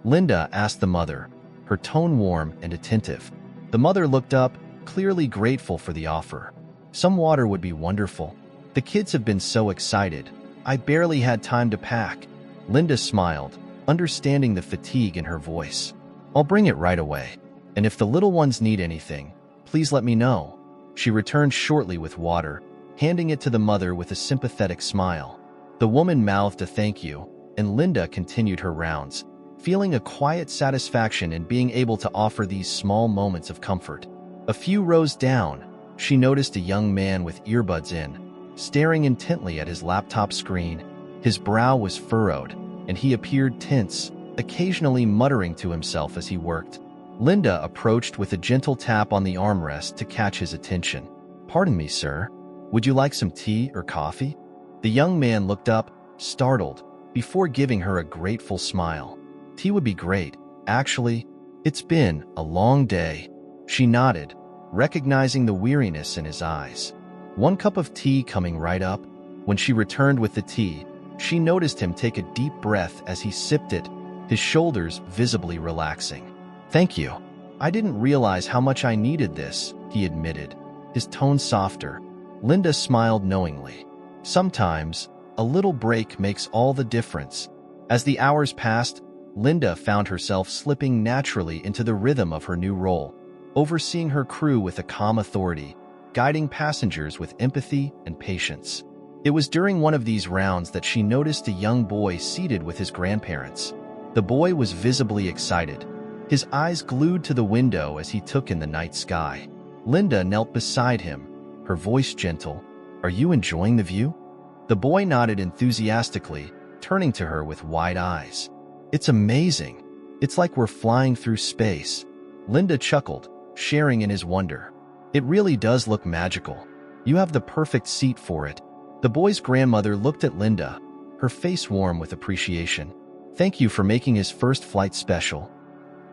Linda asked the mother, her tone warm and attentive. The mother looked up, clearly grateful for the offer. "Some water would be wonderful. The kids have been so excited. I barely had time to pack." Linda smiled, understanding the fatigue in her voice. "I'll bring it right away. And if the little ones need anything, please let me know." She returned shortly with water, handing it to the mother with a sympathetic smile. The woman mouthed a thank you, and Linda continued her rounds, feeling a quiet satisfaction in being able to offer these small moments of comfort. A few rows down, she noticed a young man with earbuds in, staring intently at his laptop screen. His brow was furrowed, and he appeared tense, occasionally muttering to himself as he worked. Linda approached with a gentle tap on the armrest to catch his attention. "Pardon me, sir. Would you like some tea or coffee?" The young man looked up, startled, before giving her a grateful smile. "Tea would be great. Actually, it's been a long day." She nodded, recognizing the weariness in his eyes. "One cup of tea coming right up." When she returned with the tea, she noticed him take a deep breath as he sipped it, his shoulders visibly relaxing. "Thank you. I didn't realize how much I needed this," he admitted, his tone softer. Linda smiled knowingly. Sometimes, a little break makes all the difference. As the hours passed, Linda found herself slipping naturally into the rhythm of her new role, overseeing her crew with a calm authority, guiding passengers with empathy and patience. It was during one of these rounds that she noticed a young boy seated with his grandparents. The boy was visibly excited, his eyes glued to the window as he took in the night sky. Linda knelt beside him, her voice gentle. "Are you enjoying the view?" The boy nodded enthusiastically, turning to her with wide eyes. "It's amazing. It's like we're flying through space." Linda chuckled, sharing in his wonder. "It really does look magical. You have the perfect seat for it." The boy's grandmother looked at Linda, her face warm with appreciation. "Thank you for making his first flight special.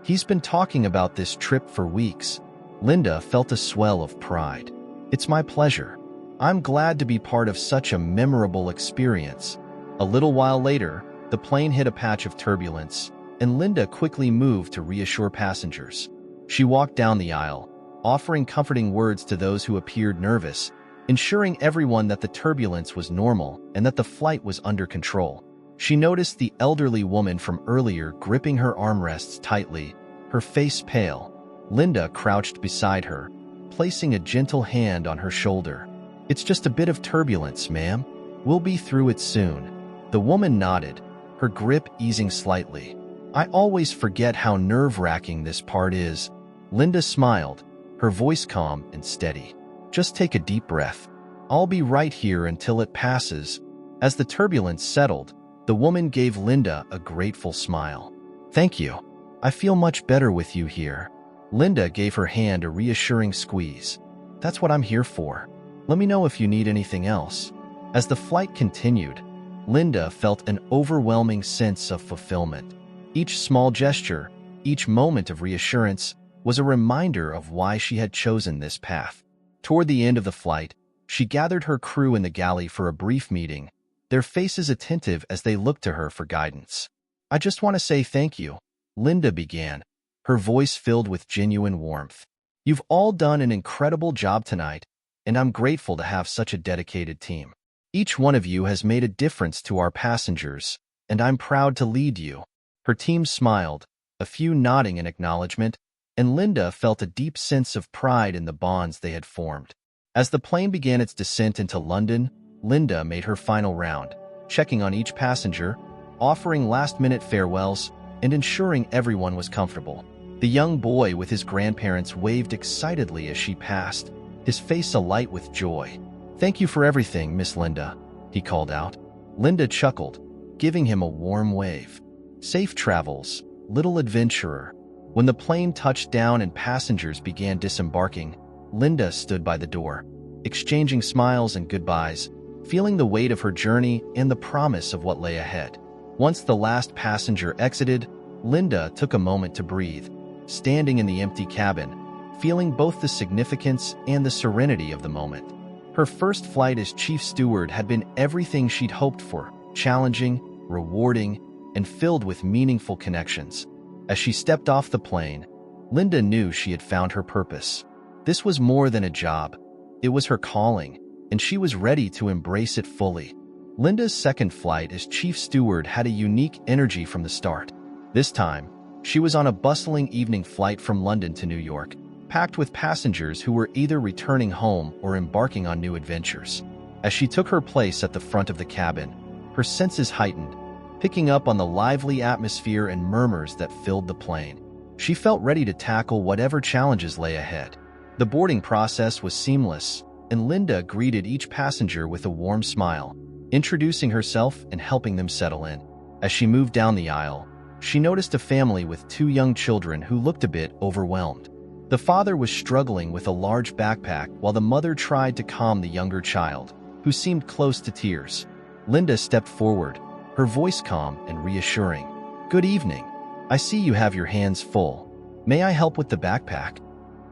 He's been talking about this trip for weeks." Linda felt a swell of pride. "It's my pleasure. I'm glad to be part of such a memorable experience." A little while later, the plane hit a patch of turbulence, and Linda quickly moved to reassure passengers. She walked down the aisle, offering comforting words to those who appeared nervous, ensuring everyone that the turbulence was normal and that the flight was under control. She noticed the elderly woman from earlier gripping her armrests tightly, her face pale. Linda crouched beside her, placing a gentle hand on her shoulder. "It's just a bit of turbulence, ma'am. We'll be through it soon." The woman nodded, her grip easing slightly. "I always forget how nerve-wracking this part is." Linda smiled, her voice calm and steady. "Just take a deep breath. I'll be right here until it passes." As the turbulence settled, the woman gave Linda a grateful smile. "Thank you. I feel much better with you here." Linda gave her hand a reassuring squeeze. "That's what I'm here for. Let me know if you need anything else." As the flight continued, Linda felt an overwhelming sense of fulfillment. Each small gesture, each moment of reassurance, was a reminder of why she had chosen this path. Toward the end of the flight, she gathered her crew in the galley for a brief meeting, their faces attentive as they looked to her for guidance. I just want to say thank you, Linda began, her voice filled with genuine warmth. You've all done an incredible job tonight, and I'm grateful to have such a dedicated team. Each one of you has made a difference to our passengers, and I'm proud to lead you. Her team smiled, a few nodding in acknowledgement, and Linda felt a deep sense of pride in the bonds they had formed. As the plane began its descent into London, Linda made her final round, checking on each passenger, offering last-minute farewells, and ensuring everyone was comfortable. The young boy with his grandparents waved excitedly as she passed, his face alight with joy. "Thank you for everything, Miss Linda," he called out. Linda chuckled, giving him a warm wave. "Safe travels, little adventurer." When the plane touched down and passengers began disembarking, Linda stood by the door, exchanging smiles and goodbyes, feeling the weight of her journey and the promise of what lay ahead. Once the last passenger exited, Linda took a moment to breathe, standing in the empty cabin, feeling both the significance and the serenity of the moment. Her first flight as Chief Steward had been everything she'd hoped for, challenging, rewarding, and filled with meaningful connections. As she stepped off the plane, Linda knew she had found her purpose. This was more than a job. It was her calling, and she was ready to embrace it fully. Linda's second flight as Chief Steward had a unique energy from the start. This time, she was on a bustling evening flight from London to New York, packed with passengers who were either returning home or embarking on new adventures. As she took her place at the front of the cabin, her senses heightened, picking up on the lively atmosphere and murmurs that filled the plane. She felt ready to tackle whatever challenges lay ahead. The boarding process was seamless, and Linda greeted each passenger with a warm smile, introducing herself and helping them settle in. As she moved down the aisle, she noticed a family with 2 young children who looked a bit overwhelmed. The father was struggling with a large backpack while the mother tried to calm the younger child, who seemed close to tears. Linda stepped forward, her voice calm and reassuring. "Good evening. I see you have your hands full. May I help with the backpack?"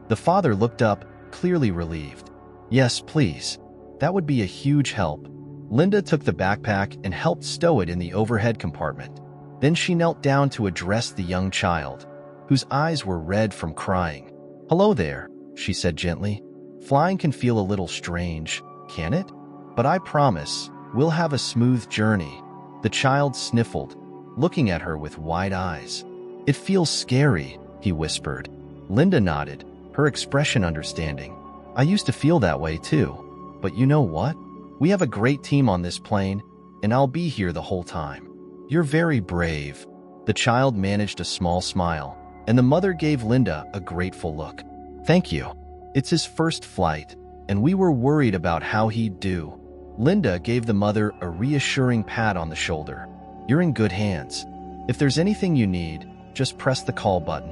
The father looked up, clearly relieved. "Yes, please. That would be a huge help." Linda took the backpack and helped stow it in the overhead compartment. Then she knelt down to address the young child, whose eyes were red from crying. "Hello there," she said gently. "Flying can feel a little strange, can it? But I promise, we'll have a smooth journey." The child sniffled, looking at her with wide eyes. "It feels scary," he whispered. Linda nodded, her expression understanding. "I used to feel that way too. But you know what? We have a great team on this plane, and I'll be here the whole time." "You're very brave." The child managed a small smile, and the mother gave Linda a grateful look. "Thank you. It's his first flight, and we were worried about how he'd do." Linda gave the mother a reassuring pat on the shoulder. "You're in good hands. If there's anything you need, just press the call button."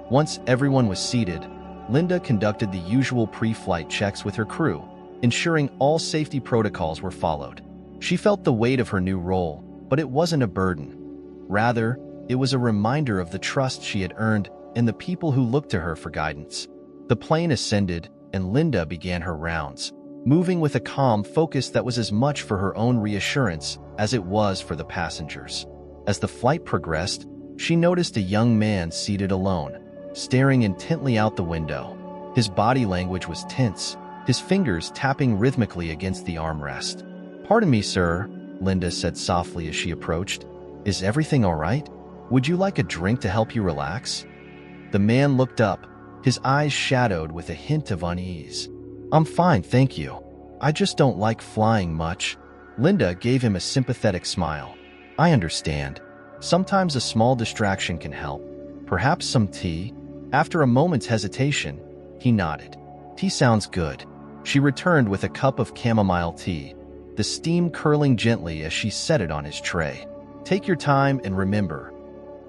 Once everyone was seated, Linda conducted the usual pre-flight checks with her crew, ensuring all safety protocols were followed. She felt the weight of her new role, but it wasn't a burden. Rather, it was a reminder of the trust she had earned and the people who looked to her for guidance. The plane ascended, and Linda began her rounds, moving with a calm focus that was as much for her own reassurance as it was for the passengers. As the flight progressed, she noticed a young man seated alone, staring intently out the window. His body language was tense, his fingers tapping rhythmically against the armrest. "Pardon me, sir," Linda said softly as she approached. "Is everything all right? Would you like a drink to help you relax?" The man looked up, his eyes shadowed with a hint of unease. "I'm fine, thank you. I just don't like flying much." Linda gave him a sympathetic smile. "I understand. Sometimes a small distraction can help. Perhaps some tea?" After a moment's hesitation, he nodded. "Tea sounds good." She returned with a cup of chamomile tea, the steam curling gently as she set it on his tray. "Take your time and remember,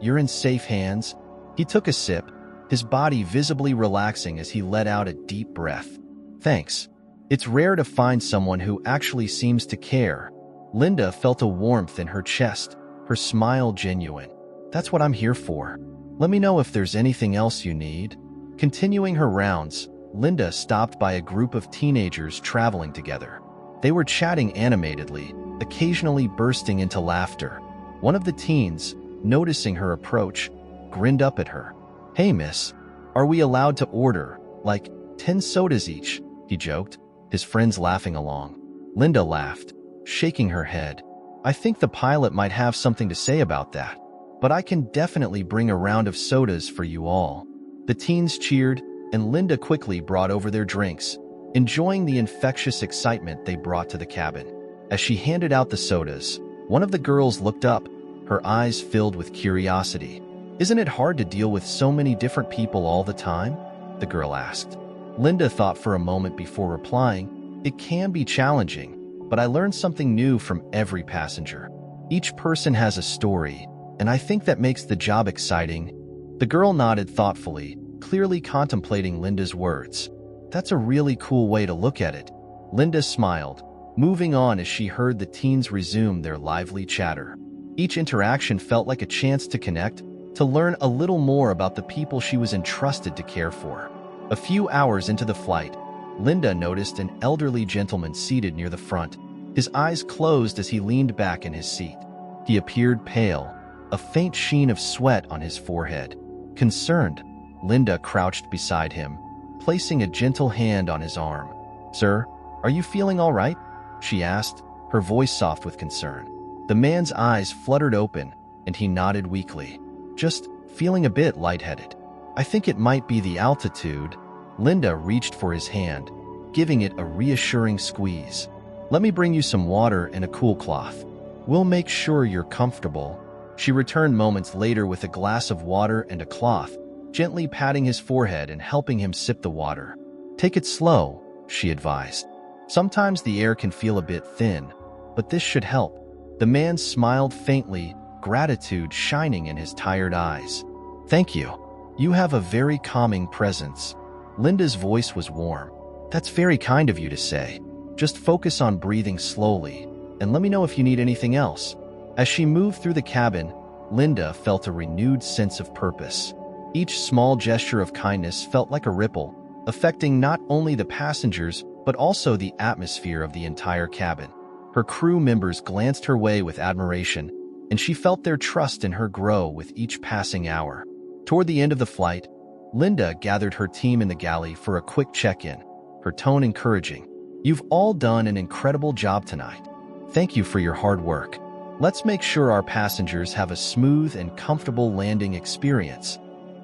you're in safe hands." He took a sip, his body visibly relaxing as he let out a deep breath. "Thanks. It's rare to find someone who actually seems to care." Linda felt a warmth in her chest, her smile genuine. "That's what I'm here for. Let me know if there's anything else you need." Continuing her rounds, Linda stopped by a group of teenagers traveling together. They were chatting animatedly, occasionally bursting into laughter. One of the teens, noticing her approach, grinned up at her. "Hey, miss, are we allowed to order, like, 10 sodas each?" he joked, his friends laughing along. Linda laughed, shaking her head. "I think the pilot might have something to say about that, but I can definitely bring a round of sodas for you all." The teens cheered, and Linda quickly brought over their drinks, enjoying the infectious excitement they brought to the cabin. As she handed out the sodas, one of the girls looked up, her eyes filled with curiosity. "Isn't it hard to deal with so many different people all the time?" the girl asked. Linda thought for a moment before replying, "It can be challenging, but I learned something new from every passenger. Each person has a story, and I think that makes the job exciting." The girl nodded thoughtfully, clearly contemplating Linda's words. "That's a really cool way to look at it." Linda smiled, moving on as she heard the teens resume their lively chatter. Each interaction felt like a chance to connect, to learn a little more about the people she was entrusted to care for. A few hours into the flight, Linda noticed an elderly gentleman seated near the front, his eyes closed as he leaned back in his seat. He appeared pale, a faint sheen of sweat on his forehead. Concerned, Linda crouched beside him, placing a gentle hand on his arm. "Sir, are you feeling all right?" she asked, her voice soft with concern. The man's eyes fluttered open, and he nodded weakly. "Just feeling a bit lightheaded. I think it might be the altitude." Linda reached for his hand, giving it a reassuring squeeze. "Let me bring you some water and a cool cloth. We'll make sure you're comfortable." She returned moments later with a glass of water and a cloth, gently patting his forehead and helping him sip the water. "Take it slow," she advised. "Sometimes the air can feel a bit thin, but this should help." The man smiled faintly, gratitude shining in his tired eyes. "Thank you. You have a very calming presence." Linda's voice was warm. "That's very kind of you to say. Just focus on breathing slowly, and let me know if you need anything else." As she moved through the cabin, Linda felt a renewed sense of purpose. Each small gesture of kindness felt like a ripple, affecting not only the passengers but also the atmosphere of the entire cabin. Her crew members glanced her way with admiration, and she felt their trust in her grow with each passing hour. Toward the end of the flight, Linda gathered her team in the galley for a quick check-in, her tone encouraging. "You've all done an incredible job tonight. Thank you for your hard work. Let's make sure our passengers have a smooth and comfortable landing experience."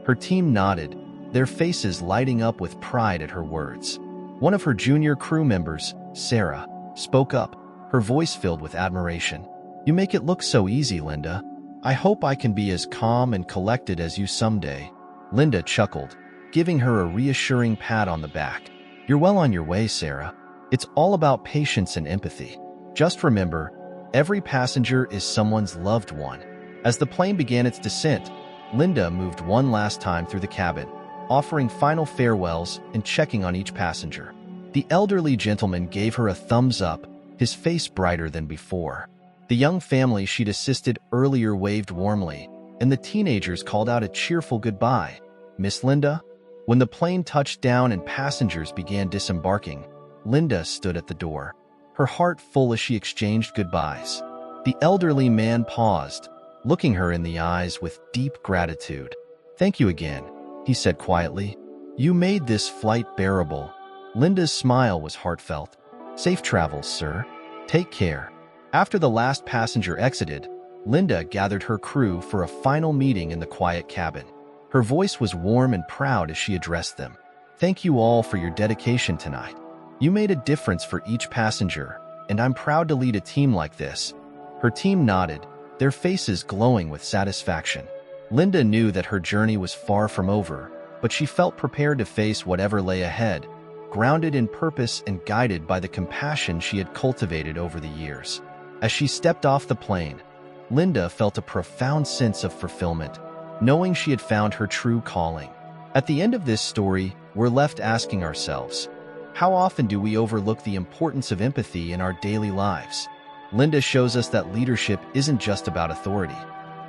Her team nodded, their faces lighting up with pride at her words. One of her junior crew members, Sarah, spoke up, her voice filled with admiration. "You make it look so easy, Linda. I hope I can be as calm and collected as you someday." Linda chuckled, giving her a reassuring pat on the back. "You're well on your way, Sarah. It's all about patience and empathy. Just remember, every passenger is someone's loved one." As the plane began its descent, Linda moved one last time through the cabin, offering final farewells and checking on each passenger. The elderly gentleman gave her a thumbs up, his face brighter than before. The young family she'd assisted earlier waved warmly, and the teenagers called out a cheerful goodbye. "Miss Linda?" When the plane touched down and passengers began disembarking, Linda stood at the door, her heart full as she exchanged goodbyes. The elderly man paused, looking her in the eyes with deep gratitude. "Thank you again," he said quietly. "You made this flight bearable." Linda's smile was heartfelt. "Safe travels, sir. Take care." After the last passenger exited, Linda gathered her crew for a final meeting in the quiet cabin. Her voice was warm and proud as she addressed them. "Thank you all for your dedication tonight. You made a difference for each passenger, and I'm proud to lead a team like this." Her team nodded, their faces glowing with satisfaction. Linda knew that her journey was far from over, but she felt prepared to face whatever lay ahead, grounded in purpose and guided by the compassion she had cultivated over the years. As she stepped off the plane, Linda felt a profound sense of fulfillment, knowing she had found her true calling. At the end of this story, we're left asking ourselves, how often do we overlook the importance of empathy in our daily lives? Linda shows us that leadership isn't just about authority.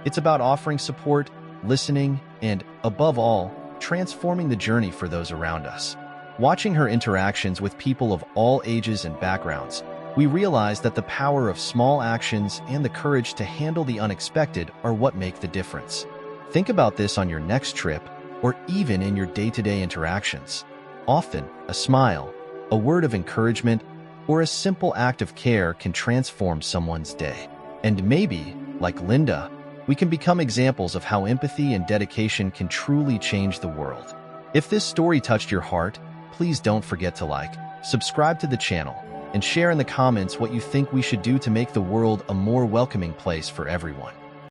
It's about offering support, listening, and, above all, transforming the journey for those around us. Watching her interactions with people of all ages and backgrounds, we realize that the power of small actions and the courage to handle the unexpected are what make the difference. Think about this on your next trip or even in your day-to-day interactions. Often, a smile, a word of encouragement, or a simple act of care can transform someone's day. And maybe, like Linda, we can become examples of how empathy and dedication can truly change the world. If this story touched your heart, please don't forget to like, subscribe to the channel, and share in the comments what you think we should do to make the world a more welcoming place for everyone.